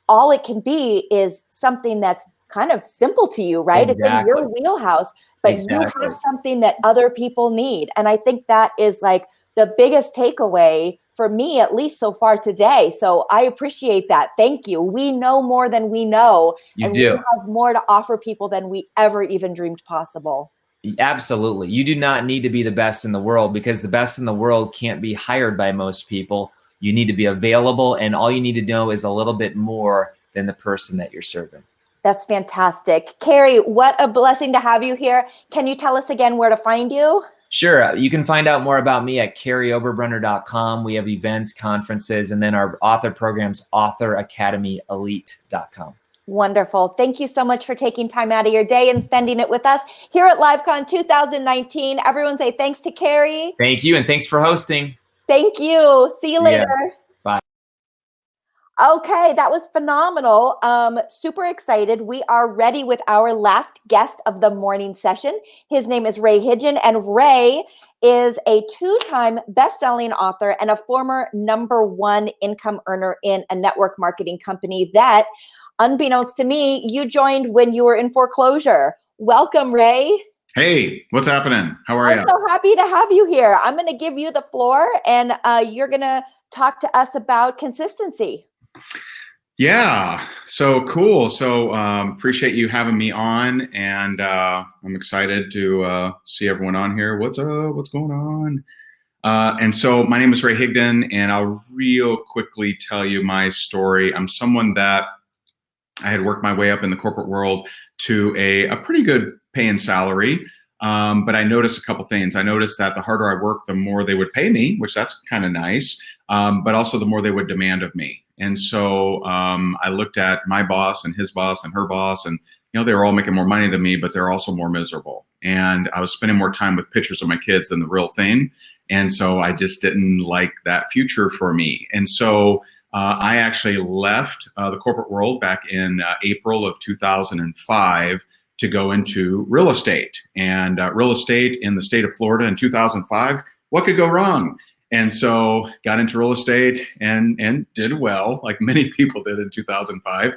all it can be is something that's kind of simple to you, right? It's in your wheelhouse, but you have something that other people need. And I think that is like the biggest takeaway for me, at least so far today. So I appreciate that. Thank you. We know more than we know. And we have more to offer people than we ever even dreamed possible. Absolutely. You do not need to be the best in the world because the best in the world can't be hired by most people. You need to be available, and all you need to know is a little bit more than the person that you're serving. That's fantastic. Carrie, what a blessing to have you here. Can you tell us again where to find you? Sure. You can find out more about me at carrieoberbrunner.com. We have events, conferences, and then our author programs, authoracademyelite.com. Wonderful. Thank you so much for taking time out of your day and spending it with us here at LiveCon 2019. Everyone say thanks to Carrie. Thank you, and thanks for hosting. Thank you. See you later. Bye. Okay, that was phenomenal. Super excited. We are ready with our last guest of the morning session. His name is Ray Hidgen, and Ray is a 2-time best-selling author and a former #1 income earner in a network marketing company that, unbeknownst to me, you joined when you were in foreclosure. Welcome, Ray. Hey, what's happening? How are you? I'm so happy to have you here. I'm going to give you the floor, and you're going to talk to us about consistency. Yeah, so cool. So appreciate you having me on, and I'm excited to see everyone on here. What's up? What's going on? And so my name is Ray Higdon, and I'll real quickly tell you my story. I'm someone that I had worked my way up in the corporate world to a pretty good paying salary. But I noticed a couple things. I noticed that the harder I worked, the more they would pay me, which that's kind of nice, but also the more they would demand of me. And so I looked at my boss and his boss and her boss, and you know, they were all making more money than me, but they're also more miserable. And I was spending more time with pictures of my kids than the real thing. And so I just didn't like that future for me. And so I actually left the corporate world back in April of 2005 to go into real estate. And real estate in the state of Florida in 2005, what could go wrong? And so got into real estate and did well, like many people did in 2005.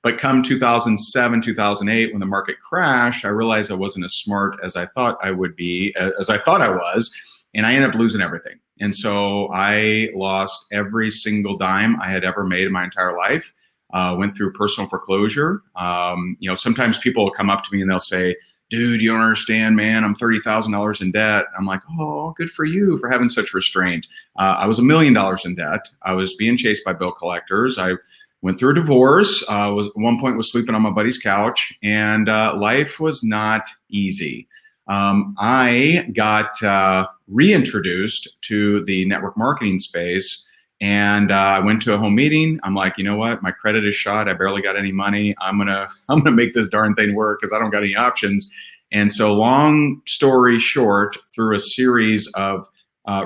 But come 2007, 2008, when the market crashed, I realized I wasn't as smart as I thought I would be, as I thought I was, and I ended up losing everything. And so I lost every single dime I had ever made in my entire life. Went through personal foreclosure. You know, sometimes people will come up to me and they'll say, dude, you don't understand, man, I'm $30,000 in debt. I'm like, oh, good for you for having such restraint. I was $1 million in debt. I was being chased by bill collectors. I went through a divorce. Was at one point was sleeping on my buddy's couch, and life was not easy. I got reintroduced to the network marketing space, and I went to a home meeting. I'm like, you know what? My credit is shot. I barely got any money. I'm gonna make this darn thing work because I don't got any options. And so, long story short, through a series of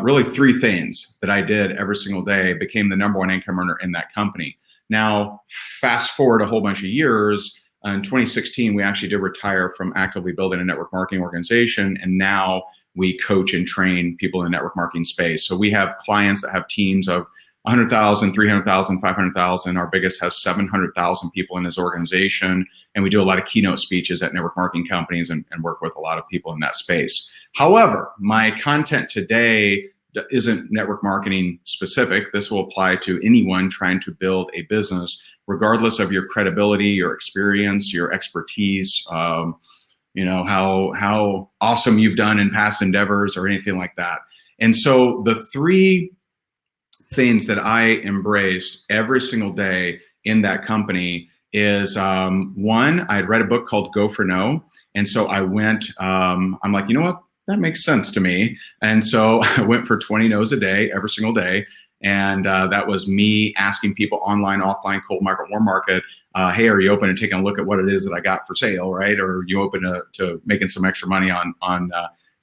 really 3 things that I did every single day, became the #1 income earner in that company. Now, fast forward a whole bunch of years. In 2016, we actually did retire from actively building a network marketing organization, and now we coach and train people in the network marketing space. So we have clients that have teams of 100,000, 300,000, 500,000. Our biggest has 700,000 people in his organization, and we do a lot of keynote speeches at network marketing companies and work with a lot of people in that space. However, my content today isn't network marketing specific. This will apply to anyone trying to build a business, regardless of your credibility, your experience, your expertise, you know, how awesome you've done in past endeavors or anything like that. And so the three things that I embraced every single day in that company is one, I had read a book called Go for No. And so I went, I'm like, you know what? That makes sense to me. And so I went for 20 no's a day, every single day. And that was me asking people online, offline, cold market, warm market, hey, are you open to taking a look at what it is that I got for sale, right? Or are you open to making some extra money on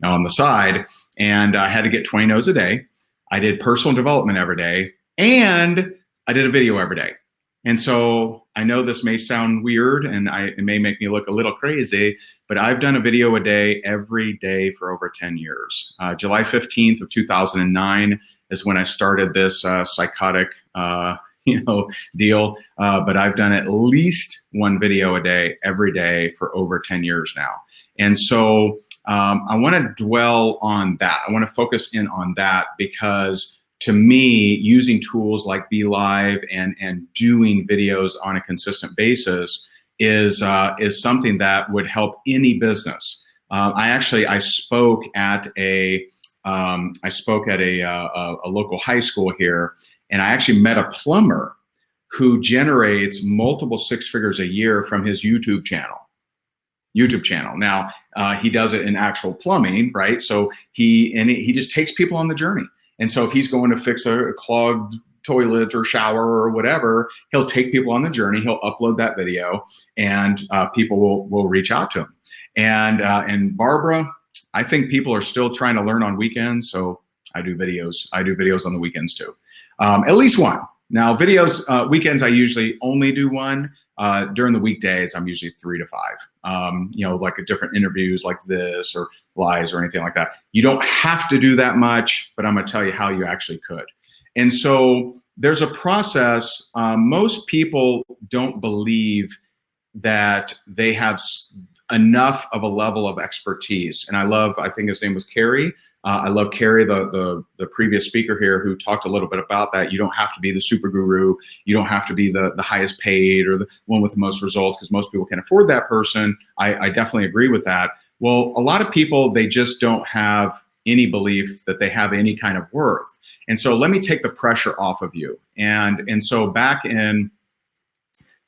the side? And I had to get 20 no's a day. I did personal development every day, and I did a video every day. And so I know this may sound weird, and it may make me look a little crazy, but I've done a video a day every day for over 10 years. July 15th of 2009 is when I started this psychotic deal. But I've done at least one video a day every day for over 10 years now. And so I want to dwell on that. I want to focus in on that because to me, using tools like BeLive and doing videos on a consistent basis is something that would help any business. I spoke at a local high school here, and I actually met a plumber who generates multiple six figures a year from his YouTube channel. Now, he does it in actual plumbing, right? So he just takes people on the journey. And so if he's going to fix a clogged toilet or shower or whatever, he'll take people on the journey. He'll upload that video, and people will reach out to him. And Barbara, I think people are still trying to learn on weekends, so I do videos. I do videos on the weekends too, at least one. Now, videos weekends I usually only do one. During the weekdays, I'm usually 3 to 5. Like different interviews like this or lives or anything like that. You don't have to do that much, but I'm going to tell you how you actually could. And so there's a process. Most people don't believe that they have enough of a level of expertise. And I think his name was Kerry. I love Kerry, the previous speaker here, who talked a little bit about that. You don't have to be the super guru. You don't have to be the highest paid or the one with the most results, because most people can afford that person. I definitely agree with that. Well, a lot of people, they just don't have any belief that they have any kind of worth. And so let me take the pressure off of you. And so back in,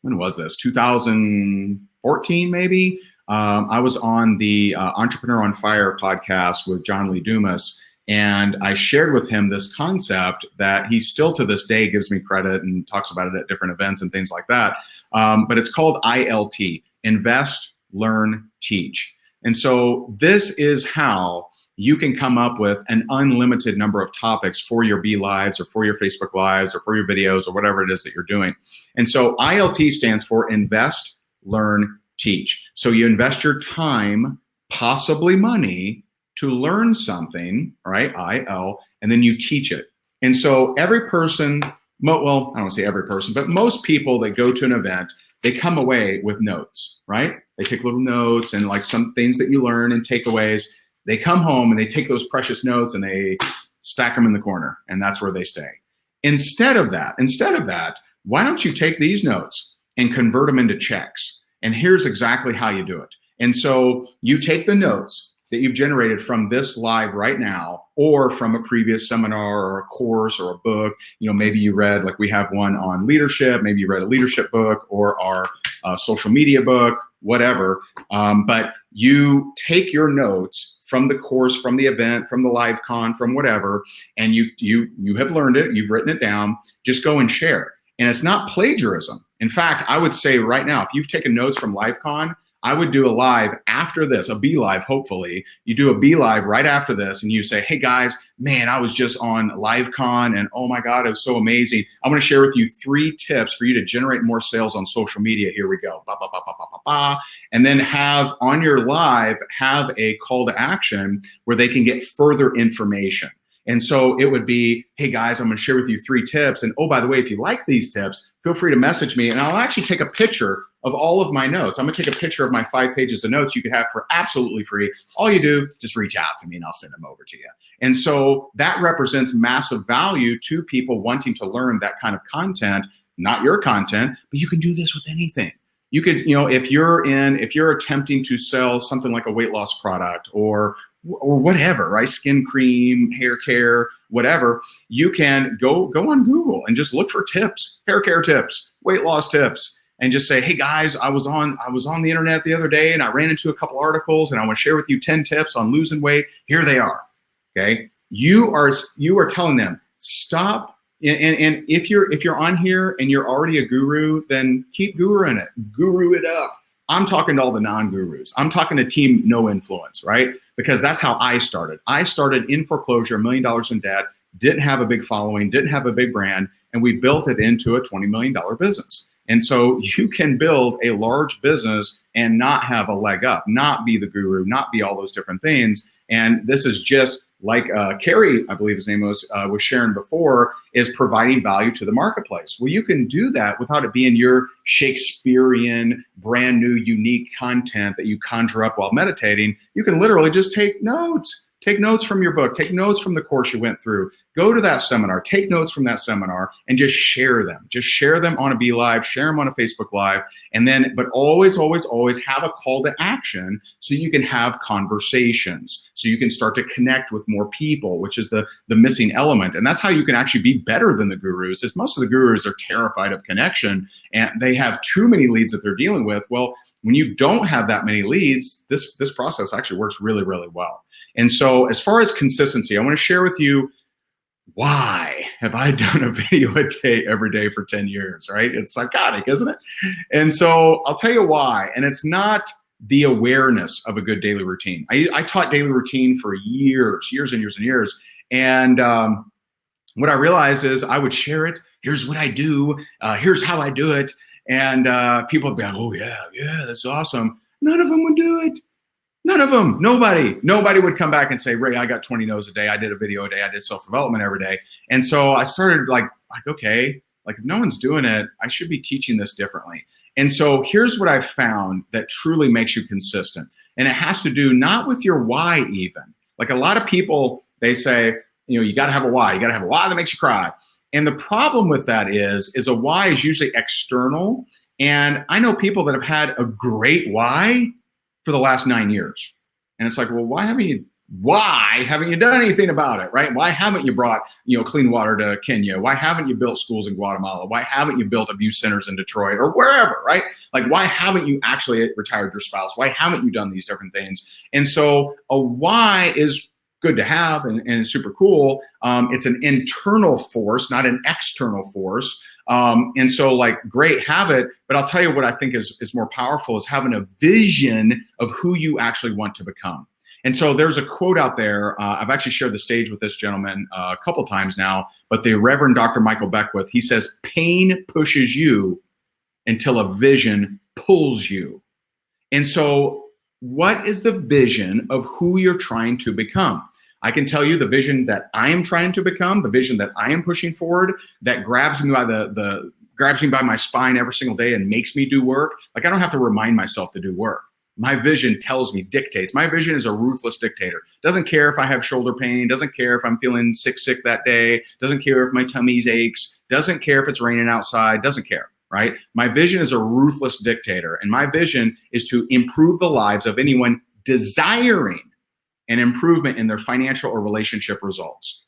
when was this? 2014, maybe? I was on the Entrepreneur on Fire podcast with John Lee Dumas, and I shared with him this concept that he still to this day gives me credit and talks about it at different events and things like that. But it's called ILT, Invest, Learn, Teach. And so this is how you can come up with an unlimited number of topics for your BeLives or for your Facebook Lives or for your videos or whatever it is that you're doing. And so ILT stands for Invest, Learn, Teach. So you invest your time, possibly money, to learn something, right? IL, and then you teach it. And so every person, well, I don't say every person, but most people that go to an event, they come away with notes, right? They take little notes and like some things that you learn and takeaways. They come home and they take those precious notes and they stack them in the corner, and that's where they stay. Instead of that, why don't you take these notes and convert them into checks? And here's exactly how you do it. And so you take the notes that you've generated from this live right now, or from a previous seminar or a course or a book. Maybe you read, like we have one on leadership, maybe you read a leadership book or our social media book, whatever. But you take your notes from the course, from the event, from the LiveCon, from whatever, and you have learned it, you've written it down, just go and share it. And it's not plagiarism. In fact, I would say right now, if you've taken notes from LiveCon, I would do a live after this, a BeLive, hopefully. You do a BeLive right after this and you say, hey guys, man, I was just on LiveCon and oh my God, it was so amazing. I'm gonna share with you 3 tips for you to generate more sales on social media. Here we go, bah, bah, bah, bah, bah, bah, bah. And then have on your live, have a call to action where they can get further information. And so it would be, hey guys, I'm gonna share with you 3 tips. And oh, by the way, if you like these tips, feel free to message me and I'll actually take a picture of all of my notes. I'm gonna take a picture of my 5 pages of notes you could have for absolutely free. All you do, just reach out to me and I'll send them over to you. And so that represents massive value to people wanting to learn that kind of content, not your content, but you can do this with anything. You could, if you're attempting to sell something like a weight loss product or whatever, right? Skin cream, hair care, whatever. You can go on Google and just look for tips, hair care tips, weight loss tips, and just say, hey guys, I was on the internet the other day and I ran into a couple articles and I want to share with you 10 tips on losing weight. Here they are. Okay. You are telling them, stop. And if you're on here and you're already a guru, then keep guruing it, guru it up. I'm talking to all the non-gurus. I'm talking to team no influence, right? Because that's how I started. I started in foreclosure, $1 million in debt, didn't have a big following, didn't have a big brand, and we built it into a $20 million business. And so you can build a large business and not have a leg up, not be the guru, not be all those different things. And this is just like Carrie, I believe his name was sharing before, is providing value to the marketplace. Well, you can do that without it being your Shakespearean, brand new, unique content that you conjure up while meditating. You can literally just take notes. Take notes from your book, take notes from the course you went through, go to that seminar, take notes from that seminar and just share them. Just share them on a BeLive, share them on a Facebook Live, and then, but always, always, always have a call to action so you can have conversations, so you can start to connect with more people, which is the missing element. And that's how you can actually be better than the gurus, is most of the gurus are terrified of connection and they have too many leads that they're dealing with. Well, when you don't have that many leads, this process actually works really, really well. And so as far as consistency, I want to share with you, why have I done a video a day every day for 10 years, right? It's psychotic, isn't it? And so I'll tell you why. And it's not the awareness of a good daily routine. I taught daily routine for years and years and years. And what I realized is I would share it. Here's what I do. Here's how I do it. And people would be like, oh yeah, that's awesome. None of them would do it. None of them, nobody would come back and say, Ray, I got 20 no's a day. I did a video a day. I did self-development every day. And so I started like, okay, like if no one's doing it, I should be teaching this differently. And so here's what I've found that truly makes you consistent. And it has to do not with your why even. Like a lot of people, they say, you got to have a why. You got to have a why that makes you cry. And the problem with that is a why is usually external. And I know people that have had a great why for the last 9 years. And it's like, well, why haven't you done anything about it, right? Why haven't you brought, clean water to Kenya? Why haven't you built schools in Guatemala? Why haven't you built abuse centers in Detroit or wherever, right? Like, why haven't you actually retired your spouse? Why haven't you done these different things? And so a why is good to have and super cool. It's an internal force, not an external force. And so like, great, have it. But I'll tell you what I think is more powerful is having a vision of who you actually want to become. And so there's a quote out there. I've actually shared the stage with this gentleman a couple times now, but the Reverend Dr. Michael Beckwith, he says, pain pushes you until a vision pulls you. And so what is the vision of who you're trying to become? I can tell you the vision that I am trying to become, the vision that I am pushing forward, that grabs me by grabs me by my spine every single day and makes me do work. Like I don't have to remind myself to do work. My vision tells me, dictates. My vision is a ruthless dictator. Doesn't care if I have shoulder pain, doesn't care if I'm feeling sick that day, doesn't care if my tummy's aches, doesn't care if it's raining outside, doesn't care, right? My vision is a ruthless dictator. And my vision is to improve the lives of anyone desiring an improvement in their financial or relationship results.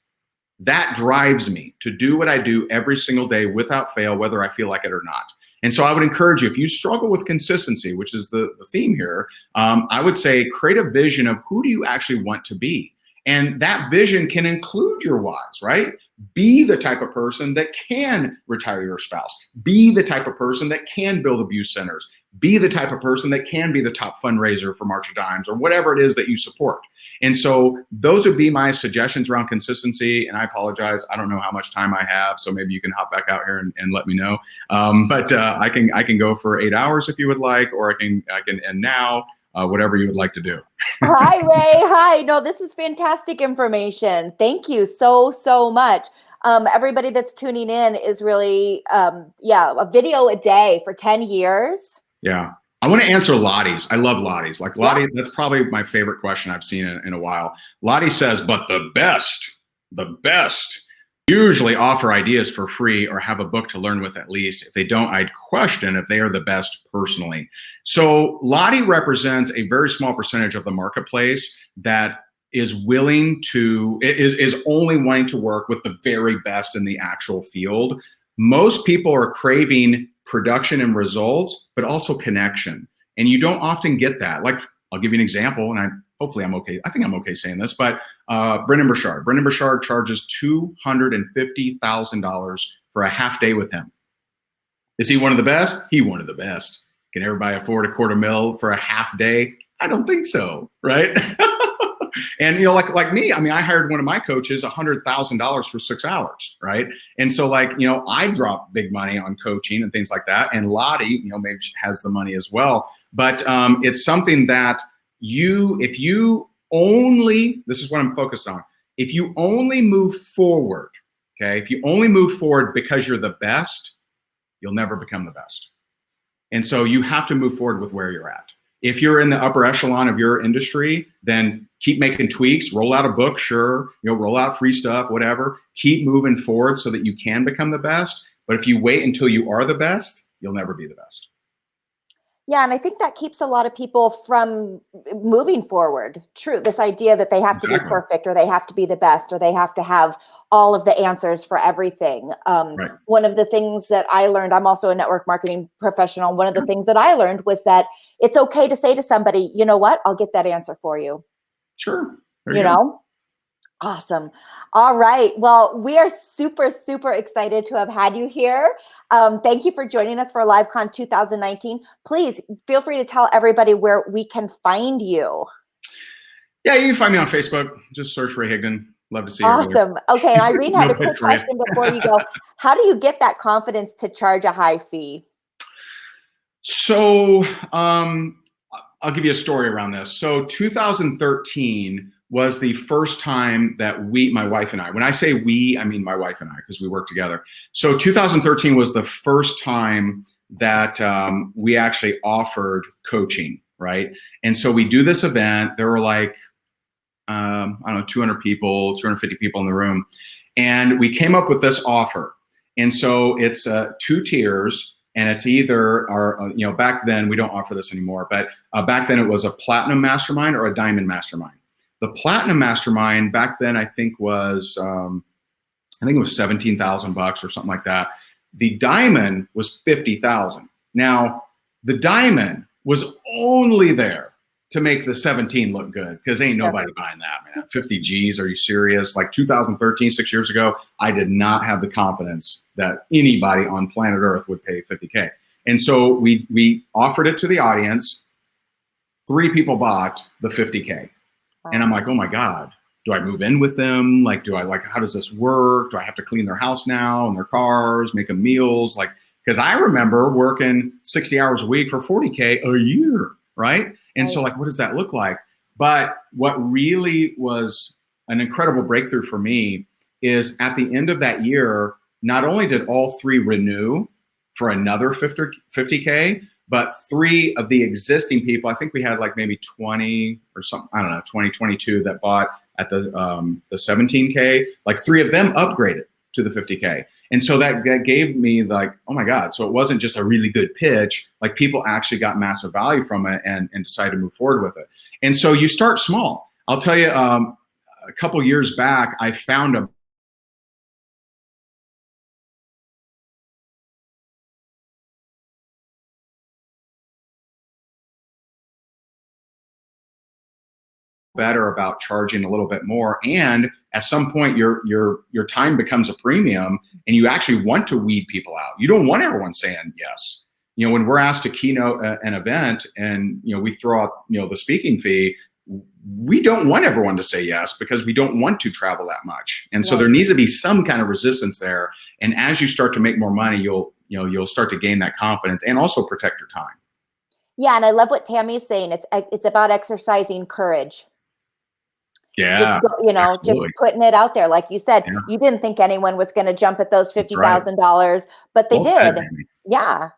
That drives me to do what I do every single day without fail, whether I feel like it or not. And so I would encourage you, if you struggle with consistency, which is the theme here, I would say create a vision of who do you actually want to be? And that vision can include your whys, right? Be the type of person that can retire your spouse. Be the type of person that can build abuse centers. Be the type of person that can be the top fundraiser for March of Dimes or whatever it is that you support. And so those would be my suggestions around consistency. And I apologize, I don't know how much time I have, so maybe you can hop back out here and let me know. But I can go for 8 hours if you would like, or I can end now. Whatever you would like to do. Hi, Ray. Hi. No, this is fantastic information. Thank you so much. Everybody that's tuning in is really, a video a day for 10 years. Yeah. I want to answer Lottie's. I love Lottie's. Like Lottie, that's probably my favorite question I've seen in a while. Lottie says, but the best usually offer ideas for free or have a book to learn with at least. If they don't, I'd question if they are the best personally. So Lottie represents a very small percentage of the marketplace that is willing to, is only wanting to work with the very best in the actual field. Most people are craving production and results, but also connection. And you don't often get that. Like, I'll give you an example, and hopefully I'm okay. I think I'm okay saying this, but Brendan Burchard. Brendan Burchard charges $250,000 for a half day with him. Is he one of the best? He one of the best. Can everybody afford $250,000 for a half day? I don't think so, right? And you know, like me, I mean, I hired one of my coaches $100,000 for 6 hours, right? And so, like, you know, I drop big money on coaching and things like that. And Lottie, you know, maybe she has the money as well. But it's something that if you only, this is what I'm focused on. If you only move forward, okay, if you only move forward because you're the best, you'll never become the best. And so you have to move forward with where you're at. If you're in the upper echelon of your industry, then keep making tweaks, roll out a book, sure, you know, roll out free stuff, whatever. Keep moving forward so that you can become the best. But if you wait until you are the best, you'll never be the best. Yeah, and I think that keeps a lot of people from moving forward. True, this idea that they have to be perfect, or they have to be the best, or they have to have all of the answers for everything. Right. One of the things that I learned, I'm also a network marketing professional. One of the things that I learned was that it's okay to say to somebody, you know what, I'll get that answer for you. Sure. You know? Awesome. All right. Well, we are super, super excited to have had you here. Thank you for joining us for LiveCon 2019. Please feel free to tell everybody where we can find you. Yeah, you can find me on Facebook. Just search Ray Higdon. Love to see you. Awesome. Okay. And Irene had a quick question before you go. How do you get that confidence to charge a high fee? So I'll give you a story around this. So 2013 was the first time that my wife and I, when I say we, I mean my wife and I, because we work together. So 2013 was the first time that we actually offered coaching, right? And so we do this event. There were like, I don't know, 200 people, 250 people in the room. And we came up with this offer. And so it's 2 tiers. And it's either you know, back then, we don't offer this anymore, but back then it was a platinum mastermind or a diamond mastermind. The platinum mastermind back then, I think it was $17,000 or something like that. The diamond was $50,000. Now, the diamond was only there to make the 17 look good, because ain't nobody buying that, man. 50 G's, are you serious? Like 2013, 6 years ago, I did not have the confidence that anybody on planet Earth would pay 50K. And so we offered it to the audience. 3 people bought the 50K. And I'm like, oh my God, do I move in with them? Like, how does this work? Do I have to clean their house now and their cars, make them meals? Like, because I remember working 60 hours a week for 40K a year, right? And so like, what does that look like? But what really was an incredible breakthrough for me is at the end of that year, not only did all 3 renew for another 50K, but 3 of the existing people, I think we had like maybe 20 or something, I don't know, 20, 22 that bought at the 17K, like 3 of them upgraded to the 50K. And so that gave me like, oh my God. So it wasn't just a really good pitch, like people actually got massive value from it and decided to move forward with it. And so you start small. I'll tell you, a couple years back, I found a better about charging a little bit more, and at some point your time becomes a premium and you actually want to weed people out. You don't want everyone saying yes. You know, when we're asked to keynote an event and, you know, we throw out, you know, the speaking fee, we don't want everyone to say yes because we don't want to travel that much. And so there needs to be some kind of resistance there. And as you start to make more money, you'll start to gain that confidence and also protect your time. Yeah, and I love what Tammy's saying. It's about exercising courage. Yeah, just, you know, absolutely. Just putting it out there. Like you said, you didn't think anyone was going to jump at those $50,000, but they did. Yeah.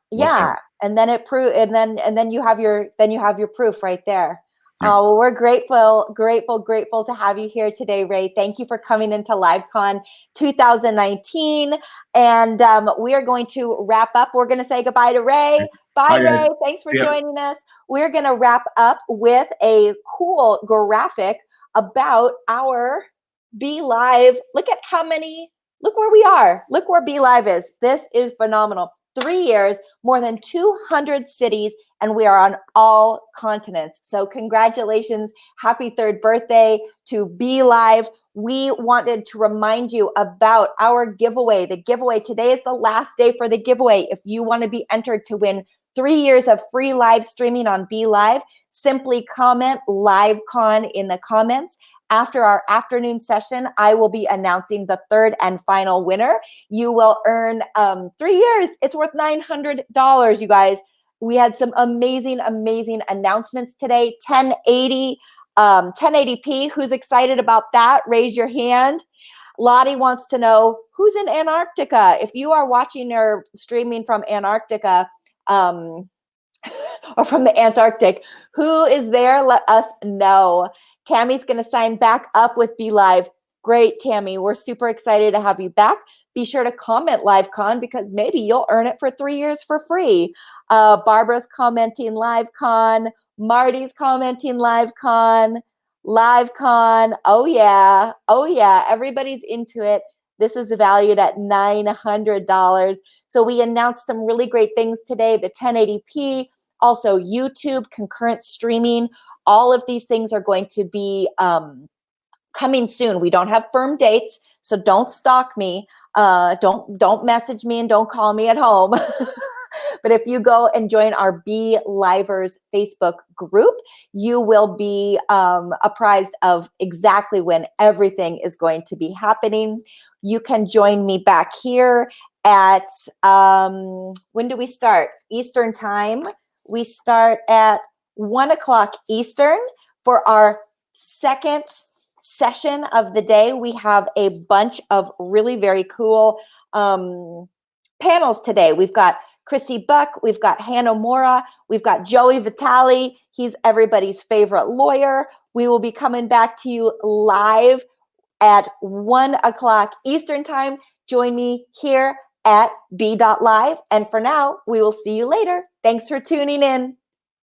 And then it proved, and then you have your proof right there. Yeah. Oh, we're grateful to have you here today, Ray. Thank you for coming into LiveCon 2019. And we are going to wrap up. We're going to say goodbye to Ray. Bye, Ray. Thanks for joining us. We're going to wrap up with a cool graphic about our BeLive. Look at how many, look where we are. Look where BeLive is. This is phenomenal. 3 years, more than 200 cities, and we are on all continents. So congratulations. Happy 3rd birthday to BeLive. We wanted to remind you about our giveaway. The giveaway, today is the last day for the giveaway. If you want to be entered to win 3 years of free live streaming on BeLive, simply comment LiveCon in the comments. After our afternoon session, I will be announcing the 3rd and final winner. You will earn 3 years. It's worth $900, you guys. We had some amazing, amazing announcements today. 1080p. Who's excited about that? Raise your hand. Lottie wants to know who's in Antarctica. If you are watching or streaming from Antarctica, or from the Antarctic, who is there? Let us know. Tammy's going to sign back up with BeLive. Great, Tammy. We're super excited to have you back. Be sure to comment LiveCon because maybe you'll earn it for 3 years for free. Barbara's commenting LiveCon. Marty's commenting LiveCon. LiveCon. Oh, yeah. Oh, yeah. Everybody's into it. This is valued at $900. So we announced some really great things today, the 1080p, also YouTube, concurrent streaming. All of these things are going to be coming soon. We don't have firm dates, so don't stalk me. Don't message me and don't call me at home. But if you go and join our BeLivers Facebook group, you will be apprised of exactly when everything is going to be happening. You can join me back here at, when do we start? Eastern time. We start at 1 o'clock Eastern for our second session of the day. We have a bunch of really very cool panels today. We've got Chrissy Buck, we've got Hannah Mora, we've got Joey Vitale. He's everybody's favorite lawyer. We will be coming back to you live at 1 o'clock Eastern time. Join me here at B.Live. And for now, we will see you later. Thanks for tuning in.